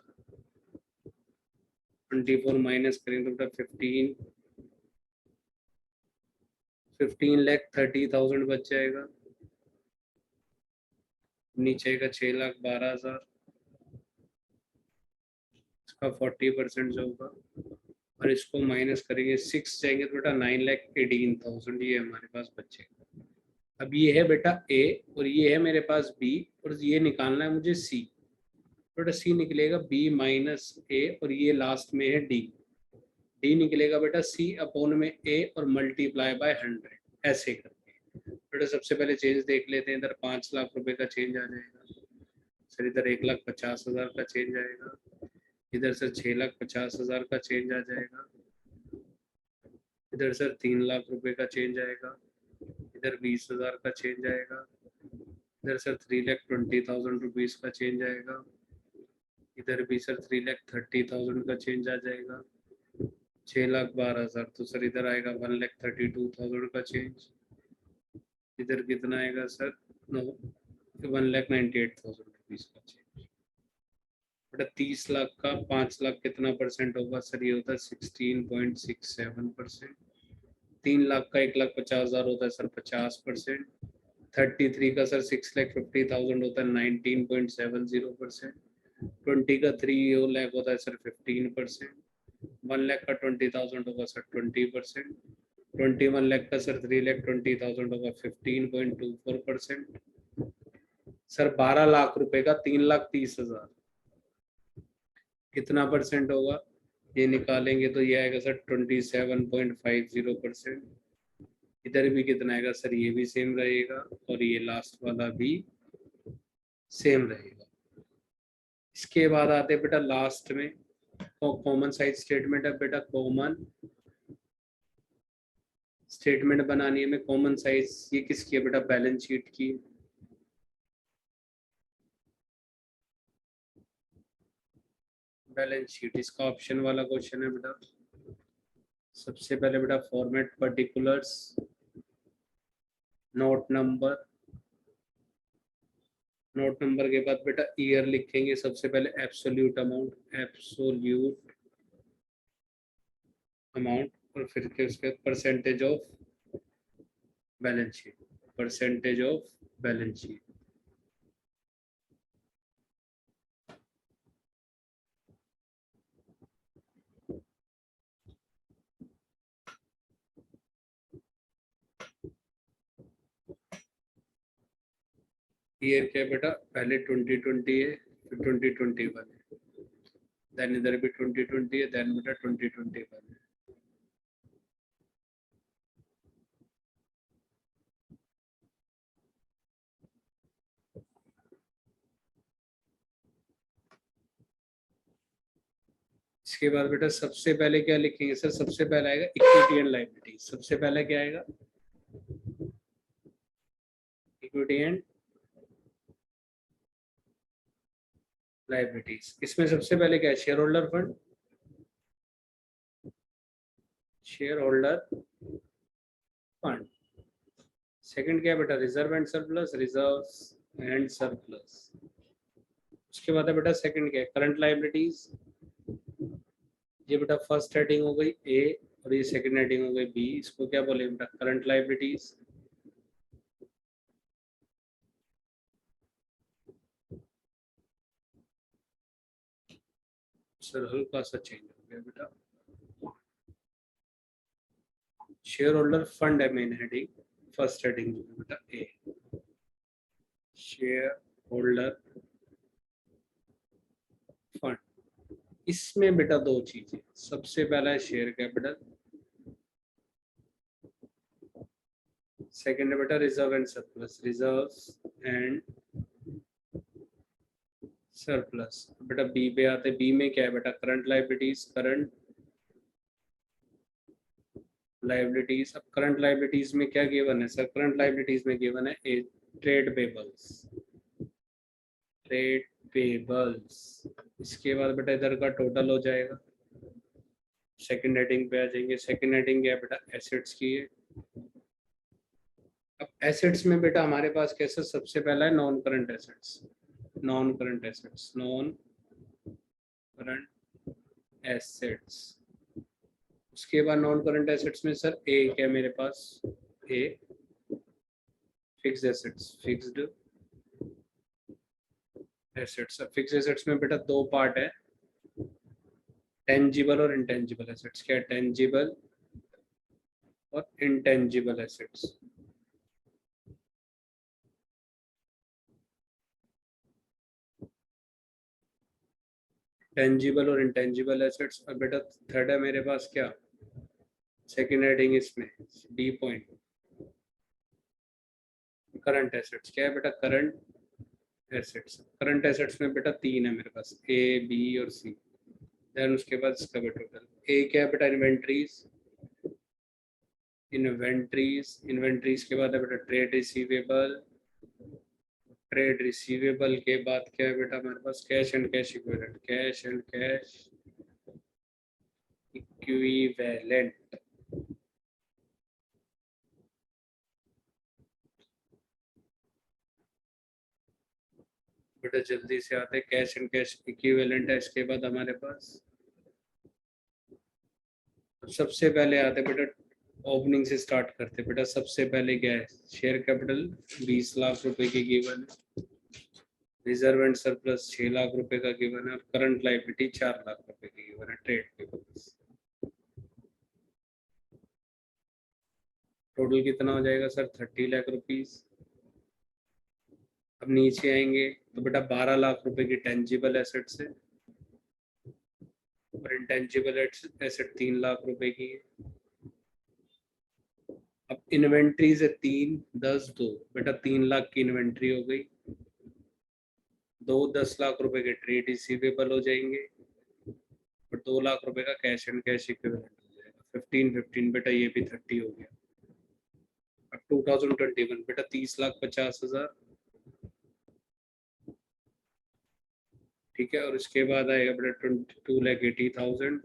24 माइनस करेंगे तो बेटा 15,30,000 बच जाएगा। नीचे का 6,12,000, इसका 40% जो होगा, और इसको माइनस करेंगे 6 जाएंगे तो बेटा 9,18,000 ये हमारे पास बचेगा। अब ये है बेटा ए और ये है मेरे पास बी और ये निकालना है मुझे सी। बेटा सी निकलेगा बी माइनस ए और ये लास्ट में है डी। डी निकलेगा बेटा सी अपॉन में ए और मल्टीप्लाई बाय 100, ऐसे करके। बेटा सबसे पहले चेंज देख लेते हैं। इधर 5 लाख रुपए का चेंज आ जाएगा सर, इधर 1,50,000 का चेंज आएगा, इधर सर 6,50,000 का चेंज आ जाएगा, इधर सर 3 लाख रुपए का चेंज आएगा, इधर 20,000 का चेंज आएगा, इधर सर 3,20,000 रुपीज का चेंज आएगा, इधर भी सर 3,30,000 का चेंज आ जाएगा, 6,12,000 तो सर इधर आएगा 1,32,000 का चेंज, इधर कितना आएगा सर 1,98,000 रुपीज का चेंज। बेटा 30 लाख का 5 लाख कितना परसेंट होगा सर, ये होता है 16.67%। 3 लाख का 1,50,000 होता है सर 50%। 33 का सर 6,50,000 होता है 19.70%। 20 का 3 लाख होता है सर 15%। 1 लाख का 20,000 होगा सर 20%। 21 लाख का सर 3,20,000 होगा 15.24%। सर 12 लाख रुपए का 3,30,000 कितना परसेंट होगा, ये निकालेंगे तो ये आएगा सर 27.50%। इधर भी कितना आएगा सर, ये भी सेम रहेगा और ये लास्ट वाला भी सेम रहेगा। इसके बाद आते बेटा लास्ट में कॉमन साइज स्टेटमेंट है। बेटा कॉमन स्टेटमेंट बनानी है हमें। कॉमन साइज ये किसकी है बेटा, बैलेंस शीट की। बैलेंस शीट इसका ऑप्शन वाला क्वेश्चन है बेटा। सबसे पहले बेटा format particulars, note number, note number के बाद बेटा ईयर लिखेंगे सबसे पहले, एब्सोल्यूट अमाउंट, एब्सोल्यूट अमाउंट, और फिर के उसके percentage of balance sheet, percentage of balance sheet. Year क्या है बेटा, पहले 2020 है, फिर 2021 है, देन इधर भी 2020 है, देन बेटा 2021 है। इसके बाद बेटा सबसे पहले क्या लिखेंगे सर, सबसे पहले आएगा इक्विटी एंड लायबिलिटी। सबसे पहले क्या आएगा, इक्विटी एंड लायबिलिटीज। इसमें सबसे पहले क्या है, share holder fund, share holder fund. Second क्या है बेटा, reserve and surplus, reserve and surplus. उसके बाद है बेटा सेकंड क्या है, करंट लायबिलिटीज। ये बेटा फर्स्ट हेडिंग हो गई ए और ये सेकंड हेडिंग हो गई बी। इसको क्या बोले बेटा, करंट लायबिलिटीज। सर हल्का सा चेंज हो गया बेटा, शेयर होल्डर फंड है मेन हेडिंग, फर्स्ट हेडिंग बेटा ए, शेयर होल्डर फंड। इसमें बेटा दो चीजें, सबसे पहला है शेयर कैपिटल, सेकंड है बेटा reserve and surplus, reserve and surplus. बेटा बी पे आते, बी में क्या है बेटा, करंट लायबिलिटीज, करंट लायबिलिटीज। अब करंट लायबिलिटीज में क्या गिवन है सर, करंट लायबिलिटीज में गिवन है ए ट्रेड पेबल्स, ट्रेड पेबल्स। इसके बाद बेटा इधर का टोटल हो जाएगा, सेकंड हेडिंग पे आ जाएंगे। सेकंड हेडिंग क्या है बेटा, एसेट्स की है। अब एसेट्स में बेटा हमारे पास कैसे, सबसे पहला है non current assets, non current assets, non current assets. उसके बाद नॉन करंट एसेट्स में सर ए क्या है मेरे पास, A fixed assets, fixed assets. Fixed assets में बेटा दो पार्ट है, टेंजिबल और इंटेंजिबल एसेट्स। क्या है, टेंजिबल और इंटेंजिबल एसेट्स। टेंजिबल और इंटेंजिबल एसेट्स। और बेटा थर्ड है मेरे पास क्या, सेकेंड हेडिंग इसमें डी पॉइंट, करंट एसेट्स। क्या है बेटा, करंट एसेट्स। करंट एसेट्स में बेटा तीन है मेरे पास, ए बी और सी। देन उसके बाद इसका बेटा टोटल ए क्या है बेटा, इन्वेंट्रीज, इन्वेंट्रीज। इन्वेंट्रीज के बाद है बेटा ट्रेड रिसीवेबल, ट्रेड रिसीवेबल के बाद क्या है बेटा हमारे पास, cash and cash equivalent, cash and cash equivalent. बेटा जल्दी से आते, कैश एंड कैश इक्विवेलेंट है। इसके बाद हमारे पास सबसे पहले आते बेटा, ओपनिंग से स्टार्ट करते बेटा। सबसे पहले क्या है, शेयर कैपिटल 20 लाख रुपए की गिवन है, रिजर्व एंड सरप्लस 6 लाख रुपए का गिवन है, और करंट लायबिलिटी 4 लाख रुपए की गिवन है, ट्रेड पेबल्स। टोटल कितना हो जाएगा सर, 30 लाख रुपीज। अब नीचे आएंगे तो बेटा 12 लाख रुपए की टेंजिबल एसेट्स है, और इंटेंजिबल एसेट 3 लाख रुपए की है। अब इन्वेंट्री से 3 10 2 बेटा 3 लाख की इन्वेंट्री हो गई, दो 10 लाख रुपए के ट्रेड रिसीवेबल हो जाएंगे, और 2 लाख रुपए का कैश एंड कैश इक्विवेलेंट हो जाएगा। 15 बेटा ये भी 30 हो गया। अब 2021 बेटा 30,50,000, ठीक है। और इसके बाद आएगा बेटा 22,80,000,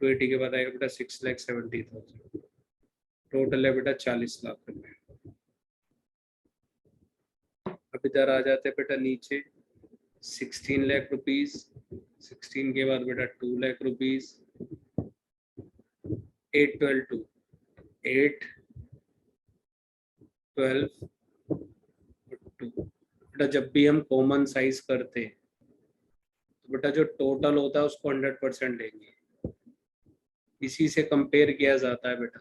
280 के बाद आएगा बेटा 6,70,000। टोटल है बेटा 40 लाख रुपए। अब इधर आ जाते हैं बेटा नीचे, 16 लाख रुपीज। 16 के बाद बेटा 2 लाख रुपीज, 8 12 2 8 12 2। बेटा जब भी हम कॉमन साइज करते हैं तो बेटा जो टोटल होता है उसको 100% लेंगे, इसी से कंपेयर किया जाता है बेटा,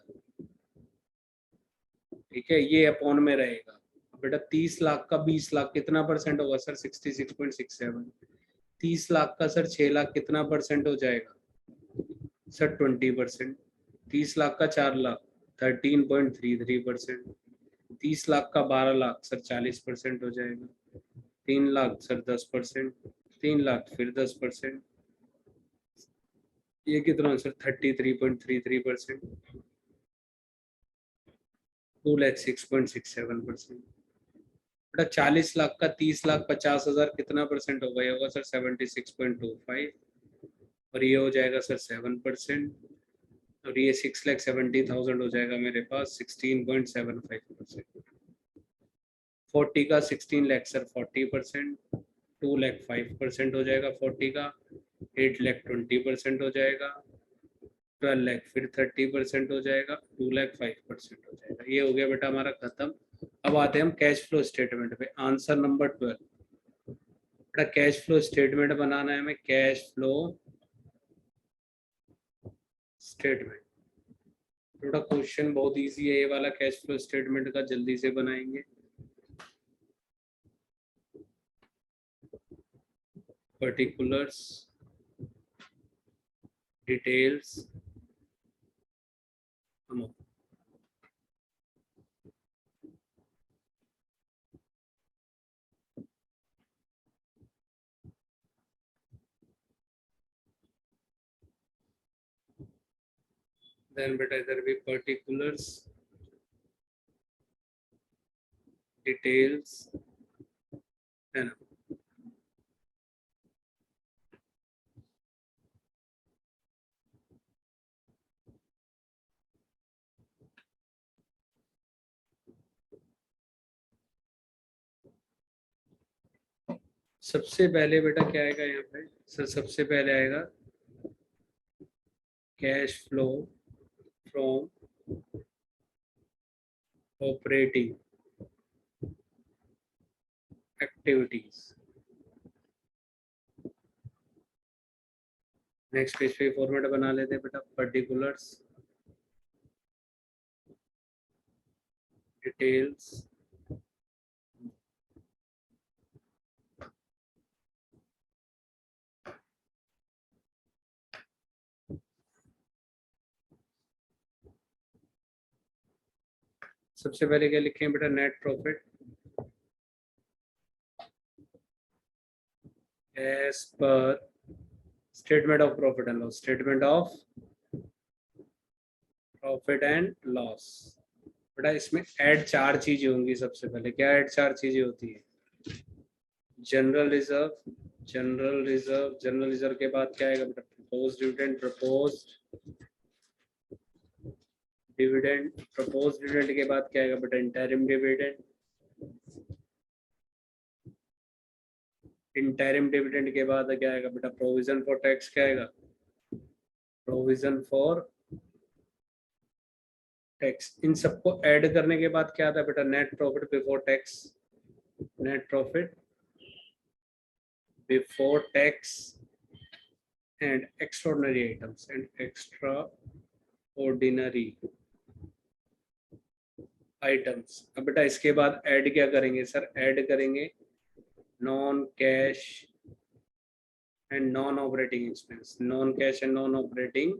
ठीक है। ये अपॉन में रहेगा। बेटा 30 लाख का 20 लाख कितना परसेंट होगा सर, 66.67। 30 लाख का सर 6 लाख कितना परसेंट हो जाएगा सर, 20%। 30 लाख का 4 लाख 13.33%। 30 लाख का 12 लाख सर 40% हो जाएगा। 3 लाख सर 10%। 3 लाख फिर 10%, ये कितना सर 33.33%। 2 लाख 6.67%। बेटा 40 लाख का 30,50,000 कितना परसेंट होगा, ये होगा सर 76.25, और ये हो जाएगा सर 7%, और ये 6,70,000 हो जाएगा मेरे पास 16.75%। 40 का 16 लाख सर 40%, 2 लाख 5% हो जाएगा 40 का, 8 लाख 20% हो जाएगा, 12 लाख फिर 30% हो जाएगा, 2 लाख 5% हो जाएगा। ये हो गया बेटा हमारा खत्म। अब आते हैं हम कैश फ्लो स्टेटमेंट पे, आंसर नंबर 12। बेटा कैश फ्लो स्टेटमेंट बनाना है हमें, कैश फ्लो स्टेटमेंट। थोड़ा क्वेश्चन बहुत इजी है ये वाला, कैश फ्लो स्टेटमेंट का जल्दी से बनाएंगे। Particulars, details, amount. देन बेटा इधर भी पर्टिकुलर्स, डिटेल्स, है ना। सबसे पहले बेटा क्या आएगा यहाँ पे सर? सबसे पहले आएगा cash flow from operating activities. Next page पे फॉर्मेट बना लेते हैं बेटा, पर्टिकुलर्स, डिटेल्स, सबसे पहले क्या लिखें बेटा? Net profit as per statement of profit and loss, statement of profit and loss. बेटा इसमें ऐड 4 चीजें होंगी। सबसे पहले क्या ऐड 4 चीजें होती है? General reserve, general reserve, general reserve के बाद क्या आएगा बेटा? Proposed dividend, proposed dividend, proposed dividend के बाद क्या आएगा बेटा? इंटरिम डिविडेंड, इंटरिम डिविडेंड के बाद क्या आएगा बेटा? Provision for tax. क्या आएगा? Provision for tax. इन सबको ऐड करने के बाद क्या आता है बेटा? Net profit before tax, net profit before tax and extraordinary items, and extra ordinary items. अब बेटा इसके बाद ऐड क्या करेंगे सर? ऐड करेंगे non cash and non operating expense, non cash and non operating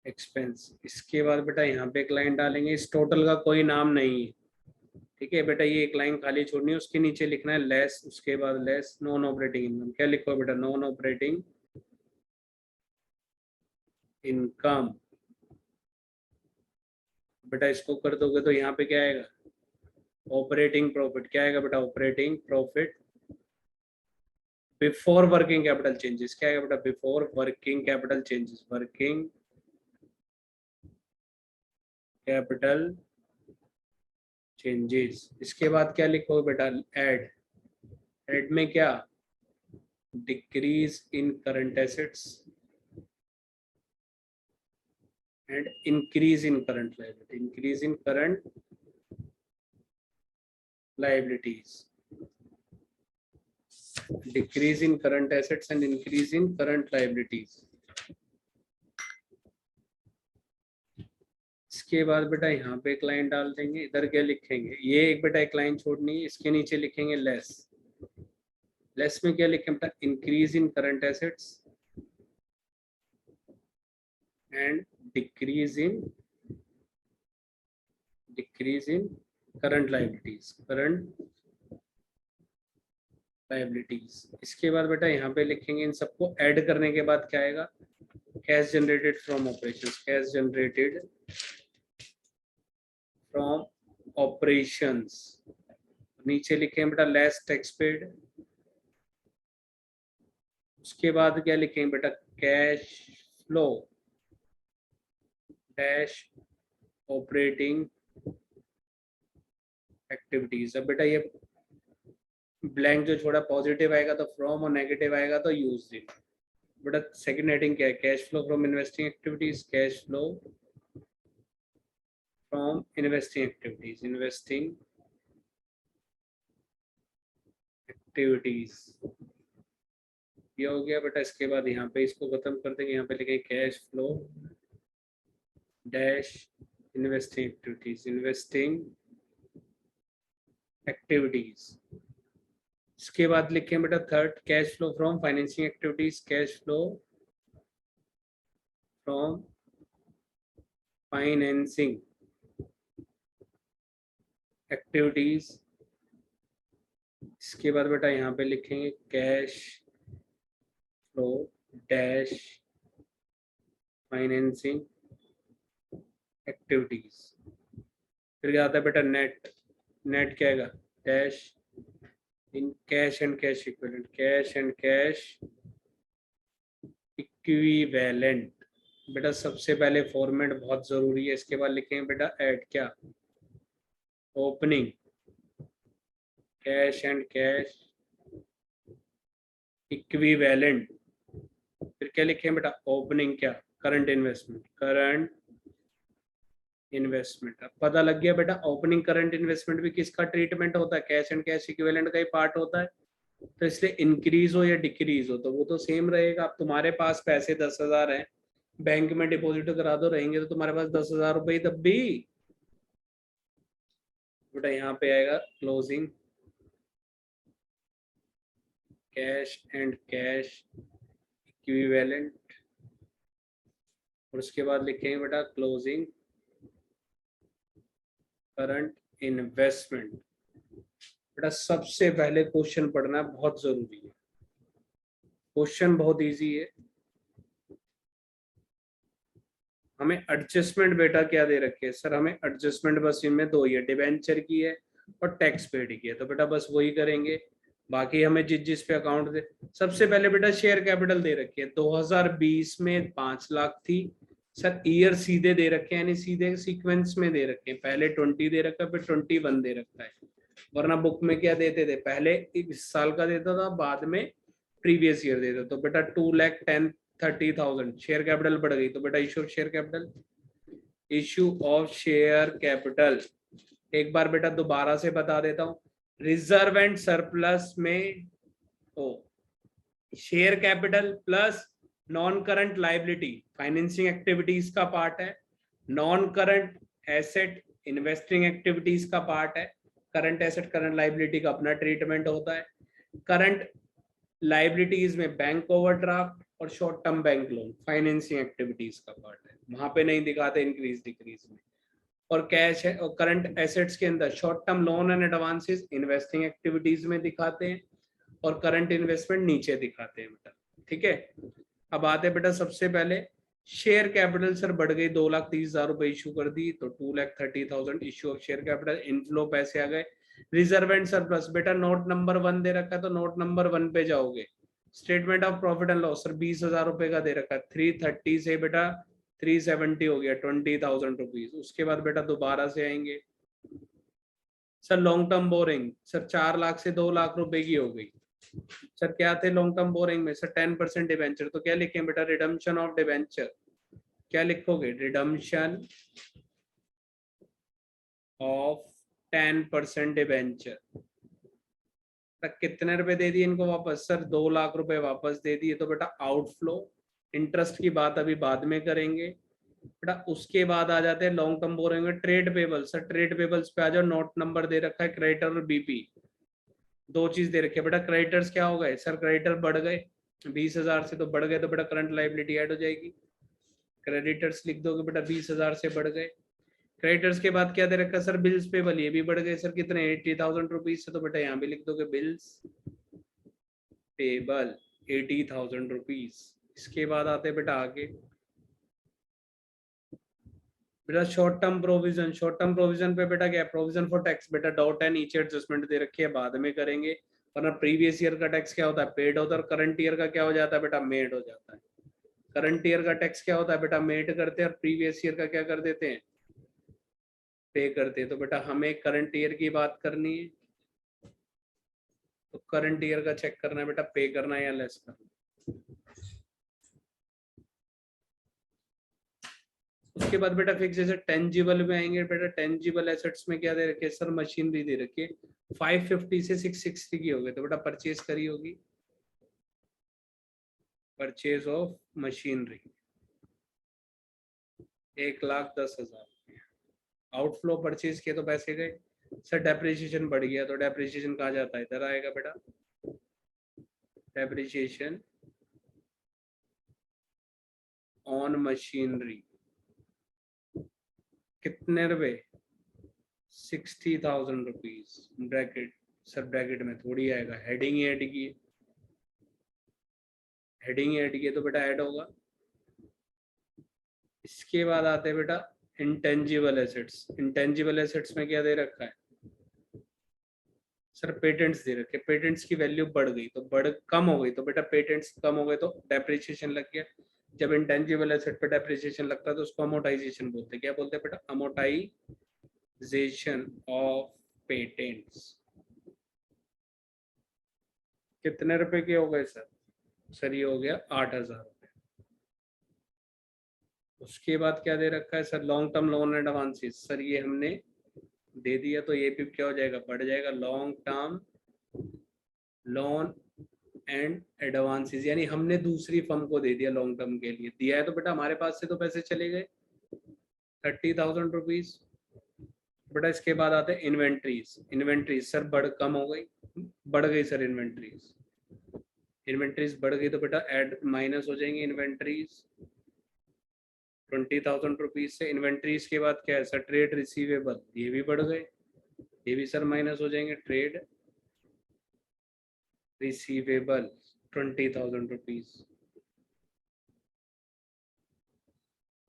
expense. इसके बाद बेटा यहाँ पे एक लाइन डालेंगे, इस टोटल का कोई नाम नहीं है, ठीक है बेटा? ये एक लाइन खाली छोड़नी है, उसके नीचे लिखना है लेस, उसके बाद लेस नॉन ऑपरेटिंग इनकम। क्या लिखो बेटा? Non operating income. बेटा इसको कर दोगे तो यहाँ पे क्या आएगा? Operating profit. क्या आएगा बेटा? Operating profit before working capital changes. क्या आएगा बेटा? Before working capital changes, working capital changes. इसके बाद क्या लिखोगे बेटा? ऐड, ऐड में क्या? Decrease in current assets and increase in current liability, increase in current liabilities, decrease in current assets and increase in current liabilities। इसके बाद बेटा यहाँ पे एक लाइन डाल देंगे, इधर क्या लिखेंगे? ये एक बेटा एक लाइन छोड़नी है, इसके नीचे लिखेंगे लेस। लेस में क्या लिखें बेटा? Increase in current assets and decrease in current liabilities, current liabilities. इसके बाद बेटा यहाँ पे लिखेंगे, इन सबको ऐड करने के बाद क्या आएगा? Cash generated from operations, cash generated from operations. नीचे लिखें बेटा लेस टैक्स पेड। उसके बाद क्या लिखें बेटा? Cash flow dash operating activities. अब बेटा ये ब्लैंक जो छोड़ा, पॉजिटिव आएगा तो फ्रॉम और नेगेटिव आएगा तो यूज इट। बेटा सेकंड हेडिंग क्या है? Cash flow from investing activities, cash flow from investing activities, investing activities. ये हो गया बेटा। इसके बाद यहाँ पे इसको खत्म कर देंगे, यहाँ पे लिखेंगे cash flow dash investing activities, investing activities. इसके बाद लिखें बेटा third, cash flow from financing activities, cash flow from financing activities. इसके बाद बेटा यहाँ पे लिखेंगे cash flow dash financing activities. फिर क्या आता है बेटा? नेट, नेट क्या आएगा? Dash in cash and cash equivalent, cash and cash equivalent. बेटा सबसे पहले फॉर्मेट बहुत जरूरी है। इसके बाद लिखेंगे बेटा ऐड क्या? Opening cash and cash equivalent. फिर क्या लिखे बेटा, ओपनिंग क्या, करंट इन्वेस्टमेंट, करंट इन्वेस्टमेंट। अब पता लग गया बेटा ओपनिंग करंट इन्वेस्टमेंट भी किसका ट्रीटमेंट होता है, कैश एंड कैश इक्विवेलेंट का ही पार्ट होता है। तो इसलिए इंक्रीज हो या डिक्रीज हो तो वो तो सेम रहेगा। अब तुम्हारे पास पैसे 10,000 है, बैंक में डिपॉजिट करा दो, रहेंगे तो तुम्हारे पास 10,000 रुपए तब भी बेटा। यहाँ पे आएगा closing cash and cash equivalent, और उसके बाद लिखेंगे बेटा क्लोजिंग करंट इन्वेस्टमेंट। बेटा सबसे पहले क्वेश्चन पढ़ना बहुत जरूरी है, क्वेश्चन बहुत इजी है। हमें एडजस्टमेंट बेटा क्या दे रखे है सर, हमें एडजस्टमेंट बस इनमें दो ही है, डिबेंचर की है और टैक्स पेड की है, तो बेटा बस वही करेंगे। बाकी हमें जिस पे अकाउंट दे, सबसे पहले बेटा शेयर कैपिटल दे रखी है 2020 में 5 लाख थी सर। ईयर सीधे दे रखे हैं, यानी सीधे सीक्वेंस में दे रखे हैं, पहले 20 दे रखा है फिर 21 दे रखा है। वरना बुक में क्या देते थे, पहले इस साल का देता था बाद में प्रीवियस ईयर देता। तो बेटा 2,10,30,000 शेयर कैपिटल बढ़ गई, तो बेटा issue of share capital, issue of share capital. एक बार बेटा दोबारा से बता देता हूं, रिजर्व एंड सरप्लस में ओ share capital plus non current liability financing activities का पार्ट है, non current asset investing activities का पार्ट है, करंट एसेट करंट लाइबिलिटी का अपना ट्रीटमेंट होता है। करंट लाइबिलिटीज में बैंक ओवरड्राफ्ट और short term bank loan financing activities का पार्ट है, वहां पे नहीं दिखाते इंक्रीज डिक्रीज में। और कैश है और करंट एसेट्स के अंदर short term loan and advances investing activities में दिखाते हैं और करंट इन्वेस्टमेंट नीचे दिखाते हैं बेटा। ठीक है, अब आते हैं बेटा सबसे पहले शेयर कैपिटल सर बढ़ गई, 2,30,000 रुपए इशू कर दी, तो 2,30,000 issue of share capital, inflow पैसे आ गए। रिजर्व एंड सरप्लस बेटा नोट नंबर 1 दे रखा है तो नोट नंबर 1 पे जाओगे। Statement of profit and loss sir 20,000 रुपए का दे रखा है, 330 से बेटा 370 हो गया, 20,000 रुपीज। उसके बाद बेटा दोबारा से आएंगे sir long term borrowing, sir 4 lakh से 2 लाख रुपए की हो गई। सर क्या थे लॉन्ग टर्म बोरिंग में सर 10% डिवेंचर, तो क्या लिखें बेटा रिडम्पशन ऑफ डिवेंचर। क्या लिखोगे, रिडम्पशन ऑफ 10% डिवेंचर। कितने रुपए दे दिए इनको वापस सर, 2 लाख रुपए वापस दे दिए, तो बेटा आउटफ्लो। इंटरेस्ट की बात अभी बाद में करेंगे बेटा। उसके बाद आ जाते हैं लॉन्ग टर्म बोरिंग में trade payable, sir trade payables पे आ जाओ, नोट नंबर दे रखा है क्रेडिटर और बीपी, दो चीज दे रखी है बेटा। क्रेडिटर्स क्या हो गए सर, क्रेडिटर बढ़ गए 20,000 से, तो बढ़ गए तो बेटा करंट लाइबिलिटी ऐड हो जाएगी, क्रेडिटर्स लिख दोगे बेटा 20,000 से बढ़ गए। क्रेडिटर्स के बाद क्या दे रखा है सर, बिल्स पेबल, ये भी बढ़ गए सर कितने 80,000 रुपीज से, तो बेटा यहाँ भी लिख दोगे बिल्स पेबल 80,000 रुपीज। इसके बाद आते बेटा आगे बेटा short term provision, short term provision पे बेटा क्या, प्रोविजन फॉर टैक्स बेटा डॉट एंड नीचे एडजस्टमेंट दे रखी है, बाद में करेंगे। वरना प्रीवियस ईयर का टैक्स क्या होता है, पेड होता है, और करंट ईयर का क्या हो जाता है बेटा, मेड हो जाता है। करंट ईयर का टैक्स क्या होता है बेटा, मेड करते हैं, और प्रीवियस ईयर का क्या कर देते हैं, पे करते हैं। तो बेटा हमें करंट ईयर की बात करनी है, तो करंट ईयर का चेक करना है बेटा, पे करना है या लेस करना। उसके बाद बेटा फिक्स जैसे टेंजिबल में आएंगे बेटा, टेंजिबल एसेट्स में क्या दे रखे सर, मशीनरी दे रखी है 550 से 660 की हो गई, तो बेटा परचेज करी होगी, purchase of machinery 1,10,000। Outflow purchase किए तो पैसे गए सर, डेप्रिसिएशन बढ़ गया, तो डेप्रिसिएशन कहा जाता है, इधर आएगा बेटा डेप्रिसिएशन ऑन मशीनरी, कितने रुपए 60,000 रुपीज। ब्रैकेट सर ब्रैकेट में थोड़ी आएगा, हेडिंग ऐड की, हेडिंग ऐड की तो बेटा ऐड होगा। इसके बाद आते हैं बेटा इंटेंजिबल एसेट्स, इंटेंजिबल एसेट्स में क्या दे रखा है सर, पेटेंट्स दे रखे, पेटेंट्स की वैल्यू बढ़ गई तो बढ़ कम हो गई, तो बेटा पेटेंट्स कम हो गए तो डेप्रिसिएशन लग गया। जब इंटेंजिबल एसेट पे डेप्रिसिएशन लगता है तो उसको अमोर्टाइजेशन बोलते हैं, क्या बोलते हैं बेटा, अमोर्टाइजेशन ऑफ पेटेंट्स। कितने रुपए के हो गए सर? सर ये हो गया 8,000 रुपये। उसके बाद क्या दे रखा है sir? Long term loan and advances. Sir ये हमने दे दिया तो ये भी क्या हो जाएगा? बढ़ जाएगा। Long term loan and advances, यानी हमने दूसरी फर्म को दे दिया लॉन्ग टर्म के लिए। दिया है तो बेटा हमारे पास से तो पैसे चले गए 30,000 रुपीज। बेटा इसके बाद आते हैं इन्वेंट्रीज। इन्वेंट्रीज सर कम हो गई, बढ़ गई सर इन्वेंट्रीज। इन्वेंट्रीज बढ़ गई तो बेटा ऐड माइनस हो जाएंगे इन्वेंट्रीज 20,000 रुपीज से। इन्वेंट्रीज के बाद क्या है सर? ट्रेड रिसीवेबल, ये भी बढ़ गए, ये भी सर माइनस हो जाएंगे। Trade receivable 20,000 rupees.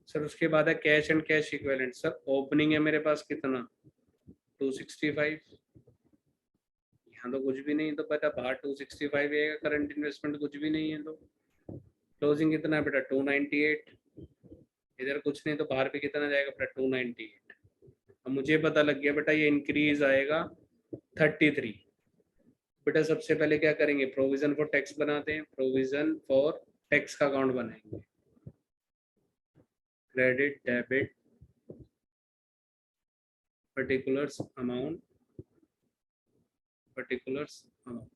सर उसके बाद है cash and cash equivalent. Sir opening है मेरे पास कितना? 265। यहाँ तो कुछ भी नहीं, तो बेटा बाहर 265 आएगा। करंट इन्वेस्टमेंट कुछ भी नहीं है तो क्लोजिंग कितना है बेटा? 298। इधर कुछ नहीं तो बाहर भी कितना जाएगा बेटा? 298। अब मुझे पता लग गया बेटा ये इंक्रीज आएगा 33। बेटा सबसे पहले क्या करेंगे? प्रोविजन फॉर टैक्स बनाते हैं। प्रोविजन फॉर टैक्स का अकाउंट बनाएंगे। Credit debit particulars amount, particulars amount.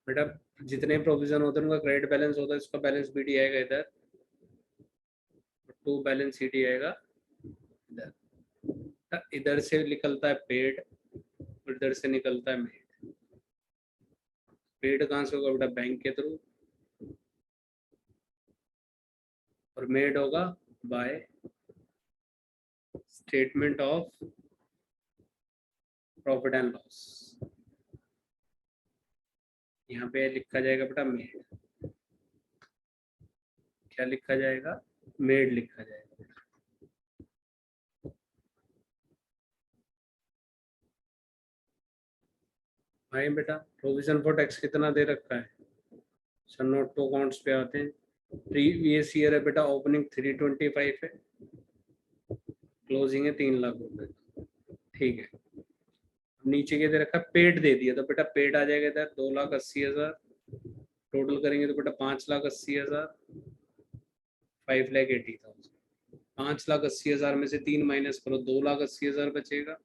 बेटा जितने प्रोविजन होते हैं उनका क्रेडिट बैलेंस होता है, इसका बैलेंस बीडी आएगा इधर, टू बैलेंस सीडी आएगा इधर। इधर से निकलता है पेड और इधर से निकलता है मेड। पेड कहाँ से होगा बेटा? बैंक के थ्रू। और मेड होगा by statement of profit and loss. यहाँ पे लिखा जाएगा बेटा मेड। क्या लिखा जाएगा? मेड लिखा जाएगा। भाई बेटा प्रोविजन फॉर टैक्स कितना दे रखा है सर? नोट टू अकाउंट्स पे आते हैं। प्रीवियस ईयर है बेटा ओपनिंग 325 है, क्लोजिंग है 3 लाख रुपए। ठीक है, नीचे के दे रखा है पेड दे दिया तो बेटा पेड आ जाएगा इधर 2,80,000। टोटल करेंगे तो बेटा 5,80,000, 5,80,000। 5,80,000 में से 3 माइनस करो, 2,80,000 बचेगा।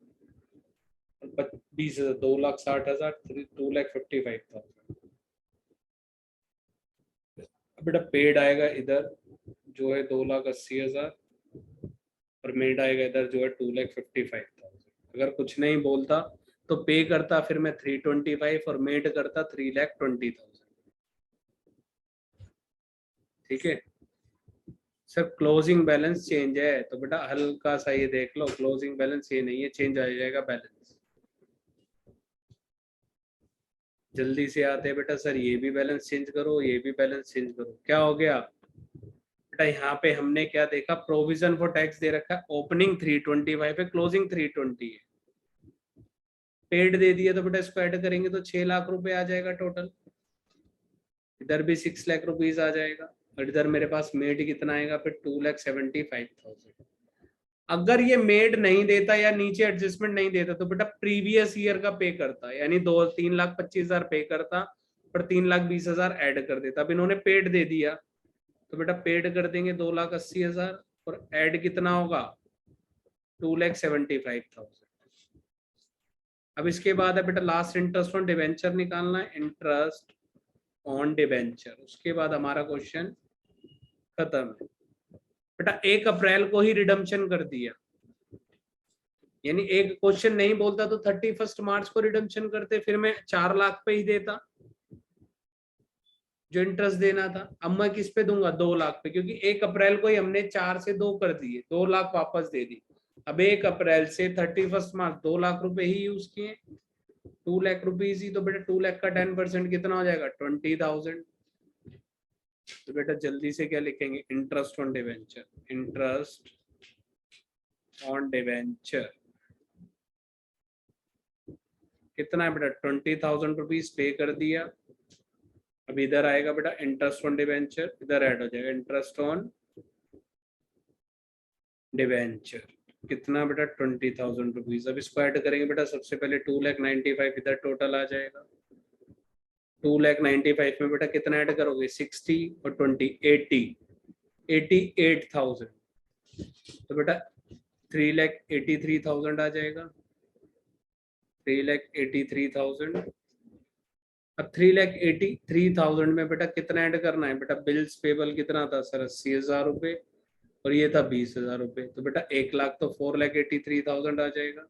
20,000, 2,60,000, 2,55,000। बेटा पेड आएगा इधर जो है 2,80,000 और मेड आएगा इधर जो है 2,55,000। अगर कुछ नहीं बोलता तो पे करता फिर मैं 325 और मेड करता 3,20,000। ठीक है सर। क्लोजिंग बैलेंस चेंज है तो बेटा हल्का सा ये देख लो, क्लोजिंग बैलेंस ये नहीं है, चेंज आ जाएगा बैलेंस। जल्दी से आते हैं बेटा सर ये भी बैलेंस चेंज करो, ये भी बैलेंस चेंज करो। क्या हो गया बेटा? यहाँ पे हमने क्या देखा? प्रोविजन फॉर टैक्स दे रखा है, ओपनिंग 325 है, क्लोजिंग 320 है। पेड दे दिया तो बेटा इसको ऐड करेंगे तो 6 लाख रुपए आ जाएगा टोटल। इधर भी 6 लाख रुपीज आ जाएगा और इधर मेरे पास मेड कितना आएगा फिर? 2,75,000। अगर ये मेड नहीं देता या नीचे एडजस्टमेंट नहीं देता तो बेटा प्रीवियस ईयर का पे करता, यानी 3,25,000 पे करता पर 3,20,000 ऐड कर देता। अब इन्होंने पेड दे दिया तो बेटा पेड कर देंगे 2,80,000 और ऐड कितना होगा? 2,75,000। अब इसके बाद है बेटा लास्ट इंटरेस्ट ऑन डिवेंचर निकालना है, इंटरेस्ट ऑन डिवेंचर। उसके बाद हमारा क्वेश्चन खत्म है बेटा। 1 अप्रैल को ही रिडम्पशन कर दिया, यानी एक क्वेश्चन नहीं बोलता तो 31 मार्च को रिडम्पशन करते, फिर मैं 4 लाख पे ही देता जो इंटरेस्ट देना था। अब मैं किस पे दूंगा? 2 लाख पे, क्योंकि 1 अप्रैल को ही हमने 4 से 2 कर दिए, 2 लाख वापस दे दी। अब 1 अप्रैल से 31 मार्च 2 लाख रुपए ही यूज किए, 2 लाख रुपीज ही। तो बेटा 2 लाख का 10% कितना हो जाएगा? 20,000। तो बेटा जल्दी से क्या लिखेंगे? Interest on debenture. Interest on debenture कितना है बेटा? 20,000 रुपीज पे कर दिया। अब इधर आएगा बेटा इंटरेस्ट ऑन डिवेंचर, इधर ऐड हो जाएगा इंटरेस्ट ऑन डिवेंचर। कितना बेटा 20,000 रुपीज। अब इसको ऐड करेंगे बेटा, सबसे पहले 2,95,000 इधर टोटल आ जाएगा। 2,95,000 में बेटा कितना ऐड करोगे, 60 और 20, 88,000। तो बेटा 3,83,000 आ जाएगा, 3,83,000। अब 3,83,000 में बेटा कितना ऐड करना है बेटा, बिल्स पेबल कितना था सर, 80,000 रुपए, और ये था 20,000 रुपए। तो बेटा 1,00,000 तो 4,83,000 आ जाएगा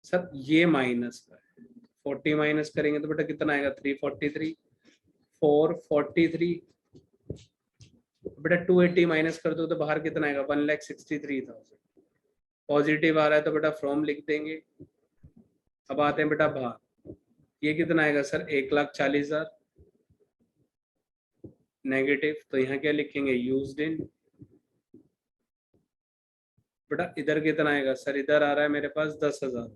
सर। ये माइनस का है, 40 माइनस करेंगे तो बेटा कितना आएगा, 343, 443। बेटा 280 माइनस कर दो तो बाहर कितना आएगा, 1,63,000। पॉजिटिव आ रहा है तो बेटा फ्रॉम लिख देंगे। अब आते हैं बेटा बाहर, ये कितना आएगा सर, 1,40,000। नेगेटिव, तो यहाँ क्या लिखेंगे, यूज्ड इन। बेटा इधर कितना आएगा सर, इधर आ रहा है मेरे पास 10,000,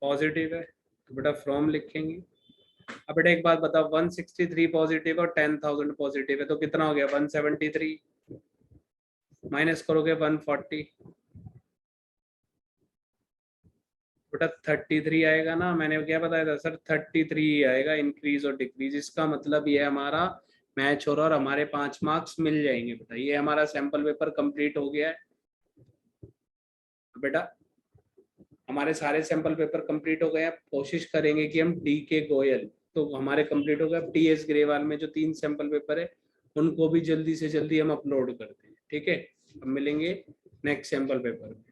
पॉजिटिव है तो बेटा फ्रॉम लिखेंगे। अब बेटा एक बात बताओ, 163 पॉजिटिव और 10,000 पॉजिटिव है तो कितना हो गया, 173। माइनस करोगे 140, बेटा 33 आएगा ना। मैंने क्या बताया था सर, 33 आएगा, इंक्रीज और डिक्रीज। इसका मतलब ये हमारा मैच हो रहा और हमारे 5 मार्क्स मिल जाएंगे बेटा। ये हमारा सैंपल पेपर कंप्लीट हो गया है बेटा, हमारे सारे सैंपल पेपर कंप्लीट हो गए हैं। कोशिश करेंगे कि हम डी के गोयल तो हमारे कंप्लीट हो गए। अब टी एस ग्रेवाल में जो 3 सैंपल पेपर है उनको भी जल्दी से जल्दी हम अपलोड करते हैं, ठीक है। अब मिलेंगे नेक्स्ट सैंपल पेपर में।